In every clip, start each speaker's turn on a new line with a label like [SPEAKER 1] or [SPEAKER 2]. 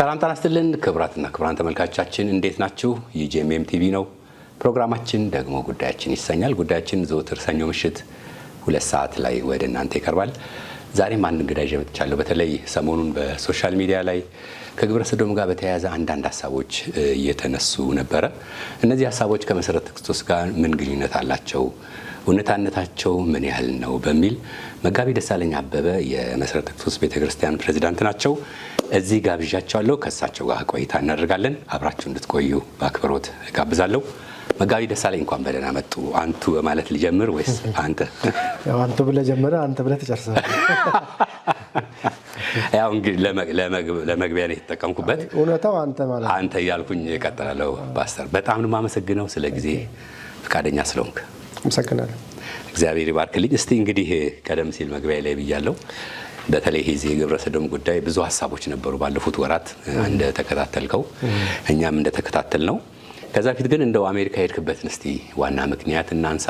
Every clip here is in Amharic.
[SPEAKER 1] ሰላም ጤና ይስጥልን ክቡራትና ክቡራን ተመልካቾቻችን እንዴት ናችሁ? የጂኤምኤም ቲቪ ነው። ፕሮግራማችን ደግሞ ጉዳያችን ይሰኛል። ጉዳያችን ዘወትር ሰኞ ምሽት 2 ሰዓት ላይ ወደ እናንተ ይቀርባል። ዛሬም አንድ እንግዳ ይዤ መጥቻለሁ። በተለይ ሰሞኑን በሶሻል ሚዲያ ላይ ከግብረ ሰዶም ጋር በተያያዘ አንዳንድ ሀሳቦች እየተነሱ ነበረ። እነዚህ ሀሳቦች ከመሰረተ ክርስቶስ ጋር ምን ግንኙነት አላቸው? እውነታነታቸው ምን ያህል ነው? በሚል መጋቢ ደሳለኝ አበበ የመሰረተ ክርስቶስ ቤተክርስቲያን ፕሬዝዳንት ናቸው። እዚህ ጋብዣቸዋለሁ። ከእሳቸው ጋር ቆይታ እናደርጋለን። አብራችሁ እንድትቆዩ በአክብሮት ጋብዛለሁ። መጋቢ ደሳለኝ እንኳን በደህና መጡ። አንቱ በማለት ልጀምር ወይስ አንተ?
[SPEAKER 2] ያው አንተ ብለህ ጀመረ፣ አንተ ብለህ ተጨርሰሃል።
[SPEAKER 1] ያው እንግዲህ ለመግቢያ ነው የተጠቀምኩበት።
[SPEAKER 2] እውነታው አንተ ማለት ነው።
[SPEAKER 1] አንተ እያልኩኝ እቀጥላለሁ። ፓስተር በጣም ነው የማመሰግነው ስለ ጊዜ ፈቃደኛ ስለሆንክ።
[SPEAKER 2] አመሰግናለሁ።
[SPEAKER 1] እግዚአብሔር ይባርክልኝ። እስቲ እንግዲህ ቀደም ሲል መግቢያ ላይ ብያለሁ። በተለይ ይሄ የግብረ ሰዶም ጉዳይ ብዙ ሀሳቦች ነበሩ ባለፉት ወራት እንደተከታተልከው እኛም እንደተከታተልነው። ከዛ ፊት ግን እንደው አሜሪካ ሄድክበትን እስቲ ዋና ምክንያት እናንሳ።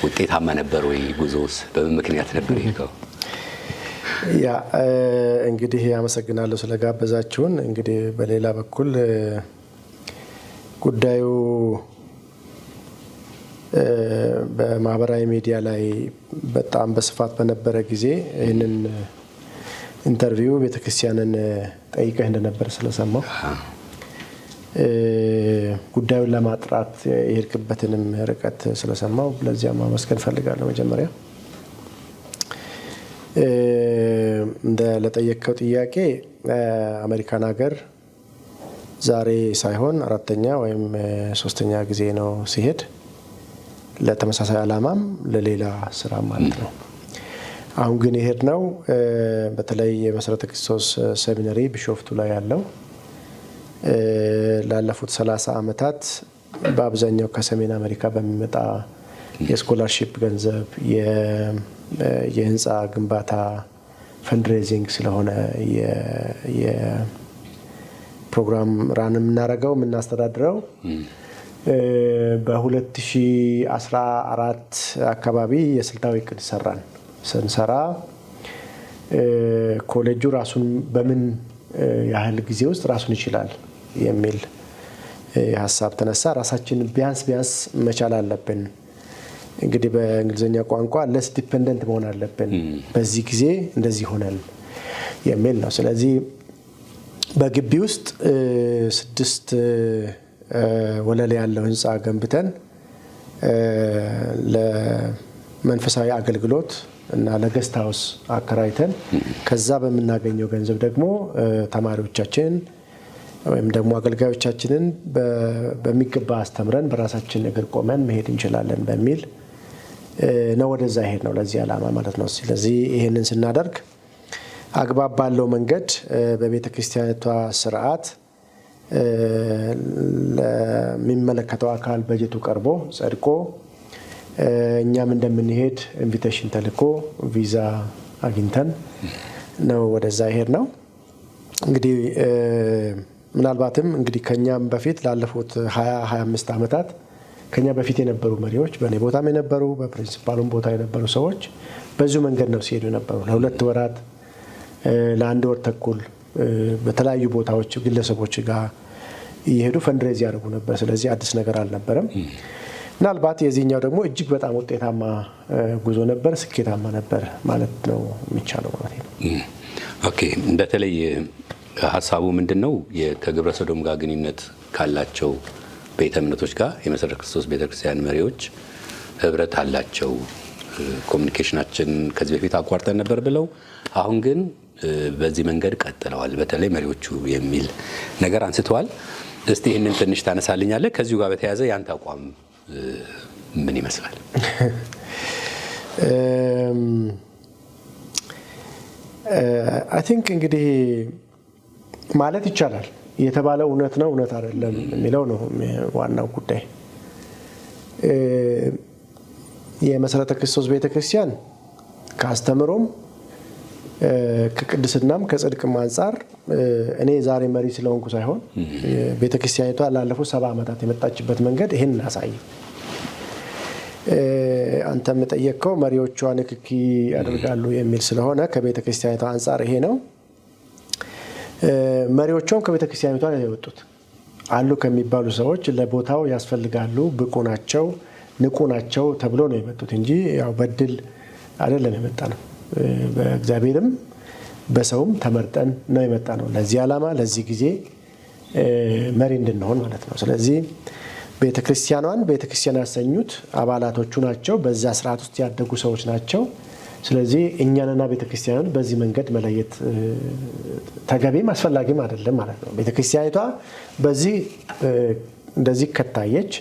[SPEAKER 1] ውጤታማ ነበር ወይ? ጉዞስ በምን ምክንያት ነበር የሄድከው?
[SPEAKER 2] ያ እንግዲህ አመሰግናለሁ ስለጋበዛችሁን። እንግዲህ በሌላ በኩል ጉዳዩ በማህበራዊ ሚዲያ ላይ በጣም በስፋት በነበረ ጊዜ ይህንን ኢንተርቪው ቤተክርስቲያንን ጠይቀህ እንደነበር ስለሰማሁ ጉዳዩን ለማጥራት የሄድክበትንም ርቀት ስለሰማሁ ለዚያ ማመስገን ፈልጋለሁ። መጀመሪያ ለጠየቀው ጥያቄ አሜሪካን ሀገር ዛሬ ሳይሆን 4ኛ ወይም 3ኛ ጊዜ ነው ሲሄድ፣ ለተመሳሳይ ዓላማም ለሌላ ስራ ማለት ነው። አሁን ግን የሄድነው በተለይ የመሰረተ ክርስቶስ ሴሚናሪ ቢሾፍቱ ላይ ያለው ላለፉት 30 ዓመታት በአብዛኛው ከሰሜን አሜሪካ በሚመጣ የስኮላርሺፕ ገንዘብ የህንፃ ግንባታ ፈንድሬዚንግ ስለሆነ የፕሮግራም ራን የምናደርገው የምናስተዳድረው በ2014 አካባቢ የስልታዊ እቅድ ስንሰራ ኮሌጁ ራሱን በምን ያህል ጊዜ ውስጥ ራሱን ይችላል የሚል ሀሳብ ተነሳ። ራሳችን ቢያንስ መቻል አለብን። እንግዲህ በእንግሊዝኛ ቋንቋ ለስ ዲፔንደንት መሆን አለብን፣ በዚህ ጊዜ እንደዚህ ሆነን የሚል ነው። ስለዚህ በግቢ ውስጥ 6 ወለል ያለው ህንፃ ገንብተን ለመንፈሳዊ አገልግሎት እና ለገስት ሃውስ አከራይተን ከዛ በምናገኘው ገንዘብ ደግሞ ተማሪዎቻችን ወይም ደግሞ አገልጋዮቻችንን በሚገባ አስተምረን በራሳችን እግር ቆመን መሄድ እንችላለን በሚል ነው ወደዛ ሄድ ነው፣ ለዚህ ዓላማ ማለት ነው። ስለዚህ ይሄንን ስናደርግ አግባብ ባለው መንገድ በቤተ ክርስቲያኒቷ ስርዓት ለሚመለከተው አካል በጀቱ ቀርቦ ጸድቆ እኛም እንደምንሄድ ኢንቪቴሽን ተልኮ ቪዛ አግኝተን ነው ወደዛ ሄድ ነው። እንግዲህ ምናልባትም እንግዲህ ከኛም በፊት ላለፉት 20-25 ዓመታት ከኛ በፊት የነበሩ መሪዎች በእኔ ቦታም የነበሩ በፕሪንሲፓሉም ቦታ የነበሩ ሰዎች በዚሁ መንገድ ነው ሲሄዱ የነበሩ። ለ2 ወራት ለ1 ወር ተኩል በተለያዩ ቦታዎች ግለሰቦች ጋር እየሄዱ ፈንድሬዝ ያደርጉ ነበር። ስለዚህ አዲስ ነገር አልነበረም። ምናልባት የዚህኛው ደግሞ እጅግ በጣም ውጤታማ ጉዞ ነበር፣ ስኬታማ ነበር ማለት ነው የሚቻለው ማለት ነው።
[SPEAKER 1] ኦኬ። በተለይ ሀሳቡ ምንድነው? ከግብረ ሰዶም ጋር ግንኙነት ካላቸው ቤተ እምነቶች ጋር የመሰረተ ክርስቶስ ቤተክርስቲያን መሪዎች ህብረት አላቸው፣ ኮሚኒኬሽናችን ከዚህ በፊት አቋርጠን ነበር ብለው አሁን ግን በዚህ መንገድ ቀጥለዋል፣ በተለይ መሪዎቹ የሚል ነገር አንስተዋል። እስቲ ይህንን ትንሽ ታነሳልኛለህ? ከዚሁ ጋር በተያያዘ ያንተ አቋም ምን ይመስላል?
[SPEAKER 2] አይ ቲንክ እንግዲህ ማለት ይቻላል የተባለው እውነት ነው እውነት አይደለም የሚለው ነው ዋናው ጉዳይ። የመሰረተ ክርስቶስ ቤተክርስቲያን ከአስተምሮም ከቅድስናም ከጽድቅም አንጻር እኔ ዛሬ መሪ ስለሆንኩ ሳይሆን ቤተክርስቲያኒቷ ላለፉት 70 ዓመታት የመጣችበት መንገድ ይሄን ያሳይ። አንተ የምጠየቀው መሪዎቿ ንክኪ ያደርጋሉ የሚል ስለሆነ ከቤተክርስቲያኒቷ አንጻር ይሄ ነው። መሪዎቹም ከቤተ ክርስቲያኒቷ ነው የወጡት። አሉ ከሚባሉ ሰዎች ለቦታው ያስፈልጋሉ፣ ብቁ ናቸው፣ ንቁ ናቸው ተብሎ ነው የመጡት እንጂ ያው በድል አይደለም የመጣ ነው። በእግዚአብሔርም በሰውም ተመርጠን ነው የመጣ ነው ለዚህ ዓላማ ለዚህ ጊዜ መሪ እንድንሆን ማለት ነው። ስለዚህ ቤተክርስቲያን ያሰኙት አባላቶቹ ናቸው። በዛ ስርዓት ውስጥ ያደጉ ሰዎች ናቸው። ስለዚህ እኛንና ቤተክርስቲያንን በዚህ መንገድ መለየት ተገቢም አስፈላጊም አይደለም ማለት ነው። ቤተክርስቲያኒቷ በዚህ እንደዚህ ከታየች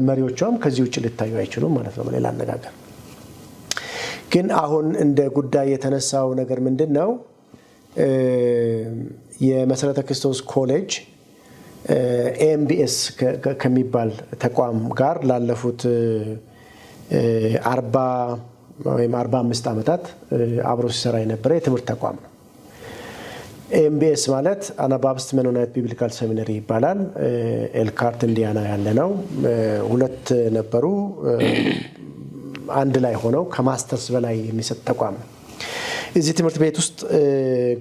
[SPEAKER 2] መሪዎቿም ከዚህ ውጭ ሊታዩ አይችሉም ማለት ነው። በሌላ አነጋገር ግን አሁን እንደ ጉዳይ የተነሳው ነገር ምንድነው? የመሰረተ ክርስቶስ ኮሌጅ ኤምቢኤስ ከሚባል ተቋም ጋር ላለፉት 40 ወይም 45 ዓመታት አብሮ ሲሰራ የነበረ የትምህርት ተቋም ነው። ኤምቢኤስ ማለት አናባፕስት ሜኖናይት ቢብሊካል ሴሚናሪ ይባላል። ኤልካርት ኢንዲያና ያለ ነው። ሁለት ነበሩ አንድ ላይ ሆነው ከማስተርስ በላይ የሚሰጥ ተቋም ነው። እዚህ ትምህርት ቤት ውስጥ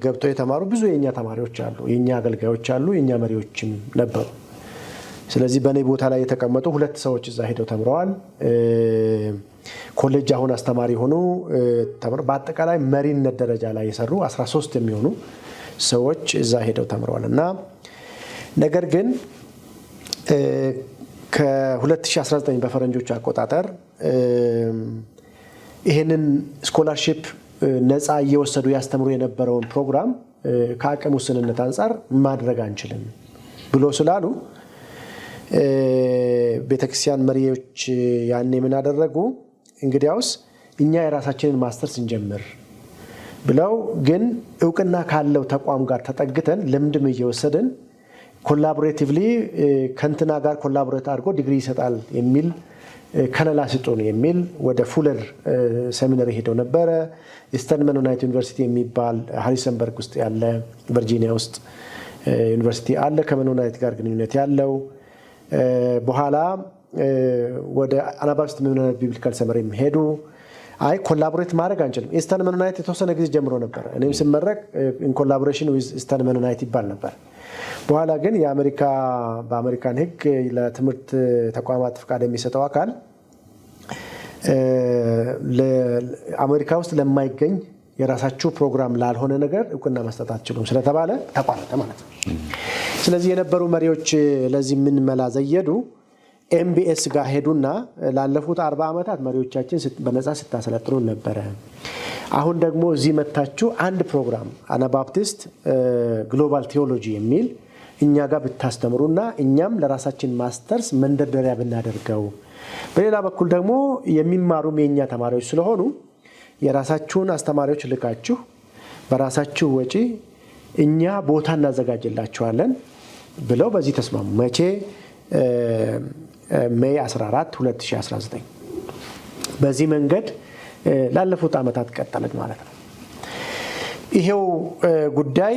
[SPEAKER 2] ገብተው የተማሩ ብዙ የኛ ተማሪዎች አሉ፣ የኛ አገልጋዮች አሉ፣ የኛ መሪዎችም ነበሩ። ስለዚህ በኔ ቦታ ላይ የተቀመጡ ሁለት ሰዎች እዛ ሄደው ተምረዋል። ኮሌጅ አሁን አስተማሪ ሆኖ በአጠቃላይ መሪነት ደረጃ ላይ የሰሩ 13 የሚሆኑ ሰዎች እዛ ሄደው ተምረዋል እና ነገር ግን ከ2019 በፈረንጆች አቆጣጠር ይሄንን ስኮላርሺፕ ነፃ እየወሰዱ ያስተምሩ የነበረውን ፕሮግራም ከአቅም ውስንነት አንፃር ማድረግ አንችልም ብሎ ስላሉ ቤተክርስቲያን መሪዎች ያኔ ምን አደረጉ? እንግዲያውስ እኛ የራሳችንን ማስተርስ እንጀምር ብለው ግን እውቅና ካለው ተቋም ጋር ተጠግተን ልምድም እየወሰድን ኮላቦሬቲቭሊ ከንትና ጋር ኮላቦሬት አድርጎ ዲግሪ ይሰጣል የሚል ከለላ ስጡን የሚል ወደ ፉለር ሴሚናሪ ሄደው ነበረ። ኢስተርን ሜኖናይት ዩኒቨርሲቲ የሚባል ሃሪሰንበርግ ውስጥ ያለ ቨርጂኒያ ውስጥ ዩኒቨርሲቲ አለ ከሜኖናይት ጋር ግንኙነት ያለው። በኋላ ወደ አናባፕስት ሜኖናይት ቢብሊካል ሴሚናሪ ሄዱ። አይ ኮላቦሬት ማድረግ አንችልም። ኢስተርን ሜኖናይት የተወሰነ ጊዜ ጀምሮ ነበር። እኔም ስመረቅ ኢን ኮላቦሬሽን ዊዝ ኢስተርን ሜኖናይት ይባል ነበር። በኋላ ግን በአሜሪካን ሕግ ለትምህርት ተቋማት ፍቃድ የሚሰጠው አካል አሜሪካ ውስጥ ለማይገኝ የራሳችሁ ፕሮግራም ላልሆነ ነገር እውቅና መስጠት አትችሉም ስለተባለ ተቋረጠ ማለት ነው። ስለዚህ የነበሩ መሪዎች ለዚህ ምን መላ ዘየዱ? ኤምቢኤስ ጋር ሄዱና ላለፉት 40 ዓመታት መሪዎቻችን በነፃ ስታሰለጥኑ ነበረ። አሁን ደግሞ እዚህ መታችሁ አንድ ፕሮግራም አናባፕቲስት ግሎባል ቴዎሎጂ የሚል እኛ ጋር ብታስተምሩና እኛም ለራሳችን ማስተርስ መንደርደሪያ ብናደርገው፣ በሌላ በኩል ደግሞ የሚማሩም የኛ ተማሪዎች ስለሆኑ የራሳችሁን አስተማሪዎች ልካችሁ በራሳችሁ ወጪ እኛ ቦታ እናዘጋጅላችኋለን ብለው በዚህ ተስማሙ። መቼ? ሜይ 14 2019። በዚህ መንገድ ላለፉት ዓመታት ቀጠልን ማለት ነው። ይሄው ጉዳይ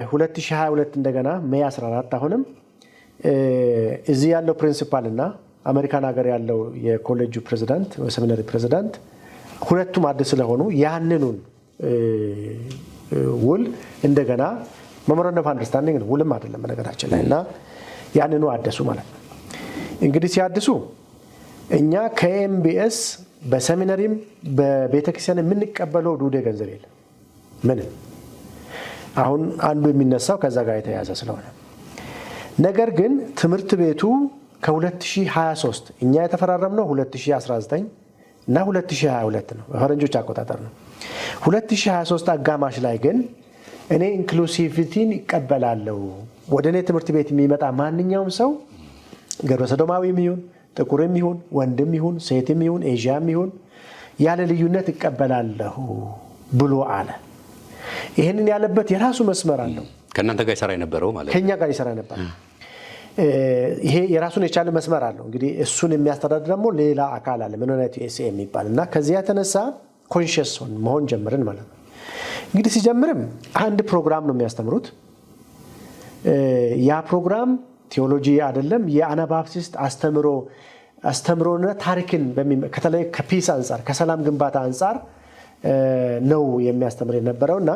[SPEAKER 2] 2022 እንደገና ሜይ 14 አሁንም እዚህ ያለው ፕሪንሲፓል እና አሜሪካን ሀገር ያለው የኮሌጁ ፕሬዚዳንት ሰሚናሪ ፕሬዚዳንት ሁለቱም አዲስ ስለሆኑ ያንኑን ውል እንደገና ሜሞራንደም ኦፍ አንደርስታንዲንግ ነው፣ ውልም አይደለም በነገራችን ላይ እና ያንኑ አደሱ ማለት ነው። እንግዲህ ሲያድሱ እኛ ከኤምቢኤስ በሰሚናሪም በቤተክርስቲያን የምንቀበለው ዱዴ ገንዘብ የለም ምንም። አሁን አንዱ የሚነሳው ከዛ ጋር የተያዘ ስለሆነ ነገር ግን ትምህርት ቤቱ ከ2023 እኛ የተፈራረምነው 2019 እና 2022 ነው፣ በፈረንጆች አቆጣጠር ነው። 2023 አጋማሽ ላይ ግን እኔ ኢንክሉሲቪቲን ይቀበላለሁ፣ ወደ እኔ ትምህርት ቤት የሚመጣ ማንኛውም ሰው ግብረ ሰዶማዊም ይሁን ጥቁርም ይሁን ወንድም ይሁን ሴትም ይሁን ኤዥያም ይሁን ያለ ልዩነት ይቀበላለሁ ብሎ አለ። ይህንን ያለበት የራሱ መስመር አለው።
[SPEAKER 1] ከእናንተ ጋር ይሰራ የነበረው ማለት
[SPEAKER 2] ከኛ ጋር ይሰራ ነበር። ይሄ የራሱን የቻለ መስመር አለው። እንግዲህ እሱን የሚያስተዳድር ደግሞ ሌላ አካል አለ ሜኖናይት ዩኤስኤ የሚባል እና ከዚያ የተነሳ ኮንሽስ መሆን ጀምርን ማለት ነው። እንግዲህ ሲጀምርም አንድ ፕሮግራም ነው የሚያስተምሩት። ያ ፕሮግራም ቴዎሎጂ አይደለም፣ የአናባፕቲስት አስተምሮና ታሪክን ከተለይ ከፒስ አንጻር ከሰላም ግንባታ አንጻር ነው የሚያስተምር የነበረውና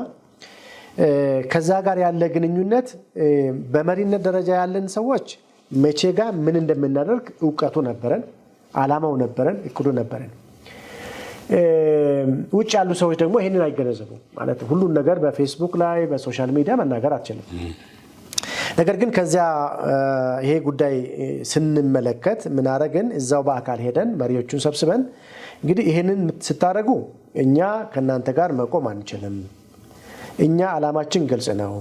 [SPEAKER 2] ከዛ ጋር ያለ ግንኙነት በመሪነት ደረጃ ያለን ሰዎች መቼ ጋር ምን እንደምናደርግ ዕውቀቱ ነበረን፣ ዓላማው ነበረን፣ እቅዱ ነበረን። ውጭ ያሉ ሰዎች ደግሞ ይሄንን አይገነዘቡም። ማለት ሁሉን ነገር በፌስቡክ ላይ በሶሻል ሚዲያ መናገር አትችልም። ነገር ግን ከዚያ ይሄ ጉዳይ ስንመለከት ምን አደረግን? እዛው በአካል ሄደን መሪዎቹን ሰብስበን እንግዲህ ይሄንን ስታደርጉ እኛ ከእናንተ ጋር መቆም አንችልም። እኛ ዓላማችን ግልጽ ነው።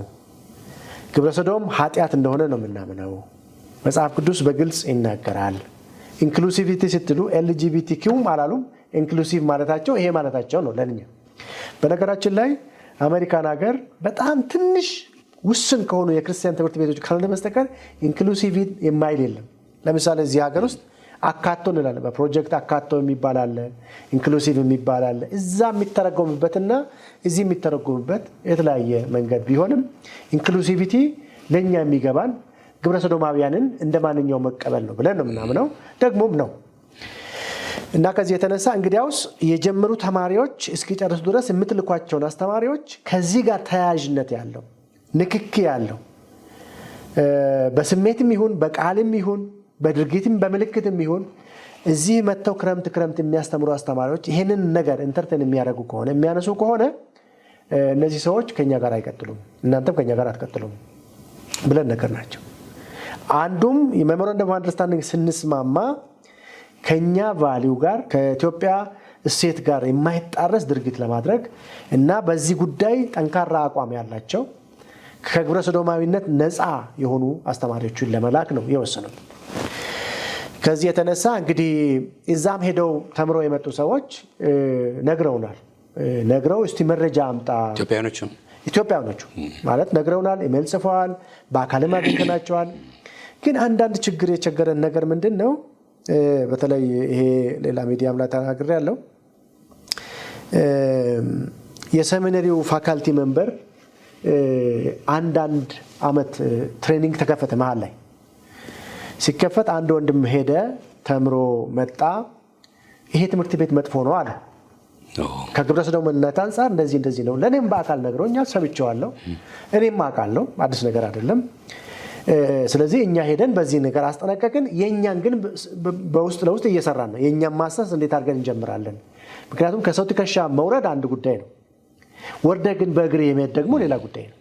[SPEAKER 2] ግብረ ሰዶም ኃጢአት እንደሆነ ነው የምናምነው። መጽሐፍ ቅዱስ በግልጽ ይናገራል። ኢንክሉሲቪቲ ስትሉ ኤልጂቢቲኪውም አላሉም። ኢንክሉሲቭ ማለታቸው ይሄ ማለታቸው ነው ለኛ። በነገራችን ላይ አሜሪካን ሀገር በጣም ትንሽ ውስን ከሆኑ የክርስቲያን ትምህርት ቤቶች ካልሆነ በስተቀር ኢንክሉሲቭ የማይል የለም። ለምሳሌ እዚህ ሀገር ውስጥ አካቶ እንላለን። በፕሮጀክት አካቶ የሚባል አለ፣ ኢንክሉሲቭ የሚባል አለ። እዛ የሚተረጎምበትና እዚህ የሚተረጎምበት የተለያየ መንገድ ቢሆንም ኢንክሉሲቪቲ ለኛ የሚገባን ግብረ ሰዶማውያንን እንደ ማንኛውም መቀበል ነው ብለን ነው የምናምነው፣ ደግሞም ነው። እና ከዚህ የተነሳ እንግዲያውስ የጀመሩ ተማሪዎች እስኪጨርሱ ድረስ የምትልኳቸውን አስተማሪዎች ከዚህ ጋር ተያያዥነት ያለው ንክኪ ያለው በስሜትም ይሁን በቃልም ይሁን በድርጊትም በምልክትም ይሁን እዚህ መጥተው ክረምት የሚያስተምሩ አስተማሪዎች ይህንን ነገር ኢንተርቴን የሚያደርጉ ከሆነ የሚያነሱ ከሆነ እነዚህ ሰዎች ከኛ ጋር አይቀጥሉም፣ እናንተም ከኛ ጋር አትቀጥሉም ብለን ነገር ናቸው። አንዱም የሜሞራንደም ኦፍ አንደርስታንዲንግ ስንስማማ ከኛ ቫልዩ ጋር ከኢትዮጵያ እሴት ጋር የማይጣረስ ድርጊት ለማድረግ እና በዚህ ጉዳይ ጠንካራ አቋም ያላቸው ከግብረ ሰዶማዊነት ነፃ የሆኑ አስተማሪዎችን ለመላክ ነው የወሰኑት። ከዚህ የተነሳ እንግዲህ እዛም ሄደው ተምረው የመጡ ሰዎች ነግረውናል። ነግረው እስቲ መረጃ አምጣ ኢትዮጵያኖቹ ማለት ነግረውናል። ኢሜል ጽፈዋል፣ በአካልም አግኝተናቸዋል። ግን አንዳንድ ችግር የቸገረን ነገር ምንድን ነው? በተለይ ይሄ ሌላ ሚዲያም ላይ ተናግሬ ያለው የሰሚነሪው ፋካልቲ መንበር አንዳንድ አመት ትሬኒንግ ተከፈተ። መሀል ላይ ሲከፈት አንድ ወንድም ሄደ፣ ተምሮ መጣ። ይሄ ትምህርት ቤት መጥፎ ነው አለ። ከግብረ ሰዶምነት አንጻር እንደዚህ ነው። ለእኔም በአካል ነግሮኛል፣ ሰምቼዋለሁ። እኔም አውቃለሁ፣ አዲስ ነገር አይደለም። ስለዚህ እኛ ሄደን በዚህ ነገር አስጠነቀቅን። የእኛን ግን በውስጥ ለውስጥ እየሰራን ነው። የእኛን ማሰስ እንዴት አድርገን እንጀምራለን? ምክንያቱም ከሰው ትከሻ መውረድ አንድ ጉዳይ ነው፣ ወርደ ግን በእግር የመሄድ ደግሞ ሌላ ጉዳይ ነው።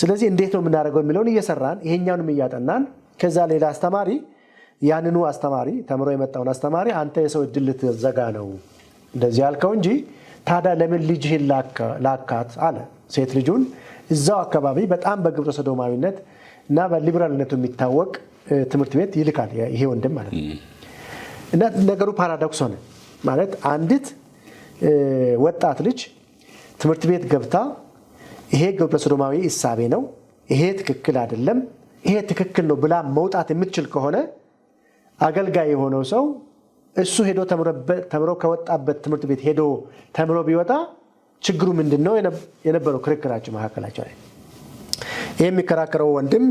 [SPEAKER 2] ስለዚህ እንዴት ነው የምናደርገው የሚለውን እየሰራን ይሄኛውንም እያጠናን ከዛ ሌላ አስተማሪ ያንኑ አስተማሪ ተምሮ የመጣውን አስተማሪ አንተ የሰው እድል ልትዘጋ ነው እንደዚህ ያልከው እንጂ ታዲያ ለምን ልጅህን ላካት አለ። ሴት ልጁን እዛው አካባቢ በጣም በግብረ ሰዶማዊነት እና በሊበራልነቱ የሚታወቅ ትምህርት ቤት ይልካል ይሄ ወንድም ማለት ነው። እና ነገሩ ፓራዶክስ ሆነ ማለት አንዲት ወጣት ልጅ ትምህርት ቤት ገብታ ይሄ ግብረ ሰዶማዊ እሳቤ ነው፣ ይሄ ትክክል አይደለም፣ ይሄ ትክክል ነው ብላ መውጣት የምትችል ከሆነ አገልጋይ የሆነው ሰው እሱ ሄዶ ተምሮ ከወጣበት ትምህርት ቤት ሄዶ ተምሮ ቢወጣ ችግሩ ምንድን ነው የነበረው ክርክራቸው መካከላቸው ላይ። ይሄ የሚከራከረው ወንድም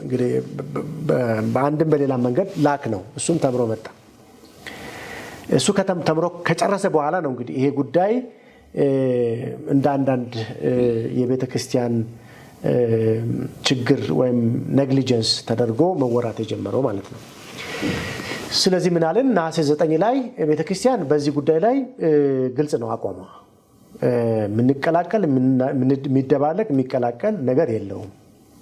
[SPEAKER 2] እንግዲህ በአንድም በሌላ መንገድ ላክ ነው። እሱም ተምሮ መጣ። እሱ ተምሮ ከጨረሰ በኋላ ነው እንግዲህ ይሄ ጉዳይ እንደ አንዳንድ የቤተ ክርስቲያን ችግር ወይም ኔግሊጀንስ ተደርጎ መወራት የጀመረው ማለት ነው። ስለዚህ ምን አለን? ነሐሴ 9 ላይ ቤተ ክርስቲያን በዚህ ጉዳይ ላይ ግልጽ ነው አቋሟ። የምንቀላቀል የሚደባለቅ የሚቀላቀል ነገር የለውም፣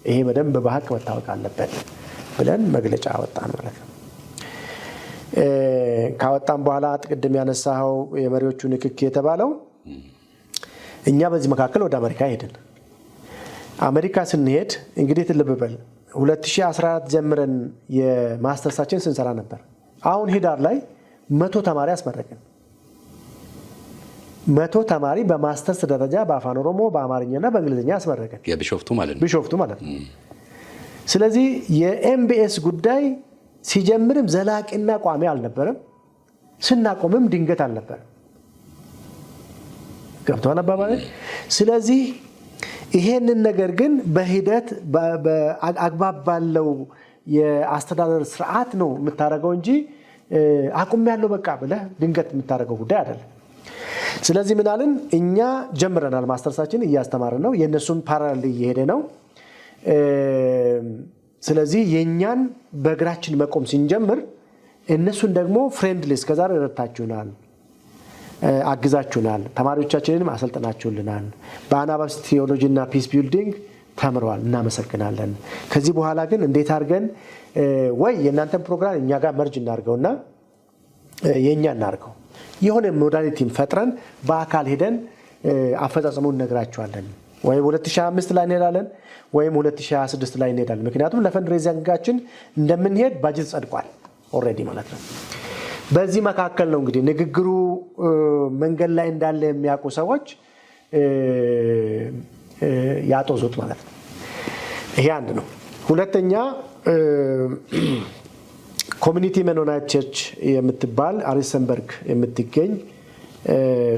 [SPEAKER 2] ይሄ በደንብ በሀቅ መታወቅ አለበት ብለን መግለጫ አወጣን ማለት ነው። ካወጣን በኋላ ቅድም ያነሳው የመሪዎቹ ንክኪ የተባለው እኛ በዚህ መካከል ወደ አሜሪካ ሄድን። አሜሪካ ስንሄድ እንግዲህ ትልብበል 2014 ጀምረን የማስተርሳችን ስንሰራ ነበር። አሁን ሂዳር ላይ 100 ተማሪ አስመረቅን። 100 ተማሪ በማስተርስ ደረጃ በአፋን ኦሮሞ በአማርኛና በእንግሊዝኛ አስመረቅን።
[SPEAKER 1] የቢሾፍቱ ማለት ነው።
[SPEAKER 2] ስለዚህ የኤምቢኤስ ጉዳይ ሲጀምርም ዘላቂና ቋሚ አልነበረም፣ ስናቆምም ድንገት አልነበረም። ገብቷል አባባሌ? ስለዚህ ይሄንን ነገር ግን በሂደት አግባብ ባለው የአስተዳደር ስርዓት ነው የምታደርገው እንጂ አቁም ያለው በቃ ብለህ ድንገት የምታደርገው ጉዳይ አይደለም። ስለዚህ ምን አለን እኛ ጀምረናል ማስተርሳችን እያስተማርን ነው የነሱን ፓራሌል እየሄደ ነው ስለዚህ የኛን በእግራችን መቆም ሲንጀምር እነሱን ደግሞ ፍሬንድሊ እስከዛሬ ረድታችሁናል አግዛችሁናል ተማሪዎቻችንንም አሰልጥናችሁልናል በአናባስ ቴዎሎጂና ፒስ ቢልዲንግ ተምረዋል እናመሰግናለን ከዚህ በኋላ ግን እንዴት አድርገን ወይ የእናንተን ፕሮግራም እኛ ጋር መርጅ እናርገውና የኛ እናርገው የሆነ ሞዳሊቲን ፈጥረን በአካል ሄደን አፈጻጸሙን ነግራችኋለን ወይ 2025 ላይ እንሄዳለን ወይ 2026 ላይ እንሄዳለን ምክንያቱም ለፈንድሬዚንጋችን እንደምንሄድ ባጀት ጸድቋል ኦሬዲ ማለት ነው በዚህ መካከል ነው እንግዲህ ንግግሩ መንገድ ላይ እንዳለ የሚያውቁ ሰዎች ያጦዙት ማለት ነው ይሄ አንድ ነው ሁለተኛ ኮሚኒቲ መኖናይት ቸርች የምትባል አሪሰንበርግ የምትገኝ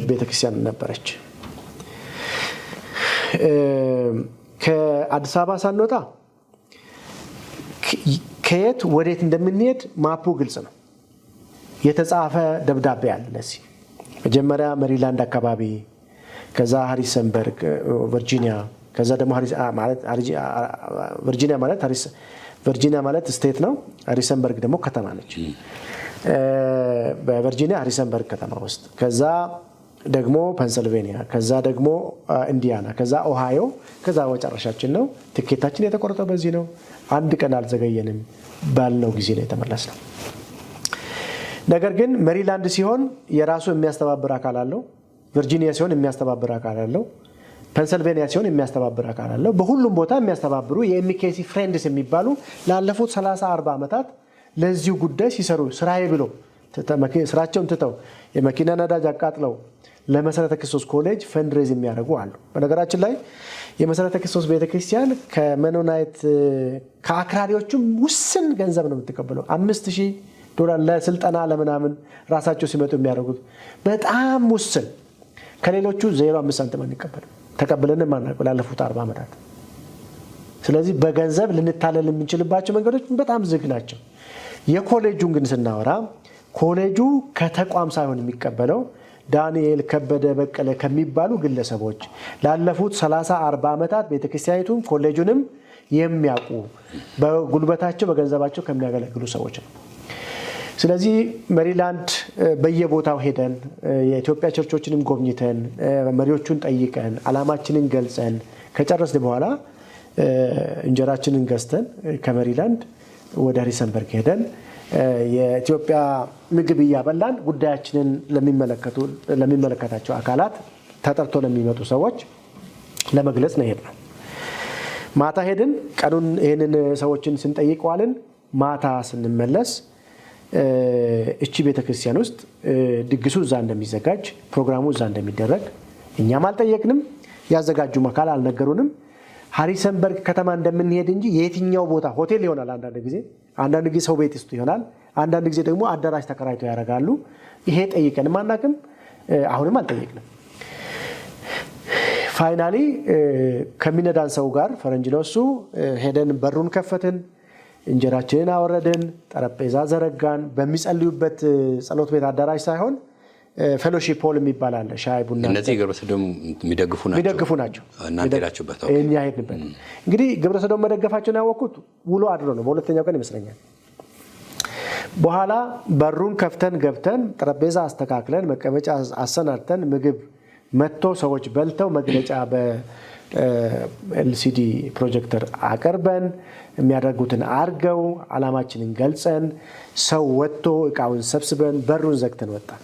[SPEAKER 2] ቤተክርስቲያን ነበረች ከአዲስ አበባ ሳንወጣ ከየት ወዴት እንደምንሄድ ማፑ ግልጽ ነው የተጻፈ ደብዳቤ አለ ለዚህ መጀመሪያ ሜሪላንድ አካባቢ ከዛ ሃሪሰንበርግ ቨርጂኒያ ከዛ ደግሞ ቨርጂኒያ ማለት ስቴት ነው ሃሪሰንበርግ ደግሞ ከተማ ነች በቨርጂኒያ ሃሪሰንበርግ ከተማ ውስጥ ከዛ ደግሞ ፔንሲልቬኒያ ከዛ ደግሞ ኢንዲያና ከዛ ኦሃዮ ከዛ መጨረሻችን ነው ትኬታችን የተቆረጠው በዚህ ነው አንድ ቀን አልዘገየንም ባልነው ጊዜ ላይ ተመለስነው ነገር ግን ሜሪላንድ ሲሆን የራሱ የሚያስተባብር አካል አለው ቨርጂኒያ ሲሆን የሚያስተባብር አካል አለው ፔንሲልቬኒያ ሲሆን የሚያስተባብር አካል አለው በሁሉም ቦታ የሚያስተባብሩ የኤምኬሲ ፍሬንድስ የሚባሉ ላለፉት 30-40 ዓመታት ለዚሁ ጉዳይ ሲሰሩ ስራዬ ብሎ ስራቸውን ትተው የመኪና ነዳጅ አቃጥለው ለመሰረተ ክርስቶስ ኮሌጅ ፈንድሬዝ የሚያደርጉ አሉ በነገራችን ላይ የመሰረተ ክርስቶስ ቤተክርስቲያን ከመኖናይት ከአክራሪዎቹም ውስን ገንዘብ ነው የምትቀበለው $5,000 ለስልጠና ለምናምን ራሳቸው ሲመጡ የሚያደርጉት በጣም ውስን ከሌሎቹ 0.5 ሳንቲም አንቀበልም ተቀበለን ማናቀው ላለፉት 40 ዓመታት ስለዚህ በገንዘብ ልንታለል የምንችልባቸው መንገዶች በጣም ዝግ ናቸው የኮሌጁን ግን ስናወራ ኮሌጁ ከተቋም ሳይሆን የሚቀበለው ዳንኤል ከበደ በቀለ ከሚባሉ ግለሰቦች ላለፉት 30-40 ዓመታት ቤተክርስቲያኒቱን ኮሌጁንም የሚያውቁ በጉልበታቸው በገንዘባቸው ከሚያገለግሉ ሰዎች ነው ስለዚህ ሜሪላንድ በየቦታው ሄደን የኢትዮጵያ ቸርቾችንም ጎብኝተን መሪዎቹን ጠይቀን አላማችንን ገልጸን ከጨረስን በኋላ እንጀራችንን ገዝተን ከሜሪላንድ ወደ ሃሪሰንበርግ ሄደን የኢትዮጵያ ምግብ ያበላን ጉዳያችንን ለሚመለከታቸው አካላት ተጠርቶ ለሚመጡ ሰዎች ለመግለጽ ነው ሄድነው ማታ ሄድን ቀኑን ይሄንን ሰዎችን ስንጠይቀዋልን ማታ ስንመለስ እቺ ቤተክርስቲያን ውስጥ ድግሱ እዛ እንደሚዘጋጅ ፕሮግራሙ እዛ እንደሚደረግ እኛም አልጠየቅንም ያዘጋጁ መካል አልነገሩንም ሃሪሰንበርግ ከተማ እንደምንሄድ እንጂ የትኛው ቦታ ሆቴል ይሆናል አንዳንድ ጊዜ ሰው ቤት ውስጥ ይሆናል አንዳንድ ጊዜ ደግሞ አዳራሽ ተከራይቶ ያደርጋሉ ይሄ ጠይቀን ማናቅም አሁንም አልጠየቅንም ፋይናሊ ከሚነዳን ሰው ጋር ፈረንጅ ነው እሱ ሄደን በሩን ከፈትን እንጀራችንን አወረድን ጠረጴዛ ዘረጋን በሚጸልዩበት ጸሎት ቤት አዳራሽ ሳይሆን ፌሎሺፕ ሆል የሚባል አለ ሻይ ቡና
[SPEAKER 1] እነዚህ ግብረሰዶም የሚደግፉ ናቸው እናንተ ሄዳችሁበት
[SPEAKER 2] እኛ ሄድንበት እንግዲህ ግብረሰዶም መደገፋቸውን ያወቁት ውሎ አድሮ ነው በሁለተኛው ቀን ይመስለኛል በኋላ በሩን ከፍተን ገብተን ጠረጴዛ አስተካክለን መቀመጫ አሰናድተን ምግብ መጥቶ ሰዎች በልተው መግለጫ በኤልሲዲ ፕሮጀክተር አቀርበን የሚያደርጉትን አርገው አላማችንን ገልጸን ሰው ወጥቶ እቃውን ሰብስበን በሩን ዘግተን ወጣን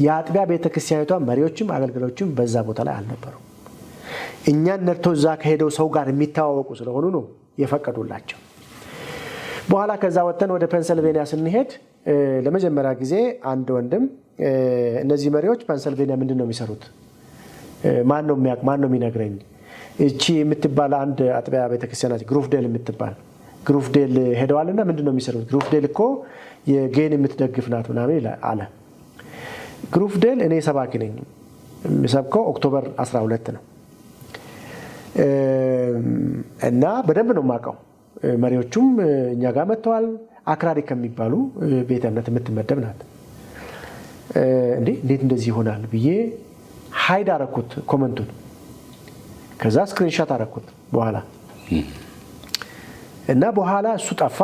[SPEAKER 2] የአጥቢያ ቤተክርስቲያኒቷ መሪዎችም አገልግሎችም በዛ ቦታ ላይ አልነበሩ እኛን ነርቶ እዛ ከሄደው ሰው ጋር የሚታወቁ ስለሆኑ ነው የፈቀዱላቸው በኋላ ከዛ ወጥተን ወደ ፔንሲልቬኒያ ስንሄድ ለመጀመሪያ ጊዜ አንድ ወንድም እነዚህ መሪዎች ፔንሲልቬኒያ ምንድነው የሚሰሩት ማን ነው የሚነግረኝ እቺ የምትባል አንድ አጥቢያ ቤተክርስቲያናት ግሩፍዴል የምትባል ግሩፍዴል ሄደዋልና ምንድነው የሚሰሩት ግሩፍዴል እኮ የጌን የምትደግፍ ናት ምናምን አለ ግሩፍዴል እኔ ሰባኪ ነኝ የሚሰብከው ኦክቶበር 12 ነው እና በደንብ ነው የማውቀው መሪዎቹም እኛ ጋር መጥተዋል አክራሪ ከሚባሉ ቤተ እምነት የምትመደብ ናት እንዴት እንደዚህ ይሆናል ብዬ ሃይድ አረኩት ኮመንቱን ከዛ ስክሪንሾት አረኩት በኋላ እና በኋላ እሱ ጠፋ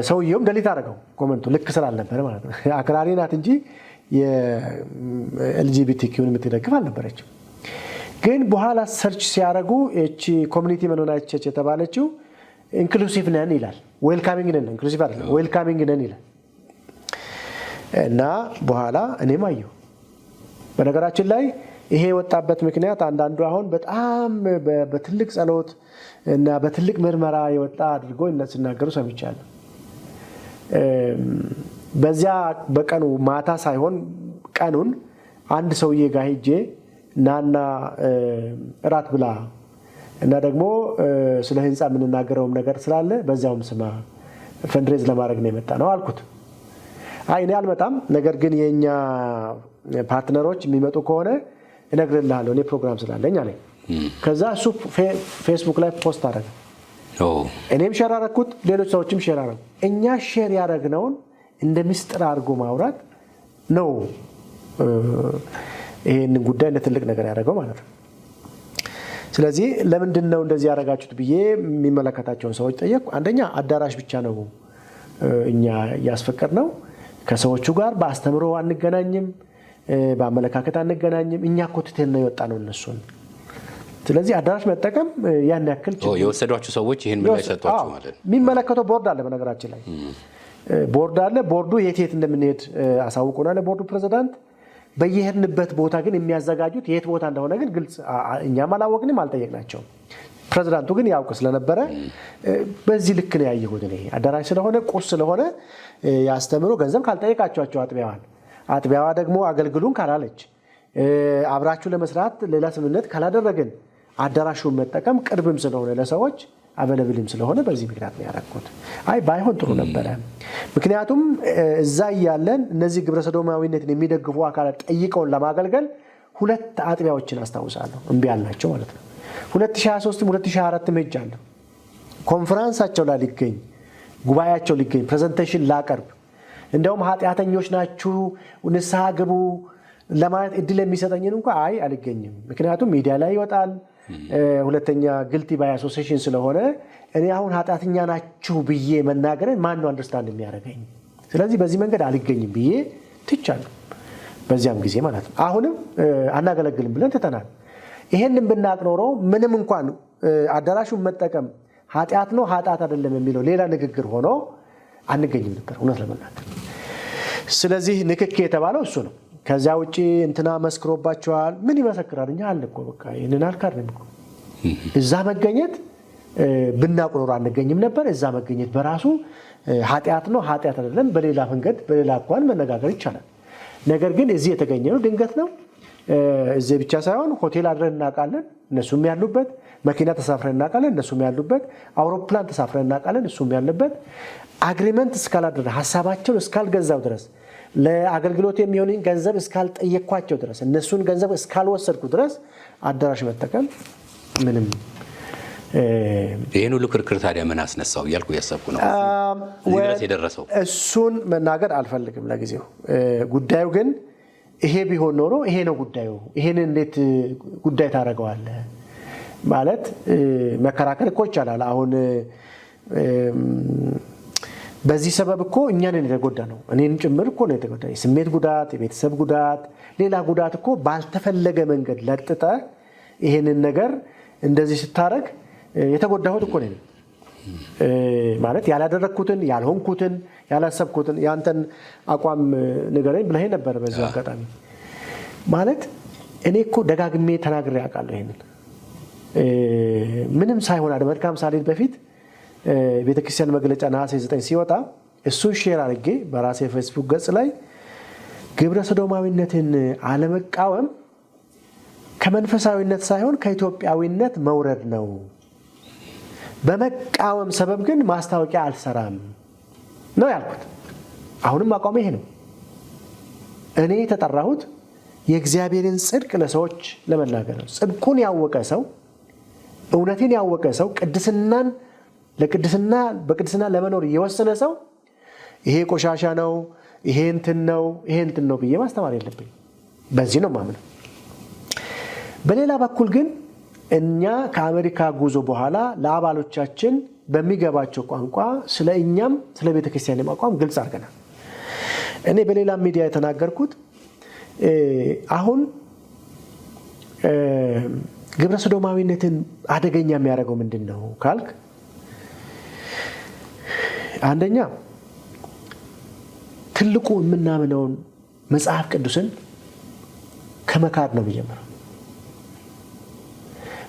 [SPEAKER 2] ሰውየውም ደሊት አረጋው ኮመንቱ ልክ ስላልነበረ ማለት ነው አክራሪ ናት እንጂ የኤልጂቢቲኪውን የምትደግፍ አልነበረችም ግን በኋላ ሰርች ሲያረጉ እቺ ኮሚኒቲ መኖናቸች የተባለችው ኢንክሉሲቭ ነን ይላል ዌልካሚንግ ነን ኢንክሉሲቭ አይደለም ዌልካሚንግ ነን ይላል እና በኋላ እኔም አየሁ በነገራችን ላይ ይሄ ወጣበት ምክንያት አንዳንዱ አሁን በጣም በትልቅ ጸሎት እና በትልቅ ምርመራ የወጣ አድርጎ እነሱናገሩ ሰምቻለሁ በዚያ በቀኑ ማታ ሳይሆን ቀኑን አንድ ሰውዬ ጋር ሄጄ ናና እራት ብላ እና ደግሞ ስለ ህንጻ የምንናገረውም ነገር ስላለ በዛውም ስማ ፈንድሬዝ ለማድረግ ነው የመጣ ነው አልኩት አይ እኔ አልመጣም ነገር ግን የኛ ፓርትነሮች የሚመጡ ከሆነ እነግርልሃለሁ እኔ ፕሮግራም ስላለኝ አለኝ ከዛ እሱ ፌስቡክ ላይ ፖስት አደረገ እኔም ሼር አደረኩት ሌሎች ሰዎችም ሼር አደረጉ እኛ ሼር ያደረግነውን እንደ ምስጢር አድርጎ ማውራት ነው ይሄንን ጉዳይ እንደ ትልቅ ነገር ያደረገው ማለት ነው ስለዚህ ለምንድን ነው እንደዚህ ያደረጋችሁት ብዬ የሚመለከታቸውን ሰዎች ጠየቁ አንደኛ አዳራሽ ብቻ ነው እኛ ያስፈቀድ ነው ከሰዎቹ ጋር በአስተምሮ አንገናኝም በአመለካከት አንገናኝም እኛ ኮትተን ነው የወጣ ነው እነሱን ስለዚህ አዳራሽ መጠቀም ያን ያክል
[SPEAKER 1] የወሰዷቸው ሰዎች ይሄን ምን ላይ ሰጧቸው ማለት ነው
[SPEAKER 2] የሚመለከተው ቦርድ አለ በነገራችን ላይ ቦርድ አለ ቦርዱ የት እንደምንሄድ አሳውቁናል ቦርዱ ፕሬዝዳንት በየሄድንበት ቦታ ግን የሚያዘጋጁት የት ቦታ እንደሆነ ግን ግልጽ እኛም አላወቅንም አልጠየቅናቸውም ፕሬዝዳንቱ ግን ያውቅ ስለነበረ በዚህ ልክ ነው ያየሁት እኔ አዳራሽ ስለሆነ ቁስ ስለሆነ ያስተምሩ ገንዘብ ካልጠየቃቸው አጥቢያዋ ደግሞ አገልግሉን ካላለች አብራችሁ ለመስራት ሌላ ስምምነት ካላደረግን አዳራሹን መጠቀም ቅርብም ስለሆነ ለሰዎች አበለብልም ስለሆነ በዚህ ምክንያት ነው ያደረኩት አይ ባይሆን ጥሩ ነበር ምክንያቱም እዛ ያለን እነዚህ ግብረ ሰዶማዊነትን የሚደግፉ አካላት ጠይቀውን ለማገልገል ሁለት አጥቢያዎችን አስታውሳለሁ እምቢ ያልናቸው ማለት ነው 2023 2024 ሄጃለሁ ኮንፈረንሳቸው ላይ ሊገኝ ጉባኤያቸው ሊገኝ ፕሬዘንቴሽን ላቀርብ እንደውም ኃጢአተኞች ናችሁ ንስሐ ግቡ ለማለት እድል የሚሰጠኝን እንኳን አይ አልገኝም ምክንያቱም ሚዲያ ላይ ይወጣል ሁለተኛ ግልቲ ባይ አሶሲዬሽን ስለሆነ እኔ አሁን ኃጢአተኛ ናችሁ ብዬ መናገርን ማን ነው አንደርስታንድ የሚያደርገኝ ስለዚህ በዚህ መንገድ አልገኝም ብዬ ትቻለሁ በዚያም ጊዜ ማለት ነው አሁንም አናገለግልም ብለን ተተናል ይሄንን ብናቅ ኖሮ ምንም እንኳን አዳራሹን መጠቀም ኃጢአት ነው ኃጢአት አይደለም የሚለው ሌላ ንግግር ሆኖ አንገኝም ነበር እውነት ለመናገር ስለዚህ ንክክ የተባለው እሱ ነው ከዛ ውጪ እንትና መስክሮባቸዋል ምን ይመሰክራል እኛ አለ እኮ በቃ ይሄንን አልካድንም እኮ እዛ መገኘት ብናቅ ኖሮ አንገኝም ነበር እዛ መገኘት በራሱ ኃጢአት ነው ኃጢአት አይደለም በሌላ መንገድ በሌላ እንኳን መነጋገር ይቻላል ነገር ግን እዚህ የተገኘነው ድንገት ነው እዚህ ብቻ ሳይሆን ሆቴል አድረን እናውቃለን እነሱም ያሉበት መኪና ተሳፍረን እናውቃለን እነሱም ያሉበት አውሮፕላን ተሳፍረን እናውቃለን እሱም ያለበት አግሪመንት እስካላደረ ሐሳባቸውን እስካልገዛው ድረስ ለአገልግሎት የሚሆን ገንዘብ እስካልጠየቅኳቸው ድረስ እነሱን ገንዘብ እስካልወሰድኩ ድረስ አዳራሽ መጠቀም ምንም
[SPEAKER 1] ይሄን ሁሉ ክርክር ታዲያ ምን አስነሳው እያልኩ ያሰብኩ ነው ድረስ የደረሰው
[SPEAKER 2] እሱን መናገር አልፈልግም ለጊዜው ጉዳዩ ግን ይሄ ቢሆን ኖሮ ይሄ ነው ጉዳዩ ይሄን እንዴት ጉዳይ ታረጋዋለህ ማለት መከራከር እኮ ይቻላል አሁን በዚህ ሰበብ እኮ እኛን የተጎዳ ነው እኔን ጭምር እኮ ነው የተጎዳ የስሜት ጉዳት የቤተሰብ ጉዳት ሌላ ጉዳት እኮ ባልተፈለገ መንገድ ለጥጠ ይሄንን ነገር እንደዚህ ስታረግ የተጎዳሁት እኮ ነኝ ማለት ያላደረኩትን ያልሆንኩትን ያላሰብኩትን ያንተን አቋም ንገረኝ ብለህ ነበር በዚህ አጋጣሚ ማለት እኔ እኮ ደጋግሜ ተናግሬ አውቃለሁ ይሄንን ምንም ሳይሆን አደመልካም ሳሊል በፊት ቤተክርስቲያን መግለጫ ነሐሴ 9 ሲወጣ እሱን ሼር አድርጌ በራሴ ፌስቡክ ገጽ ላይ ግብረ ሰዶማዊነትን አለመቃወም ከመንፈሳዊነት ሳይሆን ከኢትዮጵያዊነት መውረድ ነው በመቃወም ሰበብ ግን ማስታወቂያ አልሰራም ነው ያልኩት አሁንም አቋሜ ይሄ ነው እኔ የተጠራሁት የእግዚአብሔርን ጽድቅ ለሰዎች ለመናገር ነው ጽድቁን ያወቀ ሰው እውነትን ያወቀ ሰው ቅድስናን ለቅድስና በቅድስና ለመኖር የወሰነ ሰው ይሄ ቆሻሻ ነው ይሄ እንትን ነው ብዬ ማስተማር የለብኝ በዚህ ነው ማምነው በሌላ በኩል ግን እኛ ከአሜሪካ ጉዞ በኋላ ለአባሎቻችን በሚገባቸው ቋንቋ ስለ እኛም ስለ ቤተክርስቲያን አቋም ግልጽ አድርገናል። እኔ በሌላ ሚዲያ የተናገርኩት አሁን ግብረ ሰዶማዊነትን አደገኛ የሚያደርገው ምንድን ነው ካልክ፣ አንደኛ ትልቁ የምናምነውን መጽሐፍ ቅዱስን ከመካድ ነው የሚጀምረው።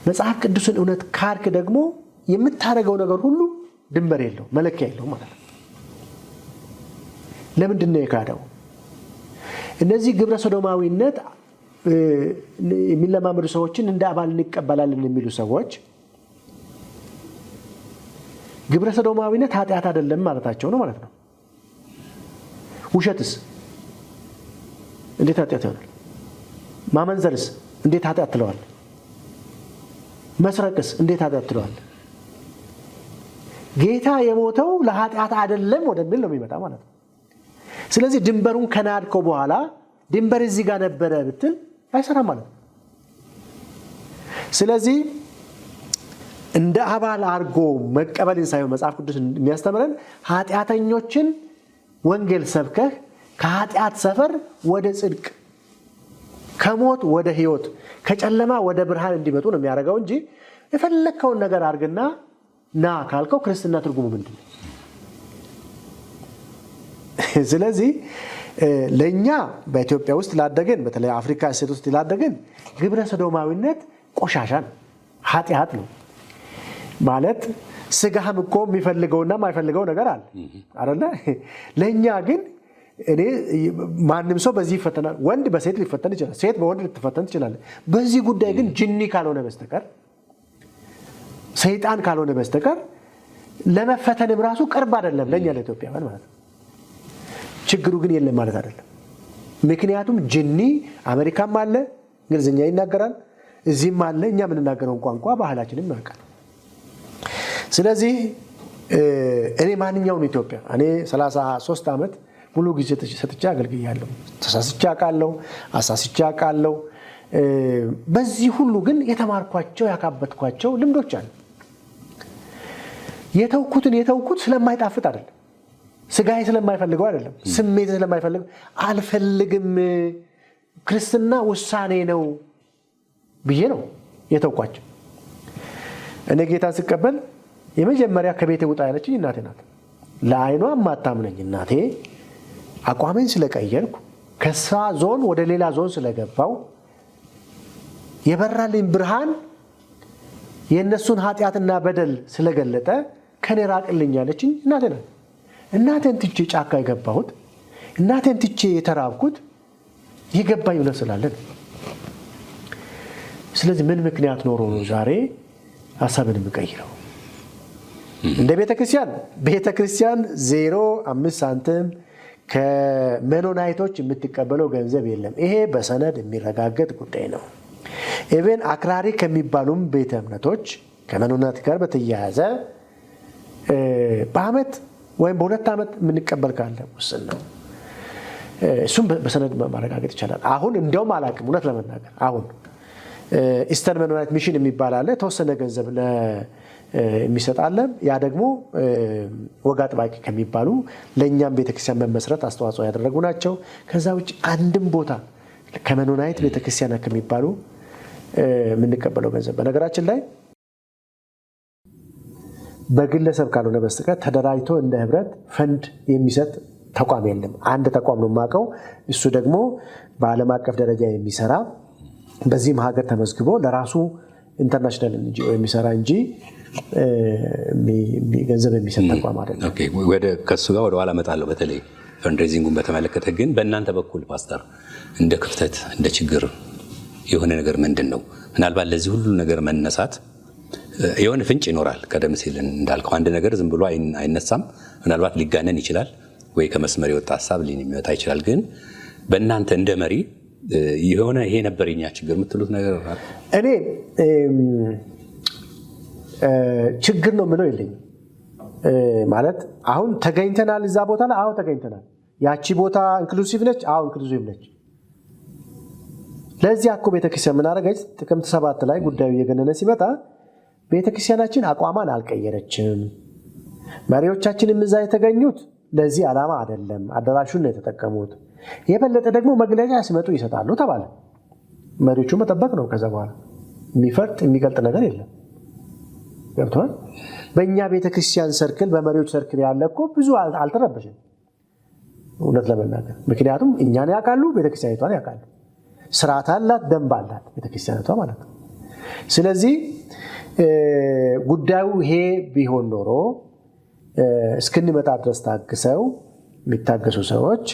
[SPEAKER 2] መጽሐፍ ቅዱስን እውነት ካድክ ደግሞ የምታደርገው ነገር ሁሉ ድንበር የለው መለኪያ የለው ማለት ነው። ለምንድን ነው የካደው? እነዚህ ግብረ ሰዶማዊነት የሚለማመዱ ሰዎችን እንደ አባል እንቀበላለን የሚሉ ሰዎች ግብረ ሰዶማዊነት ኃጢአት አይደለም ማለታቸው ነው ማለት ነው። ውሸትስ እንዴት ኃጢአት ይሆናል? ማመንዘርስ እንዴት ኃጢአት ትለዋል? መስረቅስ እንዴት ኃጢአት ትለዋል? ጌታ የሞተው ለኃጢአት አይደለም ወደሚል ነው የሚመጣ ማለት ነው። ስለዚህ ድንበሩን ከናድከው በኋላ ድንበር እዚህ ጋር ነበረ ብትል አይሰራም ማለት ነው። ስለዚህ እንደ አባል አድርጎ መቀበልን ሳይሆን መጽሐፍ ቅዱስ የሚያስተምረን ኃጢአተኞችን ወንጌል ሰብከህ ከኃጢአት ሰፈር ወደ ጽድቅ፣ ከሞት ወደ ሕይወት፣ ከጨለማ ወደ ብርሃን እንዲመጡ ነው የሚያደርገው እንጂ የፈለግከውን ነገር አድርግና ና ካልከው ክርስትና ትርጉሙ ምንድን ነው? ስለዚህ ለእኛ በኢትዮጵያ ውስጥ ላደግን፣ በተለይ አፍሪካ እሴት ውስጥ ላደግን ግብረ ሰዶማዊነት ቆሻሻ ነው፣ ኃጢአት ነው ማለት ስጋህም እኮ የሚፈልገውና የማይፈልገው ነገር አለ አይደለ? ለእኛ ግን እኔ ማንም ሰው በዚህ ይፈተናል። ወንድ በሴት ሊፈተን ይችላል፣ ሴት በወንድ ልትፈተን ትችላለች። በዚህ ጉዳይ ግን ጅኒ ካልሆነ በስተቀር ሰይጣን ካልሆነ በስተቀር ለመፈተንም ራሱ ቅርብ አይደለም ለእኛ ለኢትዮጵያውያን ማለት ነው። ችግሩ ግን የለም ማለት አይደለም። ምክንያቱም ጅኒ አሜሪካም አለ፣ እንግሊዝኛ ይናገራል፣ እዚህም አለ፣ እኛ የምንናገረውን ቋንቋ ባህላችንም ያውቃል። ስለዚህ እኔ ማንኛውም ኢትዮጵያ እኔ 33 ዓመት ሙሉ ጊዜ ሰጥቼ አገልግያለሁ። ተሳስቼ አውቃለሁ፣ አሳስቼ አውቃለሁ። በዚህ ሁሉ ግን የተማርኳቸው ያካበትኳቸው ልምዶች አሉ። የተውኩት ስለማይጣፍጥ አይደለም፣ ስጋዬ ስለማይፈልገው አይደለም፣ ስሜት ስለማይፈልገው አልፈልግም፣ ክርስትና ውሳኔ ነው ብዬ ነው የተውኳቸው። እኔ ጌታን ስቀበል የመጀመሪያ ከቤቴ ውጣ ያለችኝ እናቴ ናት። ለዓይኗ የማታምነኝ እናቴ አቋሜን ስለቀየርኩ ከሷ ዞን ወደ ሌላ ዞን ስለገባው የበራልኝ ብርሃን የእነሱን ኃጢአትና በደል ስለገለጠ ከኔ ራቅልኝ ያለችኝ እናቴ ናት። እናቴን ትቼ ጫካ የገባሁት፣ እናቴን ትቼ የተራብኩት የገባኝ እውነት ስላለ ነው። ስለዚህ ምን ምክንያት ኖሮ ነው ዛሬ ሀሳብን የምቀይረው? እንደ ቤተክርስቲያን 0.5 ሳንቲም ከሜኖናይቶች የምትቀበለው ገንዘብ የለም። ይሄ በሰነድ የሚረጋገጥ ጉዳይ ነው። ኢቨን አክራሪ ከሚባሉም ቤተ እምነቶች ከሜኖናይት ጋር በተያያዘ በአመት ወይም በ2 ዓመት የምንቀበል ካለ ውስን ነው። እሱም በሰነድ ማረጋገጥ ይቻላል። አሁን እንዲያውም አላውቅም፣ እውነት ለመናገር አሁን ኢስተርን ሜኖናይት ሚሽን የሚባል አለ፣ የተወሰነ ገንዘብ የሚሰጣለ። ያ ደግሞ ወግ አጥባቂ ከሚባሉ ለእኛም ቤተክርስቲያን መመስረት አስተዋጽኦ ያደረጉ ናቸው። ከዛ ውጭ አንድም ቦታ ከሜኖናይት ቤተክርስቲያን ከሚባሉ የምንቀበለው ገንዘብ በነገራችን ላይ በግለሰብ ካልሆነ በስተቀር ተደራጅቶ እንደ ህብረት ፈንድ የሚሰጥ ተቋም የለም። አንድ ተቋም ነው የማውቀው። እሱ ደግሞ በዓለም አቀፍ ደረጃ የሚሰራ በዚህም ሀገር ተመዝግቦ ለራሱ ኢንተርናሽናል ኤንጂኦ የሚሰራ እንጂ ገንዘብ የሚሰጥ ተቋም አይደለም።
[SPEAKER 1] ወደ ከሱ ጋር ወደ ኋላ እመጣለሁ። በተለይ ፈንድሬዚንጉን በተመለከተ ግን በእናንተ በኩል ፓስተር እንደ ክፍተት እንደ ችግር የሆነ ነገር ምንድን ነው? ምናልባት ለዚህ ሁሉ ነገር መነሳት የሆነ ፍንጭ ይኖራል። ቀደም ሲል እንዳልከው አንድ ነገር ዝም ብሎ አይነሳም። ምናልባት ሊጋነን ይችላል ወይ ከመስመር የወጣ ሀሳብ ሊመጣ ይችላል። ግን በእናንተ እንደ መሪ የሆነ ይሄ ነበር የኛ ችግር የምትሉት ነገር አለ?
[SPEAKER 2] እኔ ችግር ነው የምለው የለኝም። ማለት አሁን ተገኝተናል እዛ ቦታ ላይ፣ አዎ ተገኝተናል። ያቺ ቦታ ኢንክሉሲቭ ነች፣ አዎ ኢንክሉሲቭ ነች። ለዚህ አኮ ቤተክርስቲያን ምን አደረገች? ጥቅምት 7 ላይ ጉዳዩ እየገነነ ሲመጣ ቤተክርስቲያናችን አቋሟን አልቀየረችም። መሪዎቻችንም እዛ የተገኙት ለዚህ ዓላማ አይደለም፣ አዳራሹን ነው የተጠቀሙት። የበለጠ ደግሞ መግለጫ ሲመጡ ይሰጣሉ ተባለ። መሪዎቹ መጠበቅ ነው። ከዛ በኋላ የሚፈርጥ የሚቀልጥ ነገር የለም። ገብቷል? በእኛ ቤተክርስቲያን ሰርክል በመሪዎች ሰርክል ያለ እኮ ብዙ አልተረበሽም እውነት ለመናገር። ምክንያቱም እኛን ያውቃሉ፣ ቤተክርስቲያኒቷን ያውቃሉ። ስርዓት አላት፣ ደንብ አላት ቤተክርስቲያኒቷ ማለት ነው። ስለዚህ ጉዳዩ ይሄ ቢሆን ኖሮ እስክንመጣ ድረስ ታግሰው የሚታገሱ ሰዎች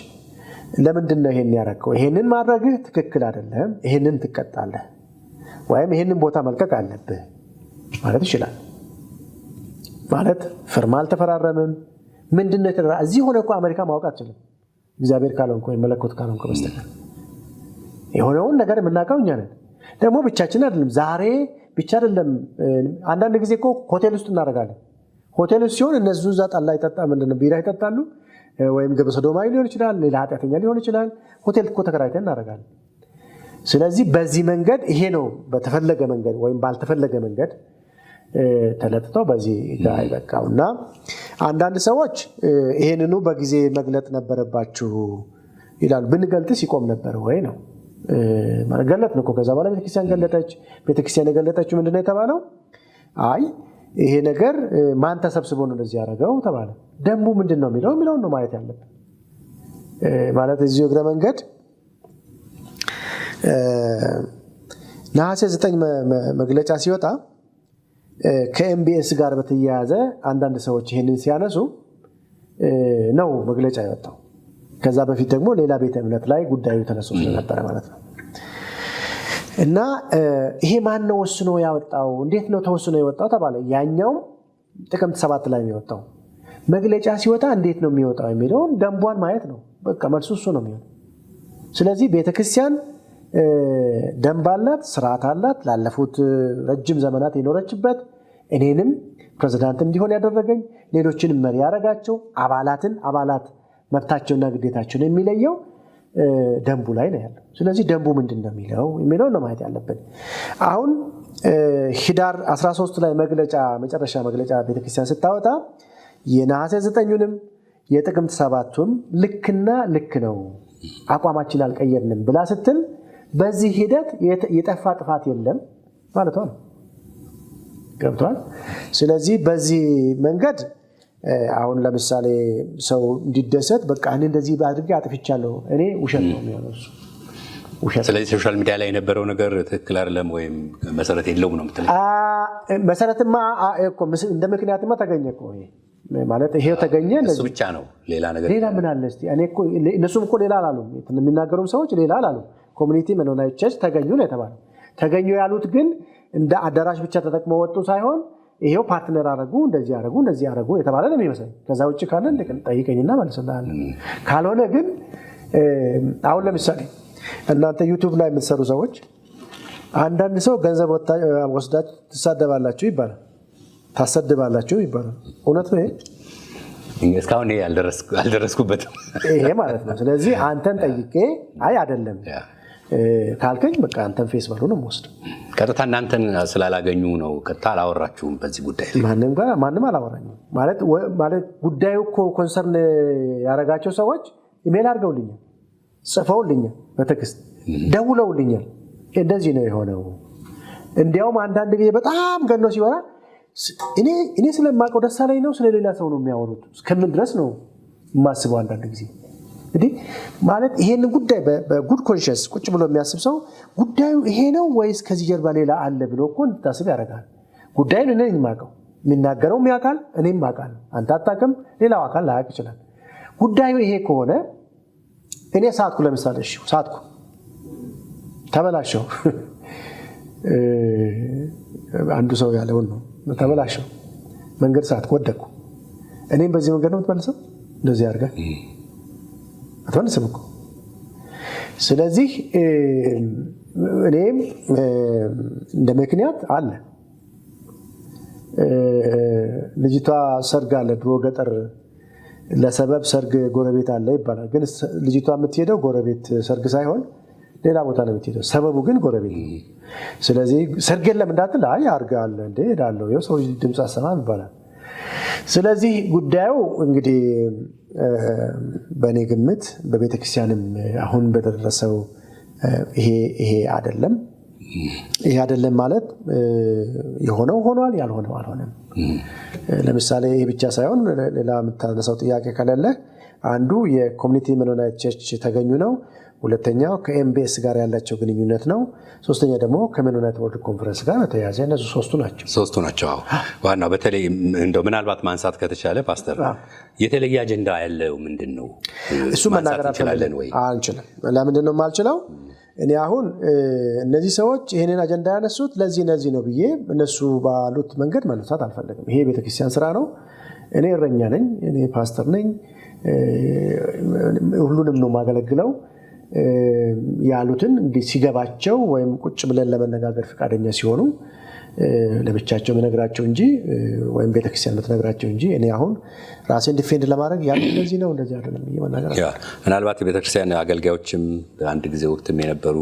[SPEAKER 2] ለምንድን ነው ይሄን ያደረገው? ይሄንን ማድረግህ ትክክል አይደለም፣ ይሄንን ትቀጣለህ፣ ወይም ይሄንን ቦታ መልቀቅ አለብህ ማለት ይችላል። ማለት ፍርማ አልተፈራረምም። ምንድነው የተደራ እዚህ ሆነ እኮ አሜሪካ ማወቅ አትችልም፣ እግዚአብሔር ካልሆንኩ ወይ መለኮት ካልሆንኩ በስተቀር። የሆነውን ነገር የምናውቀው እኛ ነን። ደግሞ ብቻችን አይደለም፣ ዛሬ ብቻ አይደለም። አንዳንድ ጊዜ እኮ ሆቴል ውስጥ እናደርጋለን። ሆቴል ውስጥ ሲሆን እነሱ እዛ ጠላ ይጠጣ ምንድነው ቢራ ይጠጣሉ፣ ወይም ግብረ ሰዶማዊ ሊሆን ይችላል፣ ሌላ ኃጢአተኛ ሊሆን ይችላል። ሆቴል እኮ ተከራይተን እናደርጋለን። ስለዚህ በዚህ መንገድ ይሄ ነው በተፈለገ መንገድ ወይም ባልተፈለገ መንገድ ተለጥተው በዚህ ጋር ይበቃውና አንዳንድ ሰዎች ይሄንኑ በጊዜ መግለጥ ነበረባችሁ ይላሉ። ብንገልጥስ ይቆም ነበር ወይ ነው ማለት ገለጥ ነው እኮ። ከዛ በኋላ ቤተክርስቲያን ገለጠች። ቤተክርስቲያን የገለጠችው ምንድነው የተባለው? አይ ይሄ ነገር ማን ተሰብስቦ ነው እንደዚህ ያደረገው ተባለ። ደንቡ ምንድነው የሚለውን ነው ማየት ያለብን። ማለት እዚህ እግረ መንገድ ነሐሴ 9 መግለጫ ሲወጣ ከኤምቢኤስ ጋር በተያያዘ አንዳንድ ሰዎች ይሄንን ሲያነሱ ነው መግለጫ የወጣው። ከዛ በፊት ደግሞ ሌላ ቤተ እምነት ላይ ጉዳዩ ተነስቶ ስለነበረ ማለት ነው። እና ይሄ ማን ነው ወስኖ ያወጣው? እንዴት ነው ተወስኖ የወጣው ተባለ። ያኛውም ጥቅምት 7 ላይ የሚወጣው መግለጫ ሲወጣ እንዴት ነው የሚወጣው የሚለውን ደንቧን ማየት ነው። በቃ መልሱ እሱ ነው የሚሆነው። ስለዚህ ቤተክርስቲያን ደንብ አላት፣ ስርዓት አላት። ላለፉት ረጅም ዘመናት የኖረችበት እኔንም ፕሬዝዳንት እንዲሆን ያደረገኝ ሌሎችንም መሪ ያደረጋቸው አባላት መብታቸውና ግዴታቸውን የሚለየው ደንቡ ላይ ነው ያለው። ስለዚህ ደንቡ ምንድን ነው የሚለው ነው ማየት ያለብን። አሁን ህዳር 13 ላይ መጨረሻ መግለጫ ቤተክርስቲያን ስታወጣ የነሐሴ 9ኙንም የጥቅምት 7ቱም ልክ ነው አቋማችን አልቀየርንም ብላ ስትል በዚህ ሂደት የጠፋ ጥፋት የለም ማለት ነው። ገብቷል? ስለዚህ በዚህ መንገድ አሁን ለምሳሌ ሰው እንዲደሰት በቃ እኔ እንደዚህ አድርጌ አጥፍቻለሁ እኔ ውሸት ነው የሚሆነው እሱ ውሸት።
[SPEAKER 1] ስለዚህ ሶሻል ሚዲያ ላይ የነበረው ነገር ትክክል አይደለም ወይም መሰረት የለውም ነው የምትለው?
[SPEAKER 2] መሰረትማ እኮ እንደ ምክንያትማ ተገኘ እኮ ይሄ ማለት ይሄው ተገኘ።
[SPEAKER 1] እሱ ብቻ ነው ሌላ ነገር
[SPEAKER 2] ሌላ ምን አለ እስቲ? እኔ እኮ እነሱም እኮ ሌላ አላሉም። የሚናገሩም ሰዎች ሌላ አላሉም። ኮሚኒቲ መኖናይት ቸርች ተገኙ ነው የተባለው። ተገኙ ያሉት ግን እንደ አዳራሽ ብቻ ተጠቅመው ወጡ ሳይሆን ይሄው ፓርትነር አረጉ፣ እንደዚህ አረጉ የተባለ ነው የሚመስለኝ። ከዛ ውጭ ካለ ጠይቀኝና መልስልሃለሁ። ካልሆነ ግን አሁን ለምሳሌ እናንተ ዩቲዩብ ላይ የምትሰሩ ሰዎች አንዳንድ ሰው ገንዘብ ወስዳችሁ ትሳደባላችሁ ይባላል፣ ታሰድባላችሁ ይባላል። እውነት ነው ይሄ?
[SPEAKER 1] እስካሁን አልደረስኩበትም
[SPEAKER 2] ይሄ ማለት ነው። ስለዚህ አንተን ጠይቄ አይ አይደለም ካልከኝ በቃ አንተን ፌስ በሉ ነው የምወስደው።
[SPEAKER 1] ቀጥታ እናንተን ስላላገኙ ነው ቀጥታ አላወራችሁም በዚህ ጉዳይ?
[SPEAKER 2] ማንም አላወራኝም። ማለት ጉዳዩ እኮ ኮንሰርን ያደረጋቸው ሰዎች ኢሜል አድርገውልኛል፣ ጽፈውልኛል፣ በቴክስት ደውለውልኛል። እንደዚህ ነው የሆነው። እንዲያውም አንዳንድ ጊዜ በጣም ገኖ ሲወራ እኔ ስለማውቀው ደስ አለኝ ነው ስለሌላ ሰው ነው የሚያወሩት እስከምን ድረስ ነው የማስበው አንዳንድ ጊዜ። እንግዲህ ማለት ይሄንን ጉዳይ በጉድ ኮንሽንስ ቁጭ ብሎ የሚያስብ ሰው ጉዳዩ ይሄ ነው ወይስ ከዚህ ጀርባ ሌላ አለ ብሎ እኮ እንድታስብ ያደርጋል። ጉዳዩን እኔ የማውቀው የሚናገረውም ያውቃል፣ እኔም አውቃለሁ። አንተ አታውቅም፣ ሌላው አካል ላያውቅ ይችላል። ጉዳዩ ይሄ ከሆነ እኔ ሳትኩ፣ ለምሳሌ ሳትኩ፣ ተበላሸው አንዱ ሰው ያለውን ነው ተበላሸው፣ መንገድ ሳትኩ፣ ወደቅኩ። እኔም በዚህ መንገድ ነው የምትመልሰው? እንደዚህ አድርገህ አትመልስም እኮ። ስለዚህ እኔም እንደ ምክንያት አለ። ልጅቷ ሰርግ አለ፣ ድሮ ገጠር ለሰበብ ሰርግ ጎረቤት አለ ይባላል። ግን ልጅቷ የምትሄደው ጎረቤት ሰርግ ሳይሆን ሌላ ቦታ ነው የምትሄደው። ሰበቡ ግን ጎረቤት ነው። ስለዚህ ሰርግ የለም እንዳትል አይ አርጋለ እንደ ሄዳለሁ ይኸው ሰው ድምፅ አሰማም ይባላል። ስለዚህ ጉዳዩ እንግዲህ በእኔ ግምት በቤተክርስቲያንም አሁን በደረሰው ይሄ አይደለም። ይሄ አይደለም ማለት የሆነው ሆኗል፣ ያልሆነው አልሆነም። ለምሳሌ ይሄ ብቻ ሳይሆን ሌላ የምታነሳው ጥያቄ ካለ አንዱ የኮሚኒቲ ሜኖናይት ቸርች ተገኙ ነው። ሁለተኛው ከኤምቢኤስ ጋር ያላቸው ግንኙነት ነው። ሶስተኛ ደግሞ ከሜኖናይት ወርልድ ኮንፈረንስ ጋር በተያያዘ እነዚህ ሶስቱ ናቸው። ዋናው በተለይ እንደው ምናልባት ማንሳት ከተቻለ ፓስተር የተለየ አጀንዳ ያለው ምንድን ነው? እሱ መናገር አንችልም። ለምንድን ነው የማልችለው? እኔ አሁን እነዚህ ሰዎች ይሄንን አጀንዳ ያነሱት ለዚህ ነው ብዬ እነሱ ባሉት መንገድ ማንሳት አልፈልግም። ይሄ ቤተክርስቲያን ስራ ነው። እኔ እረኛ ነኝ፣ እኔ ፓስተር ነኝ፣ ሁሉንም ነው የማገለግለው። ያሉትን እንግዲህ ሲገባቸው ወይም ቁጭ ብለን ለመነጋገር ፈቃደኛ ሲሆኑ ለብቻቸው መነግራቸው እንጂ ወይም ቤተክርስቲያን መነግራቸው እንጂ እኔ አሁን ራሴን ዲፌንድ ለማድረግ ያለው እንደዚህ ነው እንደዚህ አይደለም ይመናገር።
[SPEAKER 1] ምናልባት ቤተክርስቲያን አገልጋዮችም በአንድ ጊዜ ወቅትም የነበሩ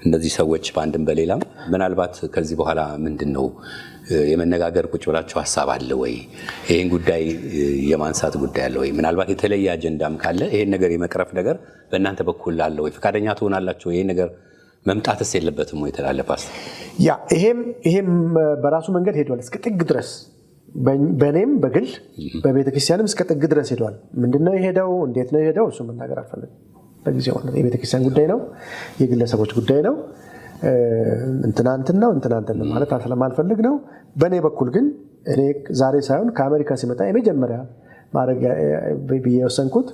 [SPEAKER 1] እነዚህ ሰዎች በአንድም በሌላም ምናልባት ከዚህ በኋላ ምንድነው የመነጋገር ቁጭ ብላችሁ ሐሳብ አለ ወይ? ይሄን ጉዳይ የማንሳት ጉዳይ አለ ወይ? ምናልባት የተለየ አጀንዳም ካለ ይሄን ነገር የመቅረፍ ነገር በእናንተ በኩል አለ ወይ? ፈቃደኛ ትሆናላችሁ? ይሄን ነገር መምጣትስ የለበትም ወይ ተላለፋስ?
[SPEAKER 2] ያ ይሄም በራሱ መንገድ ሄዷል እስከ ጥግ ድረስ። በእኔም በግል በቤተክርስቲያንም እስከ ጥግ ድረስ ሄዷል። ምንድነው የሄደው? እንዴት ነው የሄደው? እሱ መናገር አልፈልግም ለጊዜው። የቤተክርስቲያን ጉዳይ ነው፣ የግለሰቦች ጉዳይ ነው። እንትናንትን ነው ማለት ስለማልፈልግ ነው። በእኔ በኩል ግን እኔ ዛሬ ሳይሆን ከአሜሪካ ሲመጣ የመጀመሪያ ማድረግ ብዬ የወሰንኩት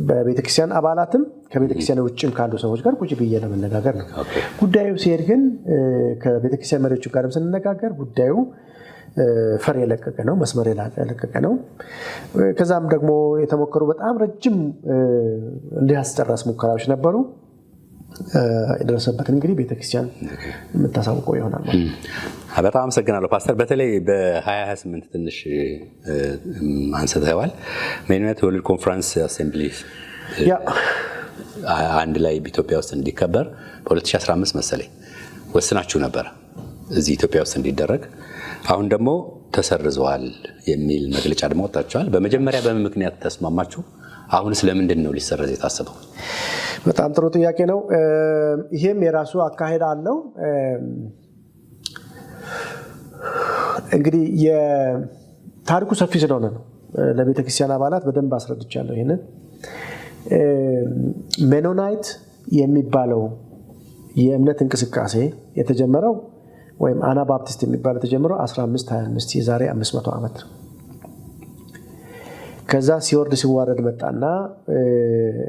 [SPEAKER 2] በቤተክርስቲያን አባላትም ከቤተክርስቲያን ውጭም ካሉ ሰዎች ጋር ቁጭ ብዬ ለመነጋገር ነው። ጉዳዩ ሲሄድ ግን ከቤተክርስቲያን መሪዎች ጋርም ስንነጋገር ጉዳዩ ፈር የለቀቀ ነው፣ መስመር የለቀቀ ነው። ከዛም ደግሞ የተሞከሩ በጣም ረጅም ሊያስጨርስ ሙከራዎች ነበሩ። የደረሰበት እንግዲህ ቤተክርስቲያን የምታሳውቀው ይሆናል ማለት ነው።
[SPEAKER 1] በጣም አመሰግናለሁ ፓስተር። በተለይ በ2028 ትንሽ አንስተዋል። ሜኖናይት ወርልድ ኮንፈረንስ አሴምብሊ አንድ ላይ በኢትዮጵያ ውስጥ እንዲከበር በ2015 መሰለኝ ወስናችሁ ነበር እዚህ ኢትዮጵያ ውስጥ እንዲደረግ። አሁን ደግሞ ተሰርዘዋል የሚል መግለጫ ደግሞ ወጣችኋል። በመጀመሪያ በምን ምክንያት ተስማማችሁ? አሁንስ ለምንድን ነው ሊሰረዝ የታሰበው?
[SPEAKER 2] በጣም ጥሩ ጥያቄ ነው። ይሄም የራሱ አካሄድ አለው። እንግዲህ የታሪኩ ሰፊ ስለሆነ ነው ለቤተክርስቲያን አባላት በደንብ አስረድቻለሁ። ይሄንን ሜኖናይት የሚባለው የእምነት እንቅስቃሴ የተጀመረው ወይም አናባፕቲስት የሚባለው የተጀመረው 1525 የዛሬ 500 ዓመት ነው። ከዛ ሲወርድ ሲዋረድ መጣና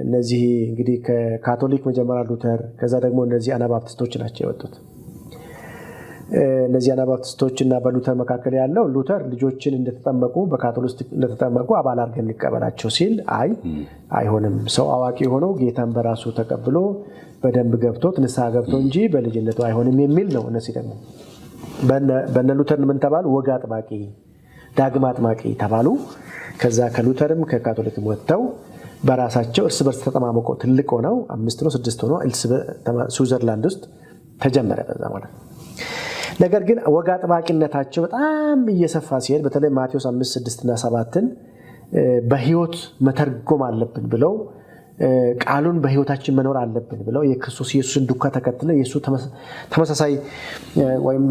[SPEAKER 2] እነዚህ እንግዲህ ከካቶሊክ መጀመሪያ ሉተር፣ ከዛ ደግሞ እነዚህ አናባፕቲስቶች ናቸው የወጡት። እነዚህ አናባፕቲስቶች እና በሉተር መካከል ያለው ሉተር ልጆችን እንደተጠመቁ በካቶሊክ እንደተጠመቁ አባል አድርገን ሊቀበላቸው ሲል አይሆንም፣ ሰው አዋቂ ሆነው ጌታን በራሱ ተቀብሎ በደንብ ገብቶት ንስሐ ገብቶ እንጂ በልጅነቱ አይሆንም የሚል ነው። እነዚህ ደግሞ በነ ሉተር ምን ተባሉ? ወግ አጥባቂ፣ ዳግም አጥማቂ ተባሉ። ከዛ ከሉተርም ከካቶሊክም ወጥተው በራሳቸው እርስ በርስ ተጠማምቀው ትልቅ ሆነው 5 ነው 6 ሆነው ስዊዘርላንድ ውስጥ ተጀመረ በዛ ማለት ነው። ነገር ግን ወግ አጥባቂነታቸው በጣም እየሰፋ ሲሄድ በተለይ ማቴዎስ 5 6 እና 7ን በህይወት መተርጎም አለብን ብለው ቃሉን በህይወታችን መኖር አለብን ብለው የክርስቶስ ኢየሱስን ዱካ ተከትለው ኢየሱስ ተመሳሳይ ወይም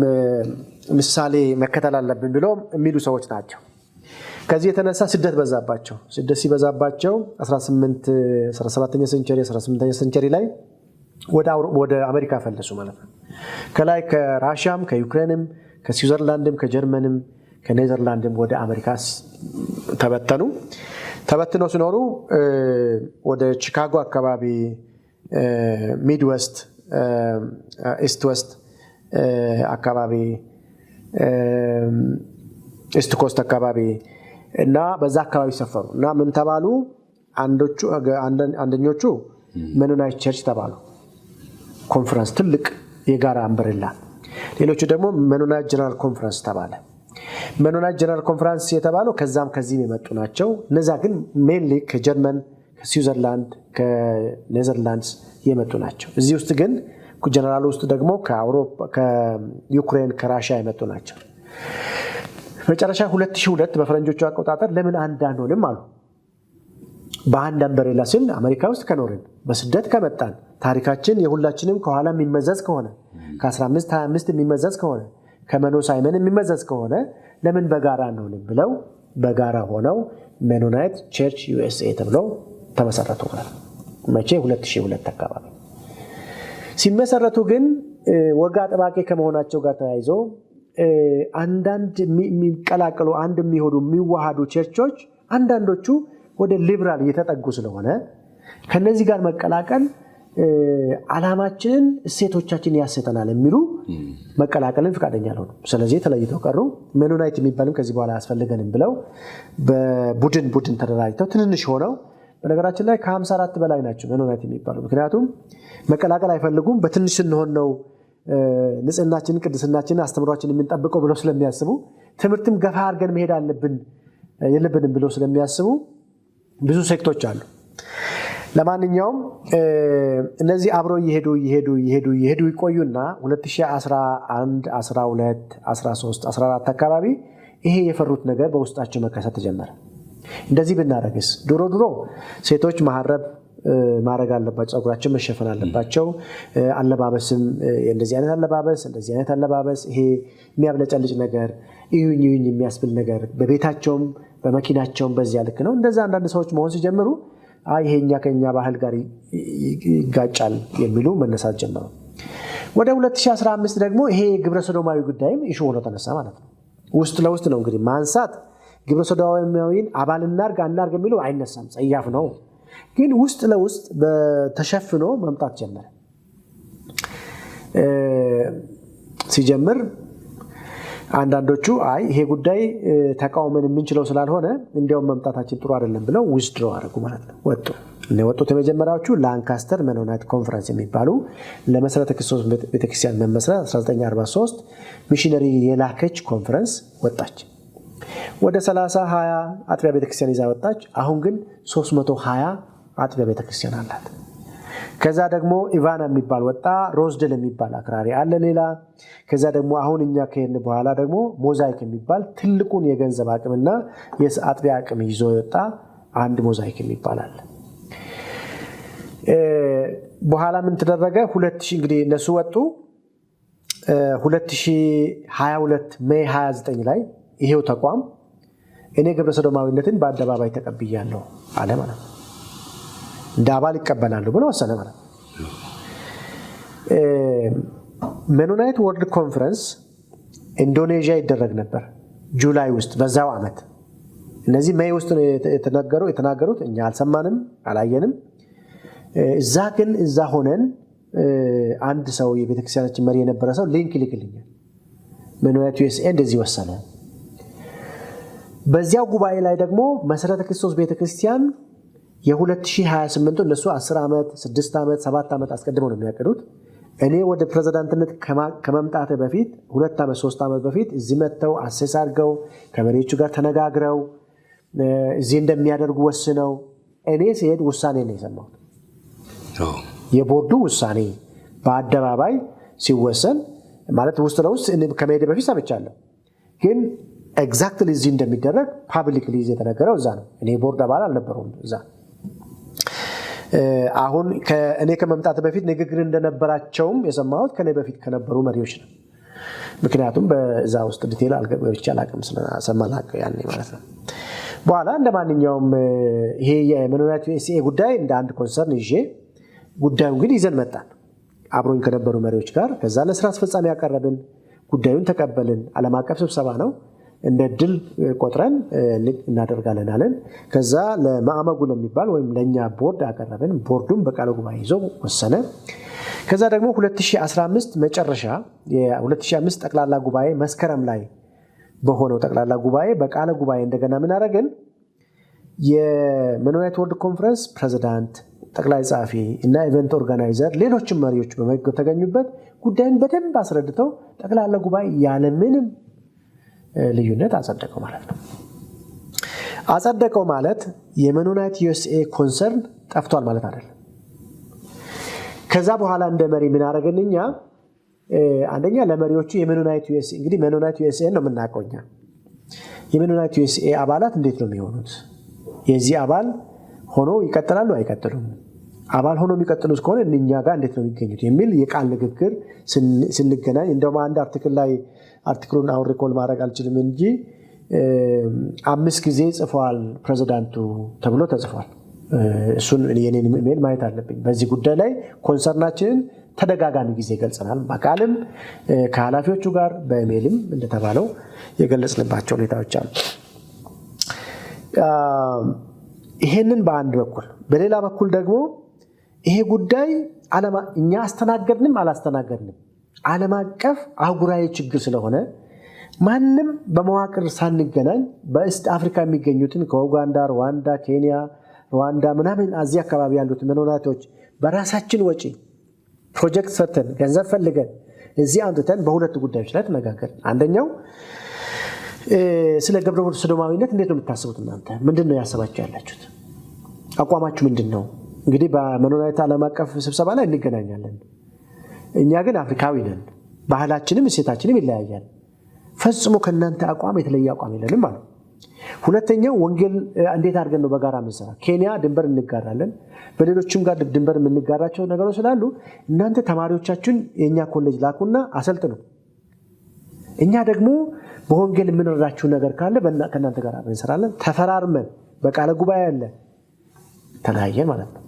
[SPEAKER 2] ምሳሌ መከተል አለብን ብለው የሚሉ ሰዎች ናቸው። ከዚህ የተነሳ ስደት በዛባቸው። ስደት ሲበዛባቸው 17ኛ ሴንቸሪ 18ኛ ሴንቸሪ ላይ ወደ አሜሪካ ፈለሱ ማለት ነው። ከላይ ከራሽያም ከዩክሬንም ከስዊዘርላንድም ከጀርመንም ከኔዘርላንድም ወደ አሜሪካ ተበትነው ሲኖሩ ወደ ቺካጎ አካባቢ ሚድዌስት ኢስት ዌስት አካባቢ ኢስት ኮስት አካባቢ እና በዛ አካባቢ ሰፈሩ እና ምን ተባሉ? አንደኞቹ ሜኖናይት ቸርች ተባሉ፣ ኮንፈረንስ ትልቅ የጋራ አምብሬላ። ሌሎቹ ደግሞ ሜኖናይት ጀነራል ኮንፈረንስ ተባለ። ሜኖናይት ጀነራል ኮንፈረንስ የተባለው ከዛም ከዚህም የመጡ ናቸው። እነዛ ግን ሜንሊ ከጀርመን፣ ከስዊዘርላንድ፣ ከኔዘርላንድስ የመጡ ናቸው። እዚህ ውስጥ ግን ጀነራል ውስጥ ደግሞ ከአውሮፓ ከዩክሬን ከራሺያ የመጡ ናቸው። መጨረሻ 2002 በፈረንጆቹ አቆጣጠር ለምን አንድ አንሆንም አሉ። በአንድ አምብሬላ ስር አሜሪካ ውስጥ ከኖርን በስደት ከመጣን ታሪካችን የሁላችንም ከኋላ የሚመዘዝ ከሆነ ከ15-25 የሚመዘዝ ከሆነ ከመኖ ሳይመን የሚመዘዝ ከሆነ ለምን በጋራ አንሆንም ብለው በጋራ ሆነው ሜኖናይት ቸርች ዩኤስኤ ተብለው ተመሰረቱ ማለት ነው። መቼ 2002 አካባቢ ሲመሰረቱ ግን ወግ አጥባቂ ከመሆናቸው ጋር ተያይዞ አንዳንድ የሚቀላቀሉ አንድ የሚሆዱ የሚዋሃዱ ቸርቾች አንዳንዶቹ ወደ ሊበራል እየተጠጉ ስለሆነ ከነዚህ ጋር መቀላቀል ዓላማችንን እሴቶቻችን ያሰተናል የሚሉ መቀላቀልን ፍቃደኛ አልሆኑ። ስለዚህ ተለይተው ቀሩ። ሜኖናይት የሚባልም ከዚህ በኋላ ያስፈልገንም ብለው በቡድን ተደራጅተው ትንንሽ ሆነው በነገራችን ላይ ከ54 በላይ ናቸው ሜኖናይት የሚባሉ። ምክንያቱም መቀላቀል አይፈልጉም። በትንሽ ስንሆን ነው ንጽህናችንን ቅድስናችንን አስተምሯችንን የምንጠብቀው ብለው ስለሚያስቡ ትምህርትም ገፋ አድርገን መሄድ የለብንም ብለው ስለሚያስቡ ብዙ ሴክቶች አሉ። ለማንኛውም እነዚህ አብረው ይሄዱ ይቆዩና 2011 12 13 14 አካባቢ ይሄ የፈሩት ነገር በውስጣቸው መከሰት ተጀመረ። እንደዚህ ብናረግስ ድሮ ሴቶች መሐረብ ማድረግ አለባቸው፣ ጸጉራቸው መሸፈን አለባቸው፣ አለባበስም እንደዚህ አይነት አለባበስ ይሄ የሚያብለጨልጭ ነገር ይሁን የሚያስብል ነገር በቤታቸውም በመኪናቸውም በዚያ ልክ ነው። እንደዛ አንዳንድ ሰዎች መሆን ሲጀምሩ ይሄኛ ከኛ ባህል ጋር ይጋጫል የሚሉ መነሳት ጀመሩ። ወደ 2015 ደግሞ ይሄ ግብረ ሰዶማዊ ጉዳይም ኢሹ ሆኖ ተነሳ ማለት ነው። ውስጥ ለውስጥ ነው እንግዲህ ማንሳት። ግብረ ሰዶማዊን አባል እናርግ አናርግ የሚለው አይነሳም፣ ጸያፍ ነው። ግን ውስጥ ለውስጥ ተሸፍኖ መምጣት ጀመረ። ሲጀምር አንዳንዶቹ ይሄ ጉዳይ ተቃውመን የምንችለው ስላልሆነ እንዲያውም መምጣታችን ጥሩ አይደለም ብለው ዊዝድሮ አደረጉ ማለት ነው። ወጡት። የመጀመሪያዎቹ ላንካስተር ሜኖናይት ኮንፈረንስ የሚባሉ ለመሰረተ ክርስቶስ ቤተክርስቲያን መመስረት 1943 ሚሽነሪ የላከች ኮንፈረንስ ወጣች። ወደ 30-20 አጥቢያ ቤተክርስቲያን ይዛ ወጣች። አሁን ግን 320 አጥቢያ ቤተክርስቲያን አላት። ከዛ ደግሞ ኢቫና የሚባል ወጣ። ሮዝደል የሚባል አክራሪ አለ ሌላ። ከዛ ደግሞ አሁን እኛ ከሄድን በኋላ ደግሞ ሞዛይክ የሚባል ትልቁን የገንዘብ አቅምና የአጥቢያ አቅም ይዞ የወጣ አንድ ሞዛይክ የሚባል አለ። በኋላ ምን ተደረገ? 2000 እንግዲህ እነሱ ወጡ። 2022 ሜይ 29 ላይ ይሄው ተቋም እኔ ግብረ ሰዶማዊነትን በአደባባይ ተቀብያለሁ አለ ማለት ነው። እንደ አባል ይቀበላሉ ብሎ ወሰነ ማለት ነው። ሜኖናይት ወርልድ ኮንፈረንስ ኢንዶኔዥያ ይደረግ ነበር ጁላይ ውስጥ በዛው ዓመት። እነዚህ ሜይ ውስጥ የተናገሩት እኛ አልሰማንም አላየንም። እዛ ሆነን አንድ ሰው የቤተክርስቲያናችን መሪ የነበረ ሰው ሊንክ ይልክልኛል። ሜኖናይት ዩኤስኤ እንደዚህ ወሰነ። በዚያው ጉባኤ ላይ ደግሞ መሰረተ ክርስቶስ ቤተክርስቲያን የ2028 እነሱ 10 ዓመት 6 ዓመት 7 ዓመት አስቀድመው ነው የሚያቀዱት። እኔ ወደ ፕሬዝዳንትነት ከመምጣት በፊት 2 ዓመት 3 ዓመት በፊት እዚህ መጥተው አሴስ አድርገው ከመሪዎቹ ጋር ተነጋግረው እዚህ እንደሚያደርጉ ወስነው እኔ ሲሄድ ውሳኔ ነው የሰማሁት። የቦርዱ ውሳኔ በአደባባይ ሲወሰን ማለት ውስጥ ለውስጥ ከመሄድ በፊት ሰምቻለሁ። ግን ኤግዛክትሊ እዚህ እንደሚደረግ ፓብሊክሊ የተነገረው እዛ ነው። እኔ ቦርድ አባል አልነበረውም እዛ። አሁን እኔ ከመምጣት በፊት ንግግር እንደነበራቸውም የሰማሁት ከኔ በፊት ከነበሩ መሪዎች ነው። ምክንያቱም በዛ ውስጥ ዲቴል አልገባች አላቅም ስለሰማላቀ ያኔ ማለት ነው። በኋላ እንደማንኛውም ይሄ የሜኖናይት ዩኤስኤ ጉዳይ እንደ አንድ ኮንሰርን ይዤ ጉዳዩን ግን ይዘን መጣን አብሮኝ ከነበሩ መሪዎች ጋር። ከዛ ለስራ አስፈጻሚ ያቀረብን፣ ጉዳዩን ተቀበልን። ዓለም አቀፍ ስብሰባ ነው፣ እንደ ድል ቆጥረን እናደርጋለን አለን። ከዛ ለማዕመጉ ለሚባል ወይም ለእኛ ቦርድ አቀረብን። ቦርዱም በቃለ ጉባኤ ይዞ ወሰነ። ከዛ ደግሞ 2015 መጨረሻ የ2005 ጠቅላላ ጉባኤ መስከረም ላይ በሆነው ጠቅላላ ጉባኤ በቃለ ጉባኤ እንደገና ምን አደረግን? የሜኖናይት ወርልድ ኮንፈረንስ ፕሬዚዳንት፣ ጠቅላይ ጸሐፊ እና ኢቨንት ኦርጋናይዘር ሌሎችም መሪዎች በተገኙበት ጉዳዩን በደንብ አስረድተው ጠቅላላ ጉባኤ ያለምንም ልዩነት አጸደቀው ማለት ነው። አጸደቀው ማለት የሜኖናይት ዩኤስኤ ኮንሰርን ጠፍቷል ማለት አይደለም። ከዛ በኋላ እንደ መሪ ምን አደረገንኛ? አንደኛ ለመሪዎቹ የሜኖናይት ዩኤስኤ እንግዲህ ሜኖናይት ዩኤስኤ ነው የምናውቀው እኛ። የሜኖናይት ዩኤስኤ አባላት እንዴት ነው የሚሆኑት? የዚህ አባል ሆኖ ይቀጥላሉ አይቀጥሉም? አባል ሆኖ የሚቀጥሉት ከሆነ እኛ ጋር እንዴት ነው የሚገኙት የሚል የቃል ንግግር ስንገናኝ እንደውም አንድ አርቲክል ላይ አርቲክሉን አሁን ሪኮል ማድረግ አልችልም እንጂ 5 ጊዜ ጽፏል ፕሬዚዳንቱ ተብሎ ተጽፏል። እሱን የኔን ኢሜል ማየት አለብኝ። በዚህ ጉዳይ ላይ ኮንሰርናችንን ተደጋጋሚ ጊዜ ገልጸናል። በቃልም ከኃላፊዎቹ ጋር በኢሜልም እንደተባለው የገለጽንባቸው ሁኔታዎች አሉ። ይሄንን በአንድ በኩል፣ በሌላ በኩል ደግሞ ይሄ ጉዳይ እኛ አስተናገድንም አላስተናገድንም ዓለም አቀፍ አህጉራዊ ችግር ስለሆነ ማንም በመዋቅር ሳንገናኝ በኢስት አፍሪካ የሚገኙትን ከኡጋንዳ፣ ሩዋንዳ፣ ኬንያ፣ ሩዋንዳ ምናምን እዚህ አካባቢ ያሉት ሜኖናይቶች በራሳችን ወጪ ፕሮጀክት ሰርተን ገንዘብ ፈልገን እዚህ አንተን በሁለት ጉዳዮች ላይ ተነጋገርን። አንደኛው ስለ ግብረ ሰዶማዊነት እንዴት ነው የምታስቡት እናንተ? ምንድነው ያሰባችሁ ያላችሁት? አቋማችሁ ምንድነው? እንግዲህ በሜኖናይት ዓለም አቀፍ ስብሰባ ላይ እንገናኛለን። እኛ ግን አፍሪካዊ ነን፣ ባህላችንም እሴታችንም ይለያያል። ፈጽሞ ከእናንተ አቋም የተለየ አቋም የለንም ማለት። ሁለተኛው ወንጌል እንዴት አድርገን ነው በጋራ የምንሰራ? ኬንያ ድንበር እንጋራለን፣ በሌሎችም ጋር ድንበር የምንጋራቸው ነገሮች ስላሉ እናንተ ተማሪዎቻችሁን የእኛ ኮሌጅ ላኩና አሰልጥኑ፣ እኛ ደግሞ በወንጌል የምንረዳችሁ ነገር ካለ ከእናንተ ጋር እንሰራለን። ተፈራርመን በቃለ ጉባኤ ያለ ተለያየን ማለት ነው።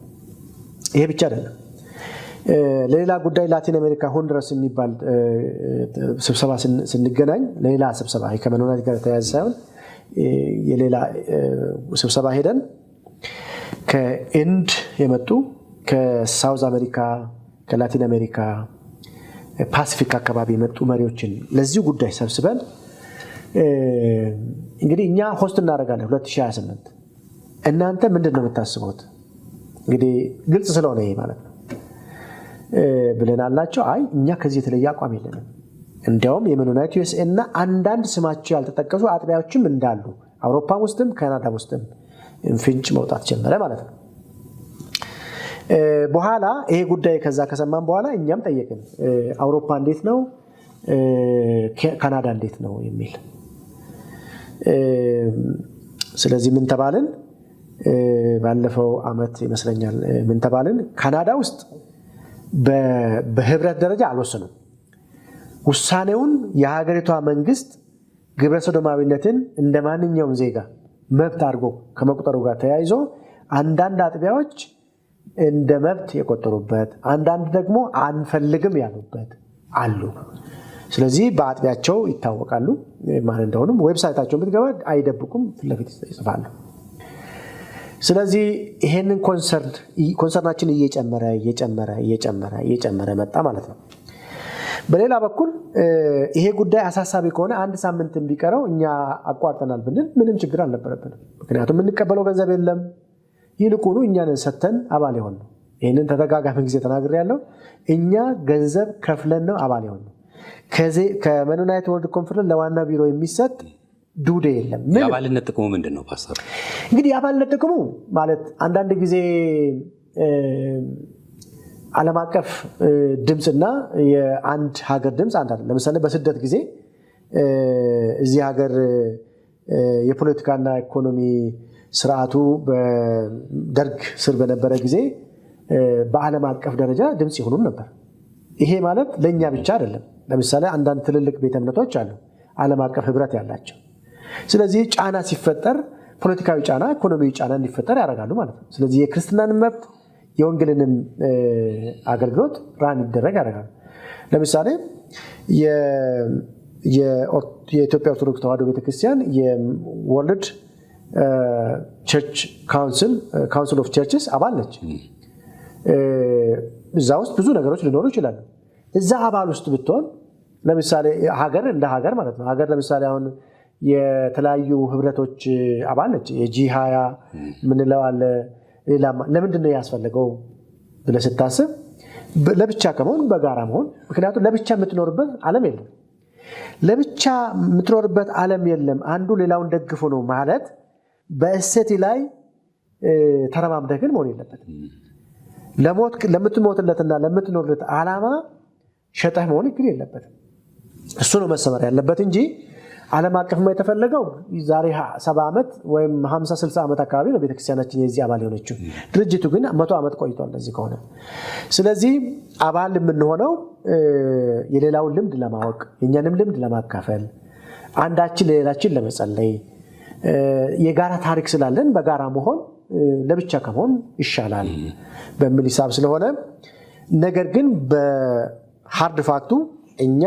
[SPEAKER 2] ይሄ ብቻ አይደለም። ለሌላ ጉዳይ ላቲን አሜሪካ ሆንዱራስ የሚባል ስብሰባ ስንገናኝ ሌላ ስብሰባ ከሜኖናይት ጋር ተያያዘ ሳይሆን የሌላ ስብሰባ ሄደን ከኢንድ የመጡ ከሳውዝ አሜሪካ፣ ከላቲን አሜሪካ፣ ፓሲፊክ አካባቢ የመጡ መሪዎችን ለዚህ ጉዳይ ሰብስበን እንግዲህ እኛ ሆስት እናደርጋለን 2028 እናንተ ምንድን ነው የምታስቡት? እንግዲህ ግልጽ ስለሆነ ይሄ ማለት ነው ብለን አላቸው። አይ እኛ ከዚህ የተለየ አቋም የለንም፣ እንዲያውም የሜኖናይት ዩኤስኤ እና አንዳንድ ስማቸው ያልተጠቀሱ አጥቢያዎችም እንዳሉ አውሮፓ ውስጥም ካናዳ ውስጥም ፍንጭ መውጣት ጀመረ ማለት ነው። በኋላ ይሄ ጉዳይ ከዛ ከሰማን በኋላ እኛም ጠየቅን፣ አውሮፓ እንዴት ነው፣ ካናዳ እንዴት ነው የሚል። ስለዚህ ምን ተባልን? ባለፈው አመት ይመስለኛል ምን ተባልን? ካናዳ ውስጥ በህብረት ደረጃ አልወሰኑም። ውሳኔውን የሀገሪቷ መንግስት ግብረ ሰዶማዊነትን እንደ ማንኛውም ዜጋ መብት አድርጎ ከመቁጠሩ ጋር ተያይዞ አንዳንድ አጥቢያዎች እንደ መብት የቆጠሩበት፣ አንዳንድ ደግሞ አንፈልግም ያሉበት አሉ። ስለዚህ በአጥቢያቸው ይታወቃሉ ማን እንደሆኑም። ዌብሳይታቸውን ብትገባ አይደብቁም፣ ፊት ለፊት ይጽፋሉ። ስለዚህ ይሄንን ኮንሰርናችን እየጨመረ መጣ ማለት ነው። በሌላ በኩል ይሄ ጉዳይ አሳሳቢ ከሆነ አንድ ሳምንት ቢቀረው እኛ አቋርጠናል ብንል ምንም ችግር አልነበረብንም። ምክንያቱም የምንቀበለው ገንዘብ የለም። ይልቁኑ እኛንን ሰተን አባል የሆን ነው። ይህንን ተደጋጋሚ ጊዜ ተናግሬያለሁ። እኛ ገንዘብ ከፍለን ነው አባል የሆን ነው። ከሜኖናይት ወርልድ ኮንፈረንስ ለዋና ቢሮ የሚሰጥ ዱዴ የለም።
[SPEAKER 1] የአባልነት ጥቅሙ ምንድን ነው ፓስተር?
[SPEAKER 2] እንግዲህ የአባልነት ጥቅሙ ማለት አንዳንድ ጊዜ ዓለም አቀፍ ድምፅና የአንድ ሀገር ድምፅ አንድ አይደለም። ለምሳሌ በስደት ጊዜ እዚህ ሀገር የፖለቲካና ኢኮኖሚ ስርዓቱ በደርግ ስር በነበረ ጊዜ በዓለም አቀፍ ደረጃ ድምፅ ይሆኑም ነበር። ይሄ ማለት ለእኛ ብቻ አይደለም። ለምሳሌ አንዳንድ ትልልቅ ቤተ እምነቶች አሉ ዓለም አቀፍ ህብረት ያላቸው። ስለዚህ ጫና ሲፈጠር ፖለቲካዊ ጫና፣ ኢኮኖሚያዊ ጫና እንዲፈጠር ያደርጋሉ ማለት ነው። ስለዚህ የክርስትናን መብት የወንጌልንም አገልግሎት ራን ይደረግ ያደርጋሉ። ለምሳሌ የኢትዮጵያ ኦርቶዶክስ ተዋሕዶ ቤተክርስቲያን የወርልድ ቸርች ካውንስል ኦፍ ቸርችስ አባል ነች። እዛ ውስጥ ብዙ ነገሮች ሊኖሩ ይችላሉ። እዛ አባል ውስጥ ብትሆን ለምሳሌ ሀገር እንደ ሀገር ማለት ነው። ሀገር ለምሳሌ አሁን የተለያዩ ህብረቶች አባል ነች። የጂ20 ምንለው አለ። ለምንድን ነው ያስፈልገው ብለህ ስታስብ ለብቻ ከመሆን በጋራ መሆን። ምክንያቱም ለብቻ የምትኖርበት ዓለም የለም። ለብቻ የምትኖርበት ዓለም የለም። አንዱ ሌላውን ደግፎ ነው ማለት በእሴት ላይ ተረማምደህ ግን መሆን የለበትም። ለምትሞትለትና ለምትኖርለት ዓላማ ሸጠህ መሆን ይግል የለበትም። እሱ ነው መሰመር ያለበት እንጂ ዓለም አቀፍ የተፈለገው ዛሬ 70 ዓመት ወይም 50 60 ዓመት አካባቢ ነው ቤተክርስቲያናችን የዚህ አባል የሆነችው። ድርጅቱ ግን 100 ዓመት ቆይቷል እንደዚህ ከሆነ። ስለዚህ አባል የምንሆነው የሌላውን ልምድ ለማወቅ የኛንም ልምድ ለማካፈል አንዳችን ለሌላችን ለመጸለይ የጋራ ታሪክ ስላለን በጋራ መሆን ለብቻ ከመሆን ይሻላል በሚል ሂሳብ ስለሆነ ነገር ግን በሃርድ ፋክቱ እኛ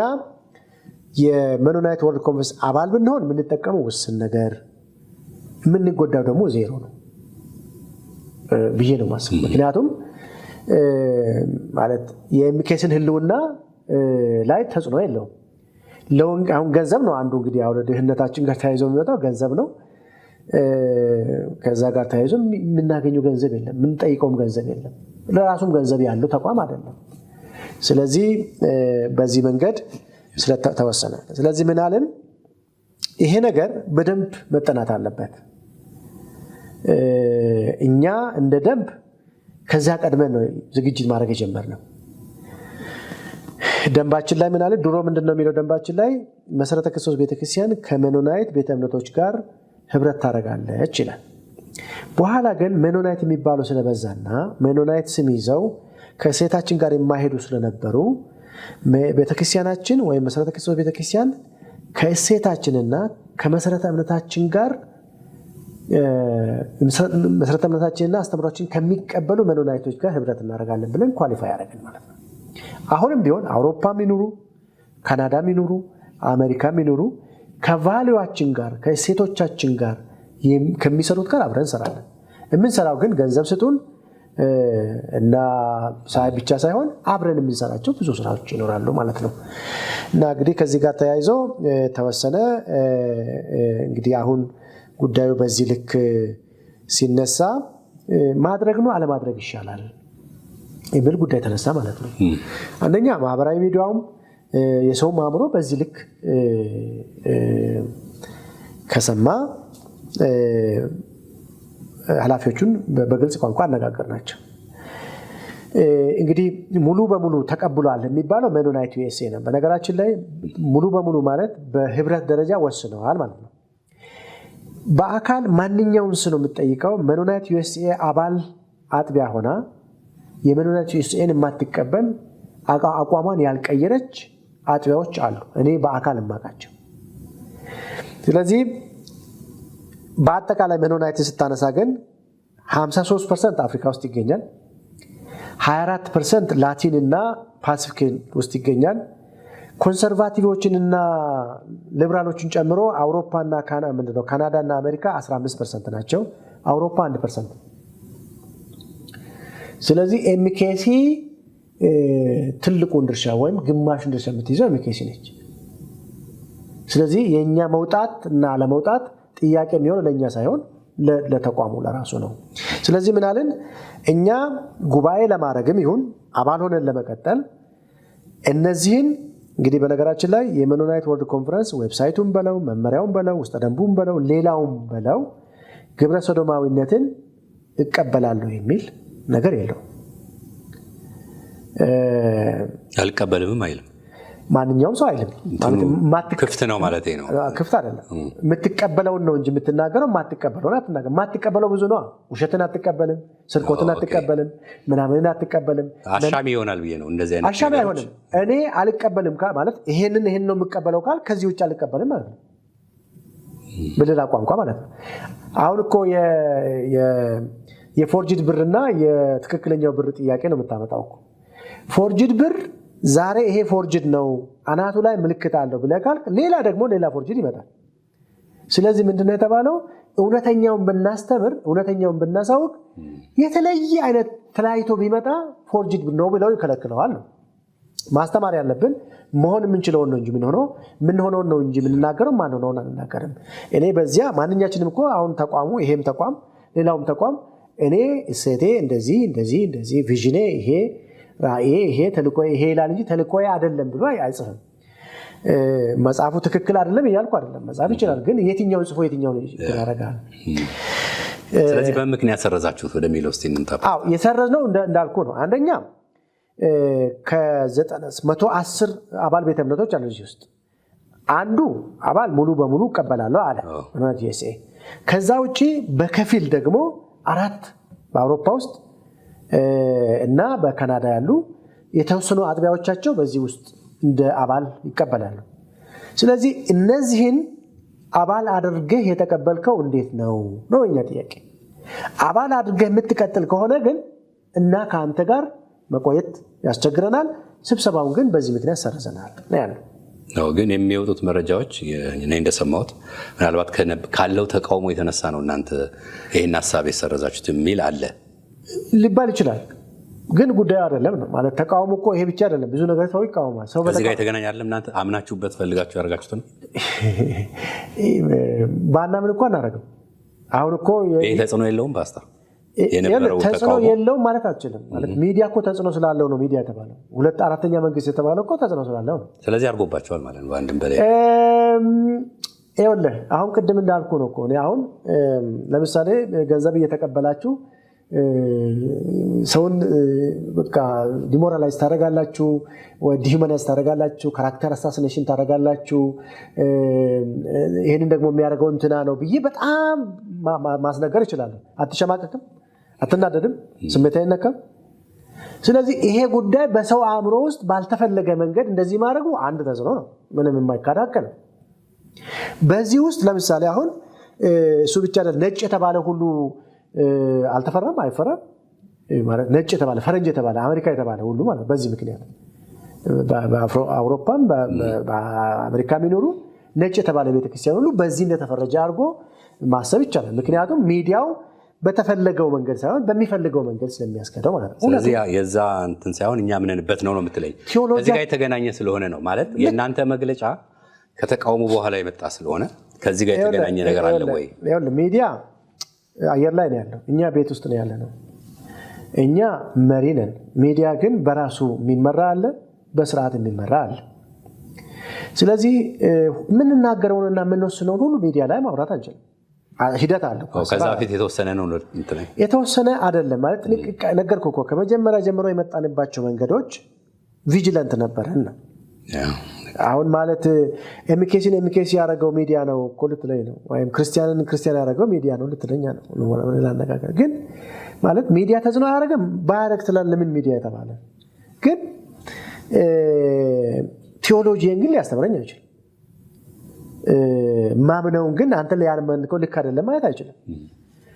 [SPEAKER 2] የመኖናይት ወርልድ ኮንፈረንስ አባል ብንሆን የምንጠቀመው ውስን ነገር የምንጎዳው ደግሞ ዜሮ ነው ብዬ ነው ማስበው። ምክንያቱም ማለት የኤምኬስን ህልውና ላይ ተጽዕኖ የለውም። አሁን ገንዘብ ነው አንዱ እንግዲህ አሁን ድህነታችን ጋር ተያይዞ የሚወጣው ገንዘብ ነው። ከዛ ጋር ተያይዞ የምናገኘው ገንዘብ የለም፣ የምንጠይቀውም ገንዘብ የለም። ለራሱም ገንዘብ ያለው ተቋም አይደለም። ስለዚህ በዚህ መንገድ ስለተወሰነ ስለዚህ ምን አለን ይሄ ነገር በደንብ መጠናት አለበት። እኛ እንደ ደንብ ከዛ ቀድመን ነው ዝግጅት ማድረግ የጀመርነው። ደንባችን ላይ ምን አለ ድሮ ምንድነው የሚለው ደንባችን ላይ መሰረተ ክርስቶስ ቤተክርስቲያን ከመኖናይት ቤተ እምነቶች ጋር ህብረት ታደርጋለች ይላል። በኋላ ግን መኖናይት የሚባለው ስለበዛና መኖናይት ስም ይዘው ከሴታችን ጋር የማይሄዱ ስለነበሩ ቤተክርስቲያናችን ወይም መሰረተ ክርስቶስ ቤተክርስቲያን ከእሴታችንና ከመሰረተ እምነታችን ጋር መሰረተ እምነታችንና አስተምሮችን ከሚቀበሉ መኖናይቶች ጋር ህብረት እናደርጋለን ብለን ኳሊፋይ ያደረግን ማለት ነው። አሁንም ቢሆን አውሮፓም ይኑሩ ካናዳም ይኑሩ አሜሪካም ይኑሩ ከቫልዩአችን ጋር ከእሴቶቻችን ጋር ከሚሰሩት ጋር አብረን እንሰራለን። የምንሰራው ግን ገንዘብ ስጡን እና ሳይ ብቻ ሳይሆን አብረን የምንሰራቸው ብዙ ስራዎች ይኖራሉ ማለት ነው። እና እንግዲህ ከዚህ ጋር ተያይዞ ተወሰነ እንግዲህ አሁን ጉዳዩ በዚህ ልክ ሲነሳ ማድረግ ነው አለማድረግ ይሻላል የሚል ጉዳይ ተነሳ ማለት ነው። አንደኛ ማህበራዊ ሚዲያውም የሰው ማምሮ በዚህ ልክ ከሰማ ኃላፊዎቹን በግልጽ ቋንቋ አነጋገርናቸው። እንግዲህ ሙሉ በሙሉ ተቀብሏል የሚባለው መኖናይት ዩኤስኤ ነው። በነገራችን ላይ ሙሉ በሙሉ ማለት በህብረት ደረጃ ወስነዋል ማለት ነው። በአካል ማንኛውን ስነ የምትጠይቀው መኖናይት ዩኤስኤ አባል አጥቢያ ሆና የመኖናይት ዩኤስኤን የማትቀበል አቋሟን ያልቀየረች አጥቢያዎች አሉ፣ እኔ በአካል የማውቃቸው። ስለዚህ በአጠቃላይ መኖናይት ስታነሳ ግን 53% አፍሪካ ውስጥ ይገኛል፣ 24% ላቲን እና ፓሲፊክ ውስጥ ይገኛል። ኮንሰርቫቲቮችንና ሊበራሎችን ጨምሮ አውሮፓና ካናዳና አሜሪካ 15% ናቸው፣ አውሮፓ 1%። ስለዚህ ኤምኬሲ ትልቁን ድርሻ ወይም ግማሹን ድርሻ የምትይዘው ኤምኬሲ ነች። ስለዚህ የኛ መውጣት እና አለመውጣት ጥያቄ የሚሆነው ለኛ ሳይሆን ለተቋሙ ለራሱ ነው። ስለዚህ ምን አለን እኛ ጉባኤ ለማድረግም ይሁን አባል ሆነን ለመቀጠል እነዚህን እንግዲህ በነገራችን ላይ የመኖናይት ወርልድ ኮንፈረንስ ዌብሳይቱን በለው መመሪያውን በለው ውስጥ ደንቡን በለው ሌላውን በለው ግብረ ሰዶማዊነትን እቀበላለሁ የሚል ነገር የለው።
[SPEAKER 1] አልቀበልም አይልም።
[SPEAKER 2] ማንኛውም ሰው አይልም።
[SPEAKER 1] ክፍት ነው ማለት ነው።
[SPEAKER 2] ክፍት አይደለም። የምትቀበለውን ነው እንጂ የምትናገረው ማትቀበለውን አትናገር። ማትቀበለው ብዙ ነው። ውሸትን አትቀበልም፣ ስርቆትን አትቀበልም፣ ምናምንን አትቀበልም።
[SPEAKER 1] አሻሚ ይሆናል ብዬ ነው እንደዚህ አይነት
[SPEAKER 2] አሻሚ አይሆንም። እኔ አልቀበልም ማለት ይሄን ነው የምቀበለው ካል ከዚህ ውጭ አልቀበልም ማለት ነው። በሌላ ቋንቋ ማለት ነው። አሁን እኮ የፎርጅድ ብርና የትክክለኛው ብር ጥያቄ ነው የምታመጣው እኮ። ፎርጅድ ብር ዛሬ ይሄ ፎርጅድ ነው አናቱ ላይ ምልክት አለው ብለህ ካልክ ሌላ ደግሞ ሌላ ፎርጅድ ይመጣል። ስለዚህ ምንድነው የተባለው? እውነተኛውን ብናስተምር እውነተኛውን ብናሳውቅ የተለየ አይነት ተለያይቶ ቢመጣ ፎርጅድ ነው ብለው ይከለክለዋል ነው ማስተማር ያለብን። መሆን የምንችለውን ነው እንጂ ምንሆነውን ነው እንጂ የምንናገረው ማንሆነውን አንናገርም። እኔ በዚያ ማንኛችንም እኮ አሁን ተቋሙ ይሄም ተቋም ሌላውም ተቋም እኔ እሴቴ እንደዚህ እንደዚህ እንደዚህ ቪዥኔ ይሄ ራእዬ ይሄ ተልኮዬ ይሄ ይላል እንጂ ተልኮዬ አይደለም ብሎ አይጽፍም። መጽሐፉ ትክክል አይደለም እያልኩ አይደለም። መጽሐፍ ይችላል፣ ግን የትኛውን ጽፎ የትኛውን ያደርጋል?
[SPEAKER 1] ስለዚህ በምክንያት ሰረዛችሁት ወደሚለው እስቲ እንምጣ።
[SPEAKER 2] አዎ የሰረዝነው እንዳልኩ ነው። አንደኛ ከ110 አባል ቤተ እምነቶች አሉ እዚህ ውስጥ አንዱ አባል ሙሉ በሙሉ እቀበላለሁ አለ ዩኤስኤ። ከዛ ውጪ በከፊል ደግሞ 4 በአውሮፓ ውስጥ እና በካናዳ ያሉ የተወሰኑ አጥቢያዎቻቸው በዚህ ውስጥ እንደ አባል ይቀበላሉ። ስለዚህ እነዚህን አባል አድርገህ የተቀበልከው እንዴት ነው እኛ ጥያቄ። አባል አድርገህ የምትቀጥል ከሆነ ግን እና ከአንተ ጋር መቆየት ያስቸግረናል፣ ስብሰባውን ግን በዚህ ምክንያት ሰርዘናል ነው ያለው።
[SPEAKER 1] ግን የሚወጡት መረጃዎች እኔ እንደሰማሁት ምናልባት ካለው ተቃውሞ የተነሳ ነው እናንተ ይሄን ሐሳብ የሰረዛችሁት የሚል አለ
[SPEAKER 2] ሊባል ይችላል። ግን ጉዳዩ አይደለም ነው ማለት። ተቃውሞ እኮ ይሄ ብቻ አይደለም፣ ብዙ ነገር ሰው ይቃወማል። ሰው
[SPEAKER 1] በዚህ ጋር የተገናኘ አይደለም። እናንተ አምናችሁበት ፈልጋችሁ ያደርጋችሁት ነው።
[SPEAKER 2] ባናምን እኮ አናደርግም። አሁን እኮ
[SPEAKER 1] ይሄ ተጽዕኖ የለውም ፓስተር
[SPEAKER 2] ተጽዕኖ የለውም ማለት አትችልም። ማለት ሚዲያ እኮ ተጽዕኖ ስላለው ነው ሚዲያ የተባለው። 2/4ኛ መንግስት የተባለው እኮ ተጽዕኖ ስላለው ነው።
[SPEAKER 1] ስለዚህ አድርጎባቸዋል ማለት ነው በአንድም በላይ።
[SPEAKER 2] ይኸውልህ አሁን ቅድም እንዳልኩ ነው እኮ እኔ አሁን ለምሳሌ ገንዘብ እየተቀበላችሁ ሰውን በቃ ዲሞራላይዝ ታደርጋላችሁ፣ ዲሁማናይዝ ታደርጋላችሁ፣ ካራክተር አሳሲኔሽን ታደርጋላችሁ፣ ይህንን ደግሞ የሚያደርገው እንትና ነው ብዬ በጣም ማስነገር እችላለሁ። አትሸማቀቅም? አትናደድም? ስሜት አይነካም? ስለዚህ ይሄ ጉዳይ በሰው አእምሮ ውስጥ ባልተፈለገ መንገድ እንደዚህ ማድረጉ አንድ ተጽዕኖ ነው፣ ምንም የማይካድ ሀቅ ነው። በዚህ ውስጥ ለምሳሌ አሁን እሱ ብቻ ነጭ የተባለ ሁሉ አልተፈራም አይፈራም ማለት ነጭ የተባለ ፈረንጅ የተባለ አሜሪካ የተባለ ሁሉ ማለት በዚህ ምክንያት በአውሮፓም በአሜሪካ የሚኖሩ ነጭ የተባለ ቤተክርስቲያን ሁሉ በዚህ እንደተፈረጀ አድርጎ ማሰብ ይቻላል። ምክንያቱም ሚዲያው በተፈለገው መንገድ ሳይሆን በሚፈልገው መንገድ ስለሚያስከደው ማለት ነው።
[SPEAKER 1] ስለዚህ የዛ እንትን ሳይሆን እኛ ምንንበት ነው የምትለኝ ከዚህ ጋር የተገናኘ ስለሆነ ነው ማለት የእናንተ መግለጫ ከተቃውሞ በኋላ የመጣ ስለሆነ ከዚህ ጋር የተገናኘ ነገር አለ ወይ?
[SPEAKER 2] ሚዲያ አየር ላይ ነው ያለው፣ እኛ ቤት ውስጥ ነው ያለ ነው። እኛ መሪ ነን። ሚዲያ ግን በራሱ የሚመራ አለ፣ በስርዓት የሚመራ አለ። ስለዚህ የምንናገረውንና የምንወስነውን ሁሉ ሚዲያ ላይ ማውራት አንችልም። ሂደት አለ።
[SPEAKER 1] ከዛ በፊት የተወሰነ ነው
[SPEAKER 2] የተወሰነ አይደለም ማለት ነገርኩህ እኮ ከመጀመሪያ ጀምሮ የመጣንባቸው መንገዶች ቪጂለንት ነበረን ነው። አሁን ማለት ኤምኬሲን ኤምኬሲ ያደረገው ሚዲያ ነው እኮ ልትለኝ ነው፣ ወይም ክርስቲያንን ክርስቲያን ያደረገው ሚዲያ ነው ልትለኛ ነው። ሌላ አነጋገር ግን ማለት ሚዲያ ተጽዕኖ አያደርግም ባያደርግ ትላለህ። ለምን ሚዲያ የተባለ ግን ቴዎሎጂን ግን ሊያስተምረኝ አይችልም። ማምነውን ግን አንተ ላይ ያመንከው ልክ አይደለም ማለት አይችልም።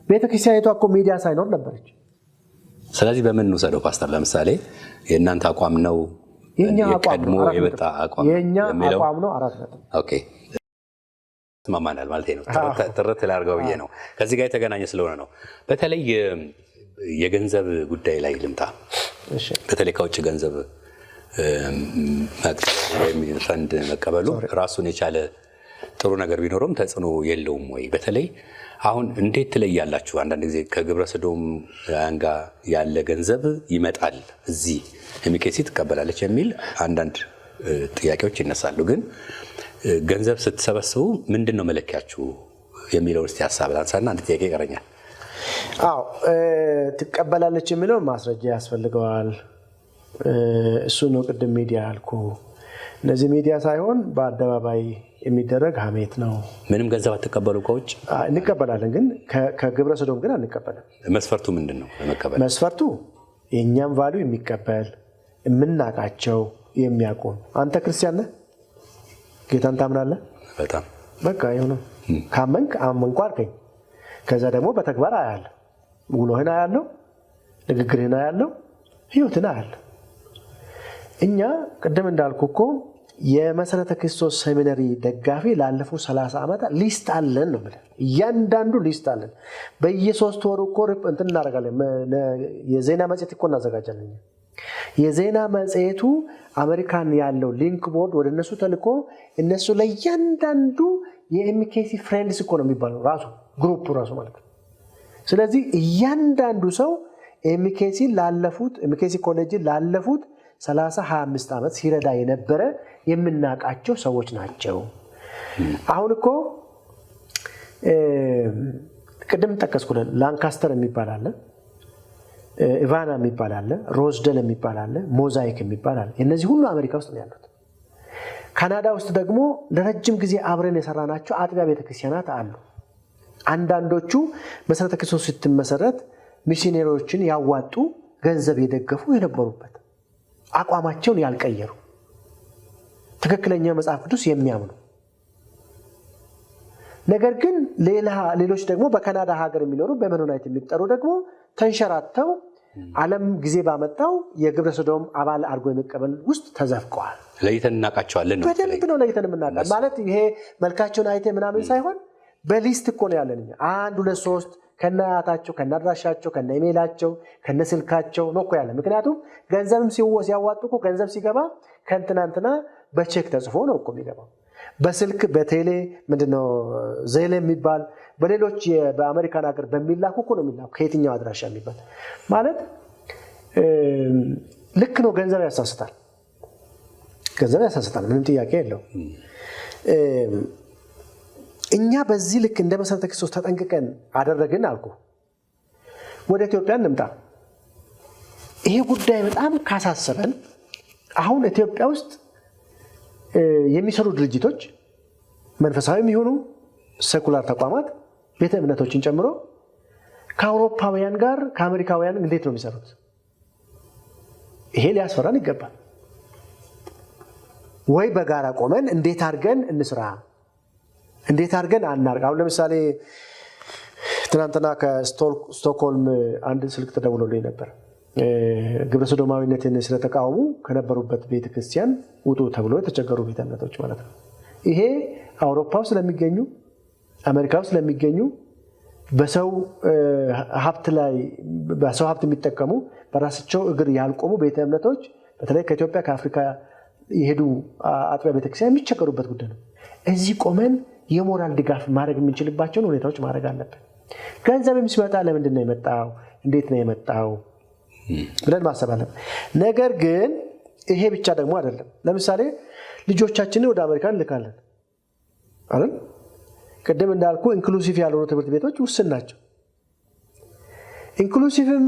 [SPEAKER 2] ቤተክርስቲያኒቷ እኮ ሚዲያ ሳይኖር ነበረች።
[SPEAKER 1] ስለዚህ በምን እንውሰደው ፓስተር? ለምሳሌ የእናንተ አቋም ነው
[SPEAKER 2] የኛ
[SPEAKER 1] ቀድሞ የመጣ አቋም
[SPEAKER 2] የኛ አቋም ነው 4 ነጥብ።
[SPEAKER 1] ኦኬ ማማናል ማለት ነው። ጥርት ላድርገው ብዬ ነው። ከዚህ ጋር የተገናኘ ስለሆነ ነው። በተለይ የገንዘብ ጉዳይ ላይ ልምጣ። እሺ በተለይ ከውጭ ገንዘብ ፈንድ መቀበሉ ራሱን የቻለ ጥሩ ነገር ቢኖረውም ተጽዕኖ የለውም ወይ? በተለይ አሁን እንዴት ትለያላችሁ? አንዳንድ ጊዜ ከግብረ ሰዶም ጋር ያለ ገንዘብ ይመጣል እዚህ ኤምኬሲ ትቀበላለች የሚል አንዳንድ ጥያቄዎች ይነሳሉ። ግን ገንዘብ ስትሰበስቡ ምንድን ነው መለኪያችሁ የሚለውን እስቲ ሀሳብ ላንሳና አንድ ጥያቄ ይቀረኛል።
[SPEAKER 2] አዎ ትቀበላለች የሚለው ማስረጃ ያስፈልገዋል። እሱ ነው ቅድም ሚዲያ አልኩ። እነዚህ ሚዲያ ሳይሆን በአደባባይ የሚደረግ ሀሜት ነው።
[SPEAKER 1] ምንም ገንዘብ አትቀበሉ? ከውጭ
[SPEAKER 2] እንቀበላለን፣ ግን ከግብረ ሰዶም ግን አንቀበልም።
[SPEAKER 1] መስፈርቱ ምንድን ነው ለመቀበል?
[SPEAKER 2] መስፈርቱ የእኛም ቫሉ የሚቀበል የምናውቃቸው የሚያውቁን። አንተ ክርስቲያን ነህ? ጌታን ታምናለህ?
[SPEAKER 1] በጣም
[SPEAKER 2] በቃ ይሁን። ካመንክ አመንኩ አልከኝ። ከዛ ደግሞ በተግባር አያለሁ፣ ውሎህን አያለሁ፣ ንግግርህን አያለሁ፣ ህይወትን አያለሁ። እኛ ቅድም እንዳልኩ እኮ የመሰረተ ክርስቶስ ሴሚናሪ ደጋፊ ላለፉት 30 ዓመታት ሊስት አለን ነው ብለን እያንዳንዱ ሊስት አለን። በየ3 ወሩ እኮ እንትን እናደርጋለን። የዜና መጽሔት እኮ እናዘጋጃለን። የዜና መጽሔቱ አሜሪካን ያለው ሊንክ ቦርድ ወደ እነሱ ተልኮ እነሱ ለእያንዳንዱ የኤምኬሲ ፍሬንድስ እኮ ነው የሚባለው ራሱ ግሩፕ ራሱ ማለት ነው። ስለዚህ እያንዳንዱ ሰው ኤምኬሲ ኮሌጅ ላለፉት 30-25 ዓመት ሲረዳ የነበረ የምናውቃቸው ሰዎች ናቸው። አሁን እኮ ቅድም ተጠቀስኩልን ላንካስተር የሚባል አለ ኢቫና የሚባል አለ ሮዝደል የሚባል አለ ሞዛይክ የሚባል አለ እነዚህ ሁሉ አሜሪካ ውስጥ ነው ያሉት ካናዳ ውስጥ ደግሞ ለረጅም ጊዜ አብረን የሰራናቸው አጥቢያ ቤተክርስቲያናት አሉ አንዳንዶቹ መሰረተ ክርስቶስ ስትመሰረት ሚሽነሪዎችን ያዋጡ ገንዘብ የደገፉ የነበሩበት አቋማቸውን ያልቀየሩ ትክክለኛ መጽሐፍ ቅዱስ የሚያምኑ ነገር ግን ሌሎች ደግሞ በካናዳ ሀገር የሚኖሩ በመኖናይት የሚጠሩ ደግሞ ተንሸራተው ዓለም ጊዜ ባመጣው የግብረ ሰዶም አባል አድርጎ የመቀበል ውስጥ ተዘፍቀዋል
[SPEAKER 1] ለይተን እናቃቸዋለን ነው
[SPEAKER 2] በደንብ ነው ለይተን እናቃለን ማለት ይሄ መልካቸውን አይቴ ምናምን ሳይሆን በሊስት እኮ ነው ያለን 1 2 3 ከናያታቸው ከናድራሻቸው ከነኢሜላቸው ከነስልካቸው ነው እኮ ያለ ምክንያቱም ገንዘብም ሲያዋጡ እኮ ገንዘብ ሲገባ ከእንትናንትና በቼክ ተጽፎ ነው እኮ የሚገባው በስልክ በቴሌ ምንድነው ዜል የሚባል በሌሎች በአሜሪካን ሀገር በሚላኩ እኮ ነው የሚላኩ ከየትኛው አድራሻ የሚባል ማለት ልክ ነው ገንዘብ ያሳስታል ምንም ጥያቄ የለው እኛ በዚህ ልክ እንደ መሰረተ ክርስቶስ ተጠንቅቀን አደረግን አልኩ ወደ ኢትዮጵያ እንምጣ ይሄ ጉዳይ በጣም ካሳሰበን አሁን ኢትዮጵያ ውስጥ የሚሰሩ ድርጅቶች መንፈሳዊም ይሁኑ ሴኩላር ተቋማት ቤተ እምነቶችን ጨምሮ ከአውሮፓውያን ጋር ከአሜሪካውያን እንዴት ነው የሚሰሩት ይሄ ሊያስፈራን ይገባል ወይ በጋራ ቆመን እንዴት አድርገን እንስራ እንዴት አድርገን አናርግ አሁን ለምሳሌ ትናንትና ከስቶክሆልም አንድ ስልክ ተደውሎልኝ ነበር ግብረ ሰዶማዊነትን ስለተቃወሙ ከነበሩበት ቤተክርስቲያን ውጡ ተብሎ የተቸገሩ ቤተ እምነቶች ማለት ነው ይሄ አውሮፓ ውስጥ ስለሚገኙ አሜሪካ ውስጥ ስለሚገኙ በሰው ሀብት ላይ በሰው ሀብት የሚጠቀሙ በራሳቸው እግር ያልቆሙ ቤተ እምነቶች በተለይ ከኢትዮጵያ ከአፍሪካ የሄዱ አጥቢያ ቤተክርስቲያን የሚቸገሩበት ጉዳይ ነው እዚህ ቆመን የሞራል ድጋፍ ማድረግ የምንችልባቸውን ሁኔታዎች ማድረግ አለብን ገንዘብም ሲመጣ ለምንድን ነው የመጣው እንዴት ነው የመጣው ብለን ማሰብ አለብን ነገር ግን ይሄ ብቻ ደግሞ አይደለም ለምሳሌ ልጆቻችንን ወደ አሜሪካ እንልካለን አይደል ቅድም እንዳልኩ ኢንክሉሲቭ ያልሆኑ ትምህርት ቤቶች ውስን ናቸው ኢንክሉሲቭም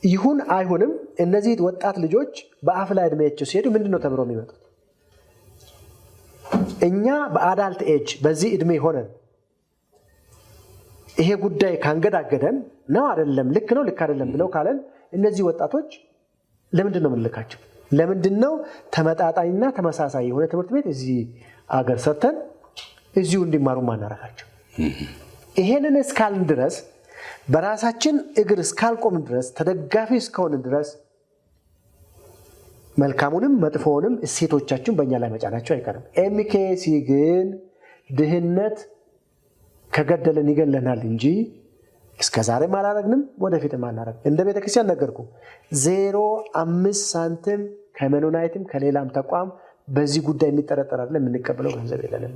[SPEAKER 2] ይሁን አይሁንም እነዚህ ወጣት ልጆች በአፍላ እድሜያቸው ሲሄዱ ምንድነው ተምረው የሚመጡት እኛ በአዳልት ኤጅ በዚህ እድሜ ሆነን ይሄ ጉዳይ ካንገዳገደን ነው አይደለም ልክ ነው ልክ አይደለም ብለው ካለን እነዚህ ወጣቶች ለምንድነው ምንልካቸው ለምንድነው ተመጣጣኝና ተመሳሳይ የሆነ ትምህርት ቤት እዚህ አገር ሰርተን እዚሁ እንዲማሩ ማናረጋቸው ይሄንን እስካልን ድረስ በራሳችን እግር እስካልቆም ድረስ ተደጋፊ እስከሆነ ድረስ መልካሙንም መጥፎውንም እሴቶቻችን በእኛ ላይ መጫናቸው አይቀርም ኤምኬሲ ግን ድህነት ከገደለን ይገለናል እንጂ እስከዛሬ ማላረግንም ወደፊት ማላረግ እንደ ቤተክርስቲያን ነገርኩ 0.5 ሳንቲም ከመኖናይትም ከሌላም ተቋም በዚህ ጉዳይ የሚጠረጠር አይደለም የምንቀበለው ገንዘብ የለንም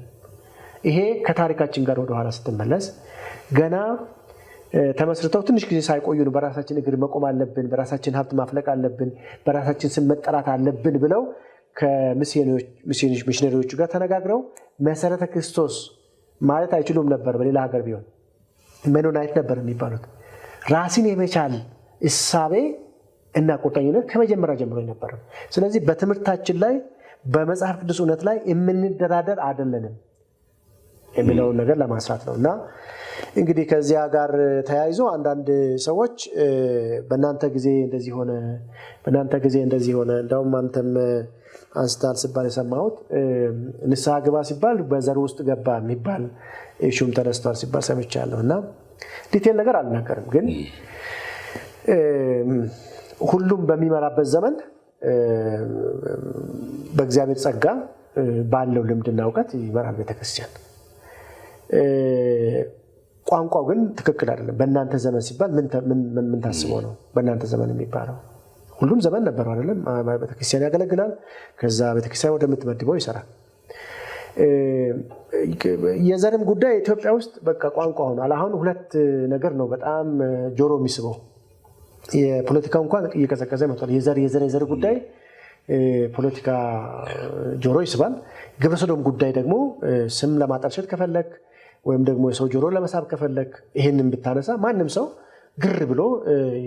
[SPEAKER 2] ይሄ ከታሪካችን ጋር ወደ ኋላ ስትመለስ ገና ተመስርተው ትንሽ ጊዜ ሳይቆዩ ነው በራሳችን እግር መቆም አለብን በራሳችን ሀብት ማፍለቅ አለብን በራሳችን ስም መጠራት አለብን ብለው ከሚሽነሪዎቹ ጋር ተነጋግረው መሰረተ ክርስቶስ ማለት አይችሉም ነበር በሌላ ሀገር ቢሆን መኖናይት ነበር የሚባሉት ራስን የመቻል እሳቤ እና ቁርጠኝነት ከመጀመሪያ ጀምሮ ነበር ስለዚህ በትምህርታችን ላይ በመጽሐፍ ቅዱስ እውነት ላይ የምንደራደር አይደለንም የሚለውን ነገር ለማስራት ነውና እንግዲህ ከዚያ ጋር ተያይዞ አንዳንድ ሰዎች በእናንተ ጊዜ እንደዚህ ሆነ እንደውም አንተም አንስታል ሲባል የሰማሁት ንስሐ ግባ ሲባል በዘር ውስጥ ገባ የሚባል እሹም ተነስቷል ሲባል ሰምቻለሁና ዲቴል ነገር አልናገርም ግን ሁሉም በሚመራበት ዘመን በእግዚአብሔር ጸጋ ባለው ልምድና ዕውቀት ይመራል ቤተክርስቲያን ቋንቋው ግን ትክክል አይደለም በእናንተ ዘመን ሲባል ምን ታስበው ነው በእናንተ ዘመን የሚባለው ሁሉም ዘመን ነበረው አይደለም ቤተክርስቲያን ያገለግላል ከዛ ቤተክርስቲያን ወደምትመድበው ይሰራል የዘርም ጉዳይ ኢትዮጵያ ውስጥ በቃ ቋንቋ ሆኗል አሁን ሁለት ነገር ነው በጣም ጆሮ የሚስበው የፖለቲካው እንኳን እየቀዘቀዘ መጥቷል የዘር ጉዳይ ፖለቲካ ጆሮ ይስባል ግብረ ሰዶም ጉዳይ ደግሞ ስም ለማጠልሸት ከፈለክ ወይም ደግሞ የሰው ጆሮ ለመሳብ ከፈለክ ይሄንን ብታነሳ ማንም ሰው ግር ብሎ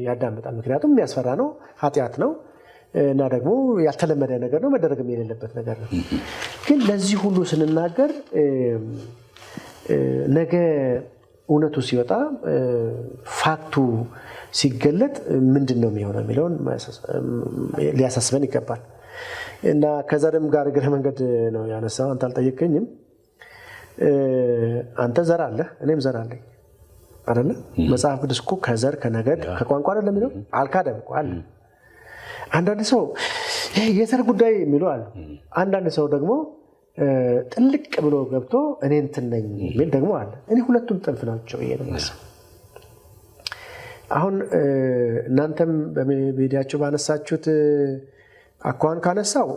[SPEAKER 2] ያዳምጣል። ምክንያቱም የሚያስፈራ ነው፣ ኃጢአት ነው እና ደግሞ ያልተለመደ ነገር ነው፣ መደረግም የሌለበት ነገር ነው። ግን ለዚህ ሁሉ ስንናገር ነገ እውነቱ ሲወጣ ፋክቱ ሲገለጥ ምንድን ነው የሚሆነው የሚለውን ሊያሳስበን ይገባል። እና ከዘርም ጋር እግረ መንገድ ነው ያነሳው። አንተ አልጠየቀኝም። አንተ ዘር አለህ፣ እኔም ዘር አለኝ አይደለ? መጽሐፍ ቅዱስ እኮ ከዘር ከነገድ ከቋንቋ አይደለም የሚለው አልካደም እኮ አለ። አንዳንድ ሰው የዘር ጉዳይ የሚሉ አሉ። አንዳንድ ሰው ደግሞ ጥልቅ ብሎ ገብቶ እኔ እንትን ነኝ የሚል ደግሞ አለ። እኔ ሁለቱም ጥንፍ ናቸው። ይሄ ነው አሁን እናንተም በሚዲያችሁ ባነሳችሁት አኳን ካነሳው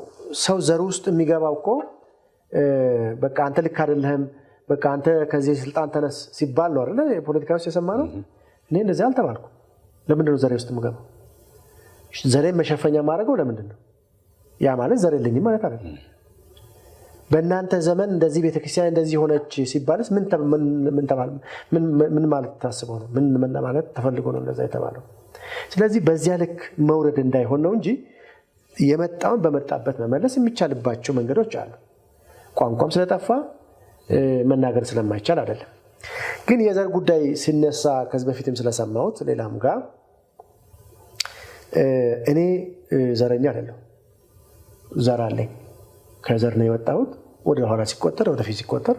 [SPEAKER 2] ሰው ዘር ውስጥ የሚገባው እኮ በቃ አንተ ልክ አይደለህም፣ በቃ አንተ ከዚህ ስልጣን ተነስ ሲባል ነው አይደለ? የፖለቲካ ውስጥ የሰማነው። እኔ እንደዚህ አልተባልኩም። ለምንድን ነው ዘሬ ውስጥ የምገባው? ዘሬን መሸፈኛ ማድረግው ለምንድን ነው? ያ ማለት ዘር የለኝም ማለት አይደለም። በእናንተ ዘመን እንደዚህ ቤተክርስቲያን እንደዚህ ሆነች ሲባልስ ምን ማለት ታስበው ነው? ምን ማለት ተፈልጎ ነው እንደዛ የተባለው? ስለዚህ በዚያ ልክ መውረድ እንዳይሆን ነው እንጂ የመጣውን በመጣበት መመለስ የሚቻልባቸው መንገዶች አሉ። ቋንቋም ስለጠፋ መናገር ስለማይቻል አይደለም። ግን የዘር ጉዳይ ሲነሳ ከዚህ በፊትም ስለሰማሁት ሌላም ጋር እኔ ዘረኛ አይደለሁ። ዘር አለኝ። ከዘር ነው የወጣሁት። ወደ ኋላ ሲቆጠር ወደፊት ሲቆጠር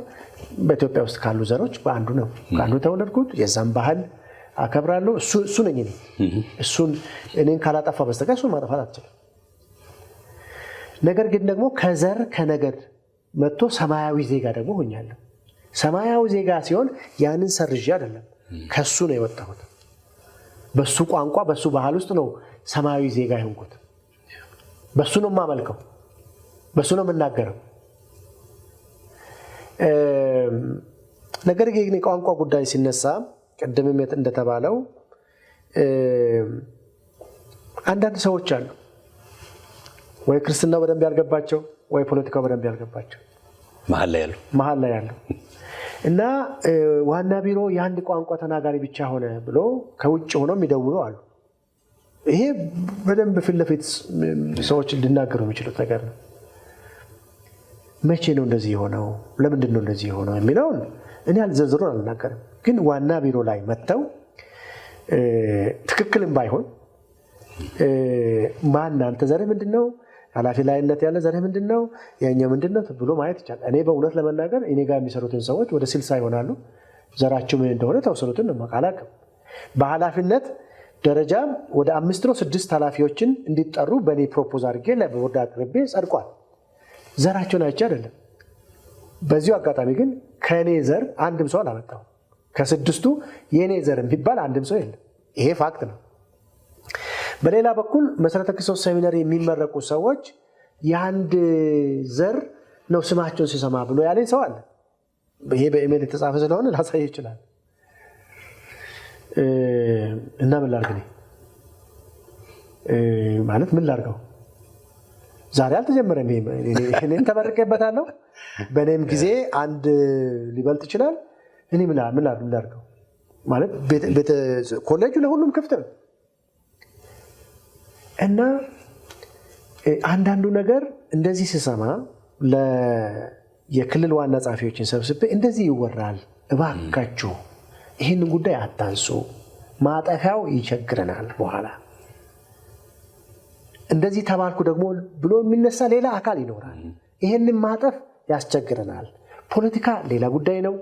[SPEAKER 2] በኢትዮጵያ ውስጥ ካሉ ዘሮች በአንዱ ነው። ከአንዱ ተወለድኩት። የዛም ባህል አከብራለሁ። እሱ ነኝ እኔ። እሱን እኔን ካላጠፋ በስተቀር እሱን ማጥፋት አልችልም። ነገር ግን ደግሞ ከዘር ከነገድ መጥቶ ሰማያዊ ዜጋ ደግሞ ሆኛለሁ። ሰማያዊ ዜጋ ሲሆን ያንን ሰርዤ አይደለም፣ ከሱ ነው የወጣሁት። በሱ ቋንቋ በሱ ባህል ውስጥ ነው ሰማያዊ ዜጋ የሆንኩት። በሱ ነው የማመልከው፣ በሱ ነው የምናገረው። ነገር ግን የቋንቋ ጉዳይ ሲነሳ ቅድምም እንደተባለው አንዳንድ ሰዎች አሉ ወይ ክርስትናው በደንብ ያልገባቸው ወይ ፖለቲካው በደንብ ያልገባቸው መሀል ላይ ያሉ እና ዋና ቢሮ የአንድ ቋንቋ ተናጋሪ ብቻ ሆነ ብሎ ከውጭ ሆነው የሚደውሉ አሉ። ይሄ በደንብ ፊት ለፊት ሰዎች ሊናገሩ የሚችሉት ነገር ነው። መቼ ነው እንደዚህ የሆነው? ለምንድን ነው እንደዚህ የሆነው የሚለውን እኔ አልዘርዝሩን አልናገርም። ግን ዋና ቢሮ ላይ መጥተው ትክክልም ባይሆን ማን አንተ ዘርህ ምንድን ነው፣ ኃላፊ ላይነት ያለ ዘርህ ምንድን ነው፣ ያኛው ምንድን ነው ብሎ ማየት ይቻላል። እኔ በእውነት ለመናገር እኔ ጋር የሚሰሩትን ሰዎች ወደ 60 ይሆናሉ። ዘራቸው ምን እንደሆነ ተወሰኑትን ነው አላውቅም። በኃላፊነት ደረጃ ወደ 5 ነው 6 ኃላፊዎችን እንዲጠሩ በእኔ ፕሮፖዝ አድርጌ ለቦርድ አቅርቤ ጸድቋል። ዘራቸውን አይቼ አይደለም። በዚሁ አጋጣሚ ግን ከእኔ ዘር አንድም ሰው አላመጣሁም። ከ6ቱ የእኔ ዘር የሚባል አንድም ሰው የለም። ይሄ ፋክት ነው። በሌላ በኩል መሰረተ ክርስቶስ ሴሚናሪ የሚመረቁ ሰዎች የአንድ ዘር ነው ስማቸውን ሲሰማ ብሎ ያለኝ ሰው አለ። ይሄ በኢሜል የተጻፈ ስለሆነ ላሳይ ይችላል። እና ምን ላድርግ ማለት ምን ላድርገው? ዛሬ አልተጀመረም። እኔም ተመርቄበታለሁ። በእኔም ጊዜ አንድ ሊበልጥ ይችላል። እኔ ምን ላድርገው ማለት ኮሌጁ ለሁሉም ክፍት ነው። እና አንዳንዱ ነገር እንደዚህ ስሰማ የክልል ዋና ጸሐፊዎችን ሰብስቤ እንደዚህ ይወራል፣ እባካችሁ ይህንን ጉዳይ አታንሱ፣ ማጠፊያው ይቸግረናል፣ በኋላ እንደዚህ ተባልኩ ደግሞ ብሎ የሚነሳ ሌላ አካል ይኖራል። ይህንን ማጠፍ ያስቸግረናል። ፖለቲካ ሌላ ጉዳይ ነው፣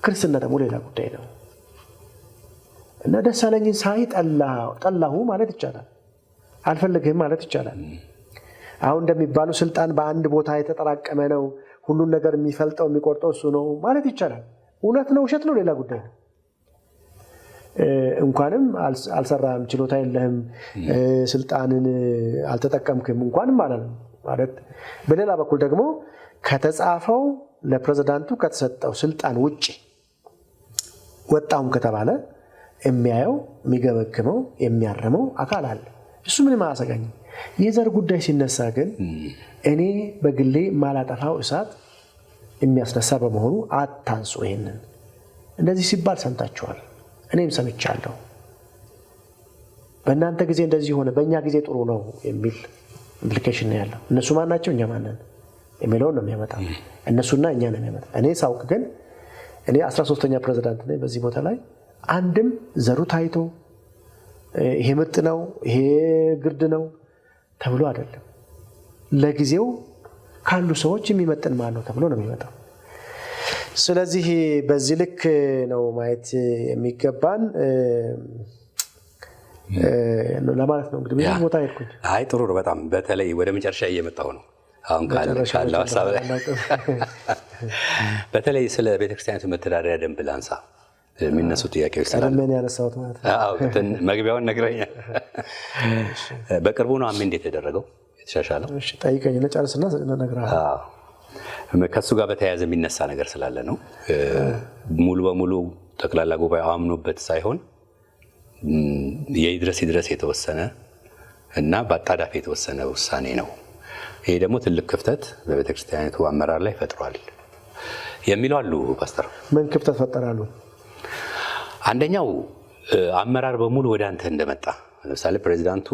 [SPEAKER 2] ክርስትና ደግሞ ሌላ ጉዳይ ነው። እና ደሳለኝን ሳይ ጠላሁ ማለት ይቻላል፣ አልፈልግህም ማለት ይቻላል። አሁን እንደሚባሉ ስልጣን በአንድ ቦታ የተጠራቀመ ነው፣ ሁሉን ነገር የሚፈልጠው የሚቆርጠው እሱ ነው ማለት ይቻላል። እውነት ነው ውሸት ነው ሌላ ጉዳይ ነው። እንኳንም አልሰራም፣ ችሎታ የለህም፣ ስልጣንን አልተጠቀምክም እንኳንም ማለት። በሌላ በኩል ደግሞ ከተጻፈው ለፕሬዝዳንቱ ከተሰጠው ስልጣን ውጭ ወጣሁም ከተባለ የሚያየው የሚገመግመው የሚያርመው አካል አለ። እሱ ምንም አያሰጋኝም። የዘር ጉዳይ ሲነሳ ግን እኔ በግሌ ማላጠፋው እሳት የሚያስነሳ በመሆኑ አታንሱ። ይሄንን እንደዚህ ሲባል ሰምታችኋል፣ እኔም ሰምቻለሁ። በእናንተ ጊዜ እንደዚህ ሆነ፣ በእኛ ጊዜ ጥሩ ነው የሚል ኢምፕሊኬሽን ነው ያለው። እነሱ ማን ናቸው እኛ ማን ነን የሚለውን ነው የሚያመጣው። እነሱና እኛ ነው የሚያመጣው። እኔ ሳውቅ ግን እኔ 13ኛ ፕሬዝዳንት ነኝ። በዚህ ቦታ ላይ አንድም ዘሩ ታይቶ ይሄ ምርጥ ነው ይሄ ግርድ ነው ተብሎ አይደለም። ለጊዜው ካሉ ሰዎች የሚመጥን ማን ነው ተብሎ ነው የሚመጣው። ስለዚህ በዚህ ልክ ነው ማየት የሚገባን ለማለት ነው። እንግዲህ ብዙ ቦታ ሄድኩኝ።
[SPEAKER 1] አይ ጥሩ ነው በጣም በተለይ ወደ መጨረሻ እየመጣሁ ነው። አሁን ካለው ሀሳብ በተለይ ስለ ቤተክርስቲያኒቱ መተዳደሪያ ደንብ ላንሳ። የሚነሱ ጥያቄዎች ስላሉ
[SPEAKER 2] ምን ያነሳሁት ማለት ነው።
[SPEAKER 1] አዎ መግቢያውን ነግረኛል። በቅርቡ ነው አሜንድ የተደረገው የተሻሻለው።
[SPEAKER 2] እሺ ጠይቀኝ ለጨርስና እነግርሃለሁ።
[SPEAKER 1] ከሱ ጋር በተያያዘ የሚነሳ ነገር ስላለ ነው። ሙሉ በሙሉ ጠቅላላ ጉባኤ አምኖበት ሳይሆን ይድረስ የተወሰነ እና በአጣዳፊ የተወሰነ ውሳኔ ነው። ይሄ ደግሞ ትልቅ ክፍተት በቤተክርስቲያኒቱ አመራር ላይ ፈጥሯል የሚሉ አሉ። ፓስተር
[SPEAKER 2] ምን ክፍተት ፈጠራሉ?
[SPEAKER 1] አንደኛው አመራር በሙሉ ወደ አንተ እንደመጣ፣ ለምሳሌ ፕሬዚዳንቱ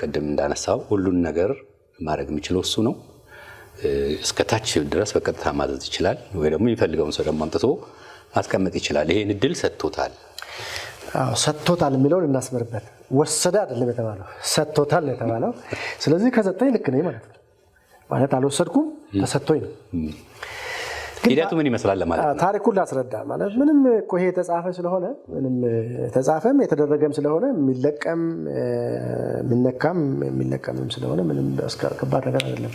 [SPEAKER 1] ቅድም እንዳነሳው ሁሉን ነገር ማድረግ የሚችለው እሱ ነው። እስከ ታች ድረስ በቀጥታ ማዘዝ ይችላል፣ ወይ ደግሞ የሚፈልገውን ሰው ደግሞ አምጥቶ ማስቀመጥ ይችላል። ይሄን እድል ሰጥቶታል።
[SPEAKER 2] ሰጥቶታል የሚለውን እናስመርበት። ወሰደ አይደለም የተባለው፣ ሰጥቶታል ነው የተባለው። ስለዚህ ከሰጠኝ ልክ ነኝ ማለት ነው። ማለት አልወሰድኩም ተሰጥቶኝ ነው።
[SPEAKER 1] ሂደቱ ምን ይመስላል ለማለት ነው።
[SPEAKER 2] ታሪኩን ላስረዳ ማለት ምንም እኮ ይሄ የተጻፈ ስለሆነ ምንም የተጻፈም የተደረገም ስለሆነ የሚለቀም የሚነካም የሚለቀምም ስለሆነ ምንም ከባድ ነገር አይደለም።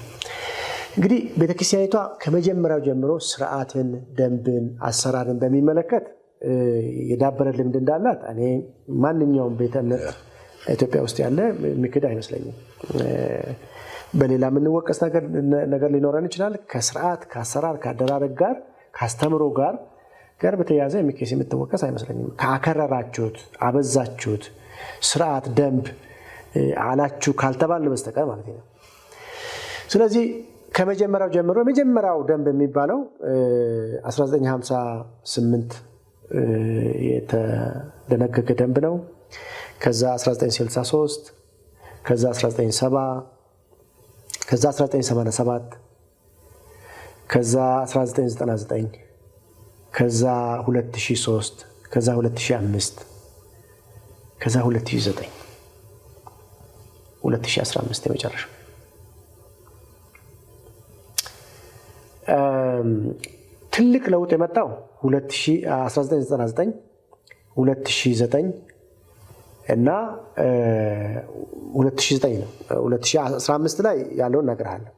[SPEAKER 2] እንግዲህ ቤተክርስቲያኒቷ ከመጀመሪያው ጀምሮ ስርዓትን፣ ደንብን፣ አሰራርን በሚመለከት የዳበረ ልምድ እንዳላት እኔ ማንኛውም ቤተ እምነት ኢትዮጵያ ውስጥ ያለ የሚክድ አይመስለኝም። በሌላ የምንወቀስ ነገር ሊኖረን ይችላል። ከስርዓት፣ ከአሰራር፣ ከአደራረግ ጋር ከአስተምሮ ጋር በተያያዘ የሚኬስ የምትወቀስ አይመስለኝም። ከአከረራችሁት፣ አበዛችሁት፣ ስርዓት ደንብ አላችሁ ካልተባለ በስተቀር ማለት ነው። ስለዚህ ከመጀመሪያው ጀምሮ የመጀመሪያው ደንብ የሚባለው 1958 የተደነገገ ደንብ ነው። ከዛ 1963 ከዛ 1970 ከዛ 1987 ከዛ 1999 ከዛ 2003 ከዛ 2005 ከዛ 2009 2015 የመጨረሻው ትልቅ ለውጥ የመጣው 1999 2009 እና 2009 ነው። 2015 ላይ ያለውን እነግርሃለሁ።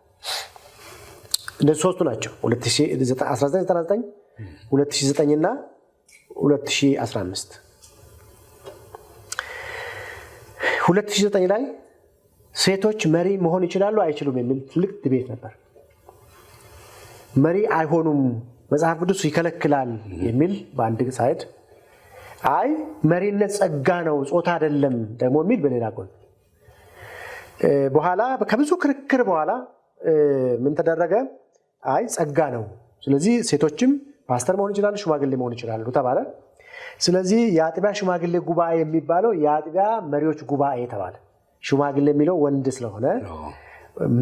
[SPEAKER 2] እነዚህ ሶስቱ ናቸው። 1999 2009 እና 2015 2009 ላይ ሴቶች መሪ መሆን ይችላሉ አይችሉም የሚል ትልቅ ዲቤት ነበር። መሪ አይሆኑም መጽሐፍ ቅዱስ ይከለክላል የሚል በአንድ ሳይድ፣ አይ መሪነት ጸጋ ነው ጾታ አይደለም ደግሞ የሚል በሌላ ጎን። በኋላ ከብዙ ክርክር በኋላ ምን ተደረገ? አይ ጸጋ ነው፣ ስለዚህ ሴቶችም ፓስተር መሆን ይችላሉ፣ ሽማግሌ መሆን ይችላሉ ተባለ። ስለዚህ የአጥቢያ ሽማግሌ ጉባኤ የሚባለው የአጥቢያ መሪዎች ጉባኤ ተባለ። ሽማግሌ የሚለው ወንድ ስለሆነ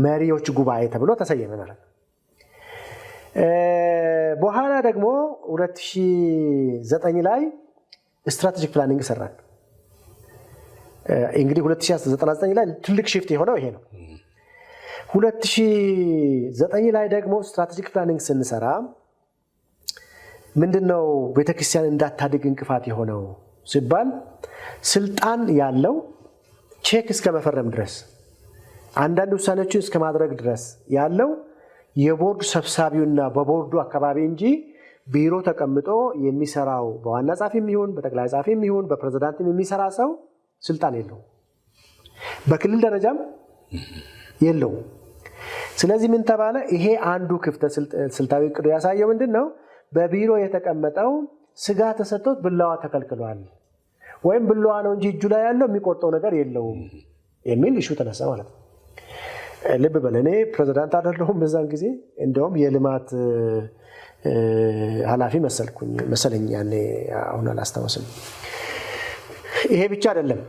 [SPEAKER 2] መሪዎች ጉባኤ ተብሎ ተሰየመ ማለት ነው። በኋላ ደግሞ 2009 ላይ ስትራቴጂክ ፕላኒንግ ሰራን። እንግዲህ 2099 ላይ ትልቅ ሽፍት የሆነው ይሄ ነው። 2009 ላይ ደግሞ ስትራቴጂክ ፕላኒንግ ስንሰራ ምንድነው ቤተክርስቲያን እንዳታድግ እንቅፋት የሆነው ሲባል ስልጣን ያለው ቼክ እስከ መፈረም ድረስ አንዳንድ ውሳኔዎችን እስከ ማድረግ ድረስ ያለው የቦርድ ሰብሳቢውና በቦርዱ አካባቢ እንጂ ቢሮ ተቀምጦ የሚሰራው በዋና ጻፊም ይሁን በጠቅላይ ጻፊም ይሁን በፕሬዝዳንትም የሚሰራ ሰው ስልጣን የለውም። በክልል ደረጃም የለውም። ስለዚህ ምን ተባለ? ይሄ አንዱ ክፍተት ስልታዊ እቅዱ ያሳየው ምንድነው? በቢሮ የተቀመጠው ስጋ ተሰጥቶት ብላዋ ተከልክሏል፣ ወይም ብላዋ ነው እንጂ እጁ ላይ ያለው የሚቆርጠው ነገር የለውም የሚል ኢሹ ተነሳ ማለት ነው። ልብ በል እኔ ፕሬዝዳንት አይደለሁም በዛን ጊዜ እንደውም የልማት ኃላፊ መሰለኝ ያኔ አሁን አላስታውስም። ይሄ ብቻ አይደለም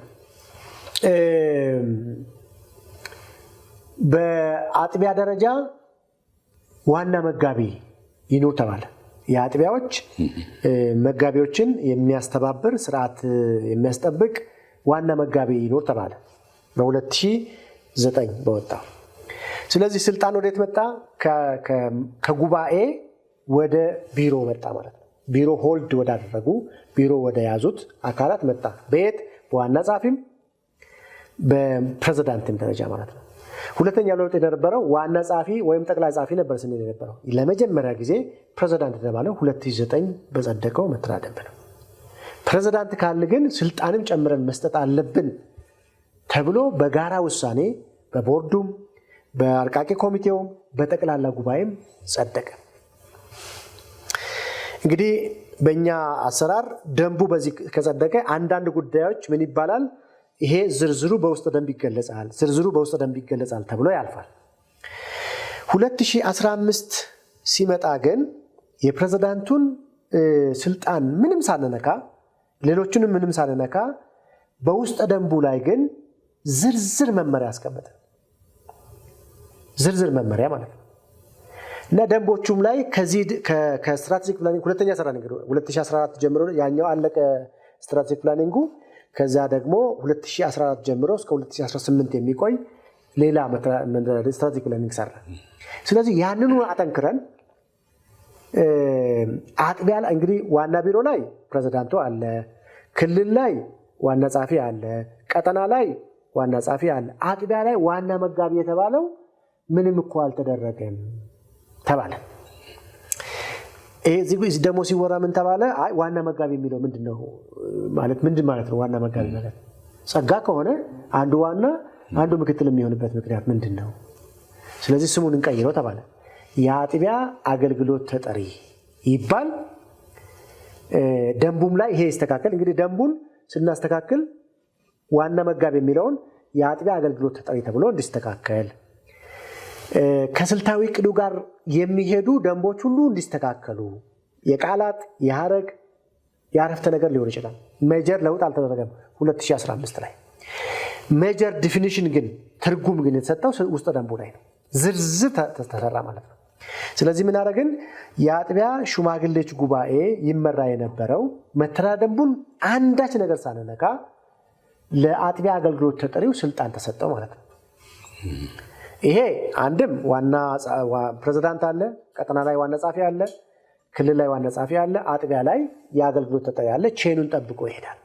[SPEAKER 2] በአጥቢያ ደረጃ ዋና መጋቢ ይኖር ተባለ። የአጥቢያዎች መጋቢዎችን የሚያስተባብር ስርዓት የሚያስጠብቅ ዋና መጋቢ ይኖር ተባለ በ2009 በወጣው። ስለዚህ ስልጣን ወዴት መጣ? ከጉባኤ ወደ ቢሮ መጣ ማለት ነው። ቢሮ ሆልድ ወዳደረጉ ቢሮ ወደ ያዙት አካላት መጣ። በየት? በዋና ጸሐፊም በፕሬዝዳንትም ደረጃ ማለት ነው። ሁለተኛ ለውጥ የነበረው ዋና ጸሐፊ ወይም ጠቅላይ ጸሐፊ ነበር ስንል የነበረው። ለመጀመሪያ ጊዜ ፕሬዝዳንት የተባለው 2009 በጸደቀው መተዳደሪያ ደንብ ነው። ፕሬዝዳንት ካልን ግን ስልጣንም ጨምረን መስጠት አለብን ተብሎ በጋራ ውሳኔ በቦርዱም በአርቃቂ ኮሚቴውም በጠቅላላ ጉባኤም ጸደቀ። እንግዲህ በእኛ አሰራር ደንቡ በዚህ ከጸደቀ አንዳንድ ጉዳዮች ምን ይባላል? ይሄ ዝርዝሩ በውስጥ ደንብ ይገለጻል፣ ዝርዝሩ በውስጥ ደንብ ይገለጻል ተብሎ ያልፋል። 2015 ሲመጣ ግን የፕሬዝዳንቱን ስልጣን ምንም ሳንነካ ሌሎቹንም ምንም ሳንነካ በውስጥ ደንቡ ላይ ግን ዝርዝር መመሪያ አስቀመጠ። ዝርዝር መመሪያ ማለት ነው። እና ደንቦቹም ላይ ከስትራቴጂክ ፕላኒንግ ሁለተኛ ሰራ ነገር 2014 ጀምሮ ያኛው አለቀ ስትራቴጂክ ፕላኒንጉ። ከዛ ደግሞ 2014 ጀምሮ እስከ 2018 የሚቆይ ሌላ ስትራቴጂክ ፕላኒንግ ሰራ። ስለዚህ ያንኑ አጠንክረን አጥቢያ ላይ እንግዲህ ዋና ቢሮ ላይ ፕሬዝዳንቱ አለ፣ ክልል ላይ ዋና ጸሐፊ አለ፣ ቀጠና ላይ ዋና ጸሐፊ አለ። አጥቢያ ላይ ዋና መጋቢ የተባለው ምንም እኮ አልተደረገም ተባለ። እዚህ ደግሞ ሲወራ ምን ተባለ? አይ ዋና መጋቢ የሚለው ምንድነው ማለት ምንድን ማለት ነው? ዋና መጋቢ ማለት ጸጋ ከሆነ አንዱ ዋና አንዱ ምክትል የሚሆንበት ምክንያት ምንድነው? ስለዚህ ስሙን እንቀይረው ተባለ። የአጥቢያ አገልግሎት ተጠሪ ይባል። ደንቡም ላይ ይሄ ይስተካከል። እንግዲህ ደንቡን ስናስተካክል ዋና መጋቢ የሚለውን የአጥቢያ አገልግሎት ተጠሪ ተብሎ እንዲስተካከል፣ ከስልታዊ ቅዱ ጋር የሚሄዱ ደንቦች ሁሉ እንዲስተካከሉ፣ የቃላት የሐረግ የአረፍተ ነገር ሊሆን ይችላል። ሜጀር ለውጥ አልተደረገም 2015 ላይ። ሜጀር ዲፊኒሽን ግን ትርጉም ግን የተሰጠው ውስጥ ደንቡ ላይ ነው። ዝርዝር ተሰራ ማለት ነው። ስለዚህ ምን አደረግን? የአጥቢያ ሽማግሌዎች ጉባኤ ይመራ የነበረው መተዳደሪያ ደንቡን አንዳች ነገር ሳንነካ ለአጥቢያ አገልግሎት ተጠሪው ስልጣን ተሰጠው ማለት ነው። ይሄ አንድም ዋና ፕሬዝዳንት አለ፣ ቀጠና ላይ ዋና ጸሐፊ አለ፣ ክልል ላይ ዋና ጸሐፊ አለ፣ አጥቢያ ላይ የአገልግሎት ተጠሪ አለ። ቼኑን ጠብቆ ይሄዳል።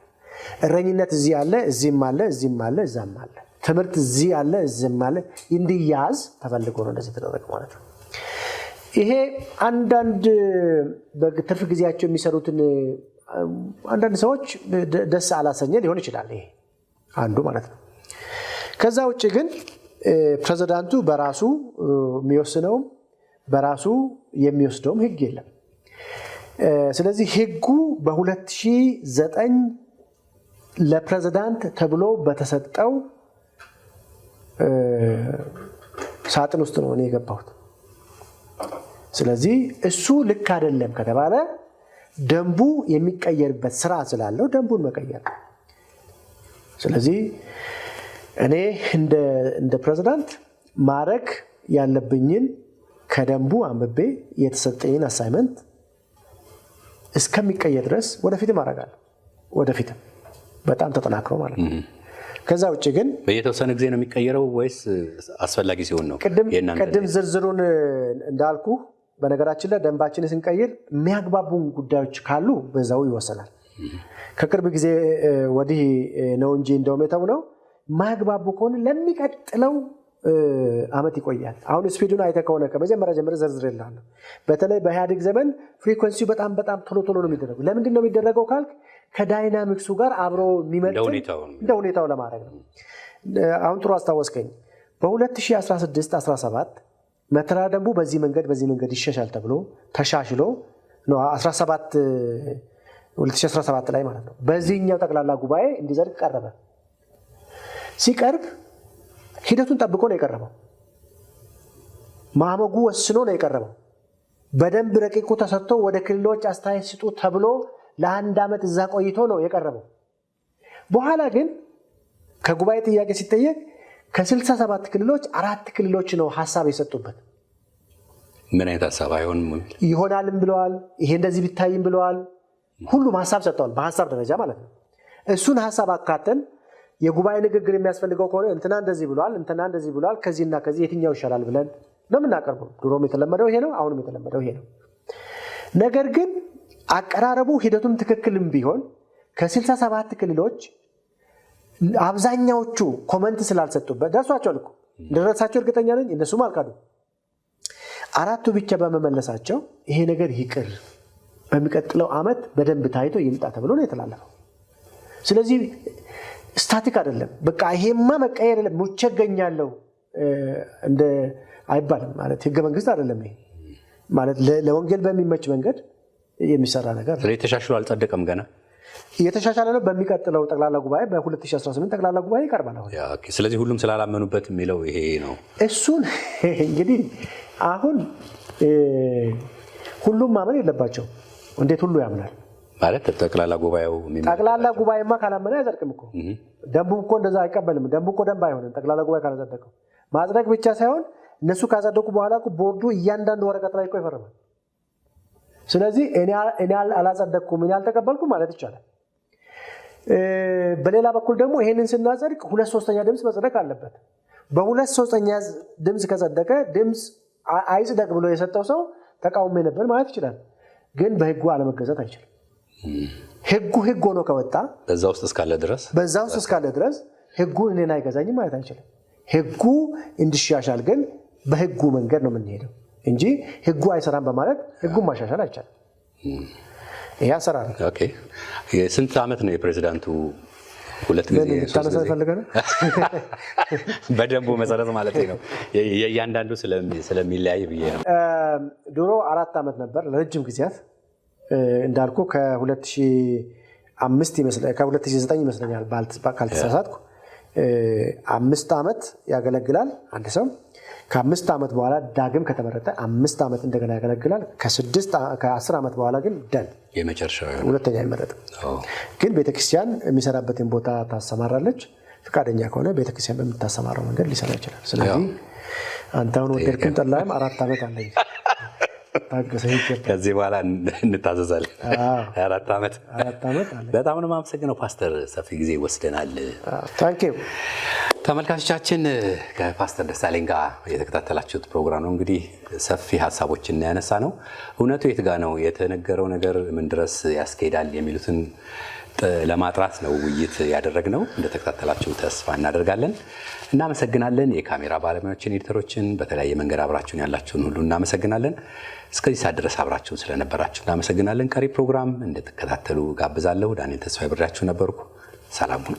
[SPEAKER 2] እረኝነት እዚህ አለ፣ እዚህም አለ፣ እዚህም አለ፣ እዛም አለ። ትምህርት እዚህ አለ፣ እዚህም አለ። እንዲያዝ ተፈልጎ ነው እንደዚህ ተደረገ ማለት ነው። ይሄ አንዳንድ በትርፍ ጊዜያቸው የሚሰሩትን አንዳንድ ሰዎች ደስ አላሰኘ ሊሆን ይችላል። ይሄ አንዱ ማለት ነው። ከዛ ውጭ ግን ፕሬዝዳንቱ በራሱ የሚወስነውም በራሱ የሚወስደውም ህግ የለም። ስለዚህ ህጉ በ2009 ለፕሬዝዳንት ተብሎ በተሰጠው ሳጥን ውስጥ ነው እኔ የገባሁት። ስለዚህ እሱ ልክ አይደለም ከተባለ ደንቡ የሚቀየርበት ስራ ስላለው ደንቡን መቀየር። ስለዚህ እኔ እንደ ፕሬዝዳንት ማድረግ ያለብኝን ከደንቡ አንብቤ የተሰጠኝን አሳይመንት እስከሚቀየር ድረስ ወደፊትም አደርጋለሁ። ወደፊትም በጣም ተጠናክሮ ማለት ነው። ከዛ ውጭ ግን
[SPEAKER 1] በየተወሰነ ጊዜ ነው የሚቀየረው ወይስ አስፈላጊ ሲሆን ነው?
[SPEAKER 2] ቅድም ዝርዝሩን እንዳልኩ በነገራችን ላይ ደንባችንን ስንቀይር የሚያግባቡን ጉዳዮች ካሉ በዛው ይወሰናል። ከቅርብ ጊዜ ወዲህ ነው እንጂ እንደውም የተውነው ማግባቡ ከሆነ ለሚቀጥለው አመት ይቆያል። አሁን ስፒዱን አይተህ ከሆነ ከመጀመሪያ ጀምሮ ዘርዝሬልሃለሁ። በተለይ በኢህአዴግ ዘመን ፍሪኩዌንሲው በጣም ቶሎ ቶሎ ነው የሚደረገው። ለምንድን ነው የሚደረገው ካልክ ከዳይናሚክሱ ጋር አብሮ የሚመጥን እንደ ሁኔታው ለማድረግ ነው። አሁን ጥሩ አስታወስከኝ። በ2016-17 መተዳደሪያ ደንቡ በዚህ መንገድ ይሻሻል ተብሎ ተሻሽሎ ነው 2017 ላይ ማለት ነው በዚህኛው ጠቅላላ ጉባኤ እንዲጸድቅ ቀረበ። ሲቀርብ ሂደቱን ጠብቆ ነው የቀረበው። ማዕመጉ ወስኖ ነው የቀረበው። በደንብ ረቂቁ ተሰጥቶ ወደ ክልሎች አስተያየት ስጡ ተብሎ ለአንድ ዓመት እዛ ቆይቶ ነው የቀረበው። በኋላ ግን ከጉባኤ ጥያቄ ሲጠየቅ ከ67 ክልሎች 4 ክልሎች ነው ሀሳብ የሰጡበት።
[SPEAKER 1] ምን አይነት ሀሳብ? አይሆንም
[SPEAKER 2] ይሆናልም ብለዋል። ይሄ እንደዚህ ቢታይም ብለዋል። ሁሉም ሀሳብ ሰጥተዋል፣ በሀሳብ ደረጃ ማለት ነው። እሱን ሀሳብ አካተን የጉባኤ ንግግር የሚያስፈልገው ከሆነ እንትና እንደዚህ ብለዋል፣ እንትና እንደዚህ ብለዋል፣ ከዚህና ከዚህ የትኛው ይሻላል ብለን ነው የምናቀርበው። ድሮም የተለመደው ይሄ ነው፣ አሁንም የተለመደው ይሄ ነው። ነገር ግን አቀራረቡ ሂደቱም ትክክልም ቢሆን ከ67 ክልሎች አብዛኛዎቹ ኮመንት ስላልሰጡበት ደርሷቸዋል እኮ እንደደረሳቸው እርግጠኛ ነኝ። እነሱም አልካዱ። 4ቱ ብቻ በመመለሳቸው ይሄ ነገር ይቅር፣ በሚቀጥለው ዓመት በደንብ ታይቶ ይምጣ ተብሎ ነው የተላለፈው። ስለዚህ ስታቲክ አይደለም። በቃ ይሄማ መቀየር አይደለም፣ ሙቼ እገኛለሁ እንደ አይባልም ማለት ህገ መንግስት አይደለም። ይሄ ማለት ለወንጌል በሚመች መንገድ የሚሰራ ነገር ነው።
[SPEAKER 1] ስለዚህ ተሻሽሎ አልጸደቀም ገና
[SPEAKER 2] እየተሻሻለ ነው። በሚቀጥለው ጠቅላላ ጉባኤ በ2018 ጠቅላላ ጉባኤ ይቀርባል።
[SPEAKER 1] ስለዚህ ሁሉም ስላላመኑበት የሚለው ይሄ ነው።
[SPEAKER 2] እሱን እንግዲህ አሁን ሁሉም ማመን የለባቸው። እንዴት ሁሉ ያምናል
[SPEAKER 1] ማለት? ጠቅላላ
[SPEAKER 2] ጉባኤማ ካላመነ አይጸድቅም እኮ። ደንቡ እኮ እንደዛ አይቀበልም። ደንቡ እኮ ደንብ አይሆንም ጠቅላላ ጉባኤ ካላጸደቀው። ማጽደቅ ብቻ ሳይሆን እነሱ ካጸደቁ በኋላ ቦርዱ እያንዳንዱ ወረቀት ላይ እኮ ይፈርማል። ስለዚህ እኔ አላጸደቅኩም፣ እኔ አልተቀበልኩም ማለት ይቻላል። በሌላ በኩል ደግሞ ይሄንን ስናጸድቅ 2/3 ድምፅ መጽደቅ አለበት። በ2/3 ድምፅ ከጸደቀ ድምፅ አይጽደቅ ብሎ የሰጠው ሰው ተቃውሞ ነበር ማለት ይችላል። ግን በህጉ አለመገዛት አይችልም። ህግ ሆኖ ከወጣ
[SPEAKER 1] በዛ ውስጥ እስካለ ድረስ
[SPEAKER 2] ህጉ እኔን አይገዛኝም ማለት አይችልም። ህጉ እንዲሻሻል ግን በህጉ መንገድ ነው የምንሄደው እንጂ ህጉ አይሰራም በማለት ህጉን ማሻሻል አይቻልም። ይሄ አሰራር።
[SPEAKER 1] ኦኬ። ስንት ዓመት ነው የፕሬዝዳንቱ? 2 ጊዜ
[SPEAKER 2] ነው
[SPEAKER 1] በደንቡ መሰረት ማለት ነው። የእያንዳንዱ ስለሚለያይ ብዬ ነው።
[SPEAKER 2] ድሮ 4 ዓመት ነበር ለረጅም ጊዜያት እንዳልኩ ከ2009 ይመስለኛል ካልተሳሳትኩ 5 ዓመት ያገለግላል አንድ ሰው። ከ5 ዓመት በኋላ ዳግም ከተመረጠ 5 ዓመት እንደገና ያገለግላል። ከ10 ዓመት በኋላ ግን
[SPEAKER 1] የመጨረሻው
[SPEAKER 2] ሁለተኛ አይመረጥም። ግን ቤተክርስቲያን የሚሰራበትን ቦታ ታሰማራለች። ፈቃደኛ ከሆነ ቤተክርስቲያን በምታሰማራው መንገድ ሊሰራ ይችላል። ስለዚህ አንተውን ወደድክም ጠላህም 4 ዓመት አለኝ።
[SPEAKER 1] ከዚህ በኋላ እንታዘዛለን። 4 ዓመት በጣም ነው የማመሰግነው ፓስተር። ሰፊ ጊዜ ወስደናል።
[SPEAKER 2] ታንኪዩ።
[SPEAKER 1] ተመልካቾቻችን ከፓስተር ደሳለኝ ጋር የተከታተላችሁት ፕሮግራም ነው። እንግዲህ ሰፊ ሀሳቦችን ያነሳ ነው። እውነቱ የት ጋ ነው? የተነገረው ነገር ምን ድረስ ያስኬዳል? የሚሉትን ለማጥራት ነው ውይይት ያደረግነው። እንደተከታተላችሁ ተስፋ እናደርጋለን። እናመሰግናለን። የካሜራ ባለሙያዎችን፣ ኤዲተሮችን፣ በተለያየ መንገድ አብራችሁን ያላችሁን ሁሉ እናመሰግናለን። እስከዚህ ሰዓት ድረስ አብራችሁን ስለነበራችሁ እናመሰግናለን። ቀሪ ፕሮግራም እንድትከታተሉ ጋብዛለሁ። ዳንኤል ተስፋዬ ብሬያችሁ ነበርኩ። ሰላም ሁኑ።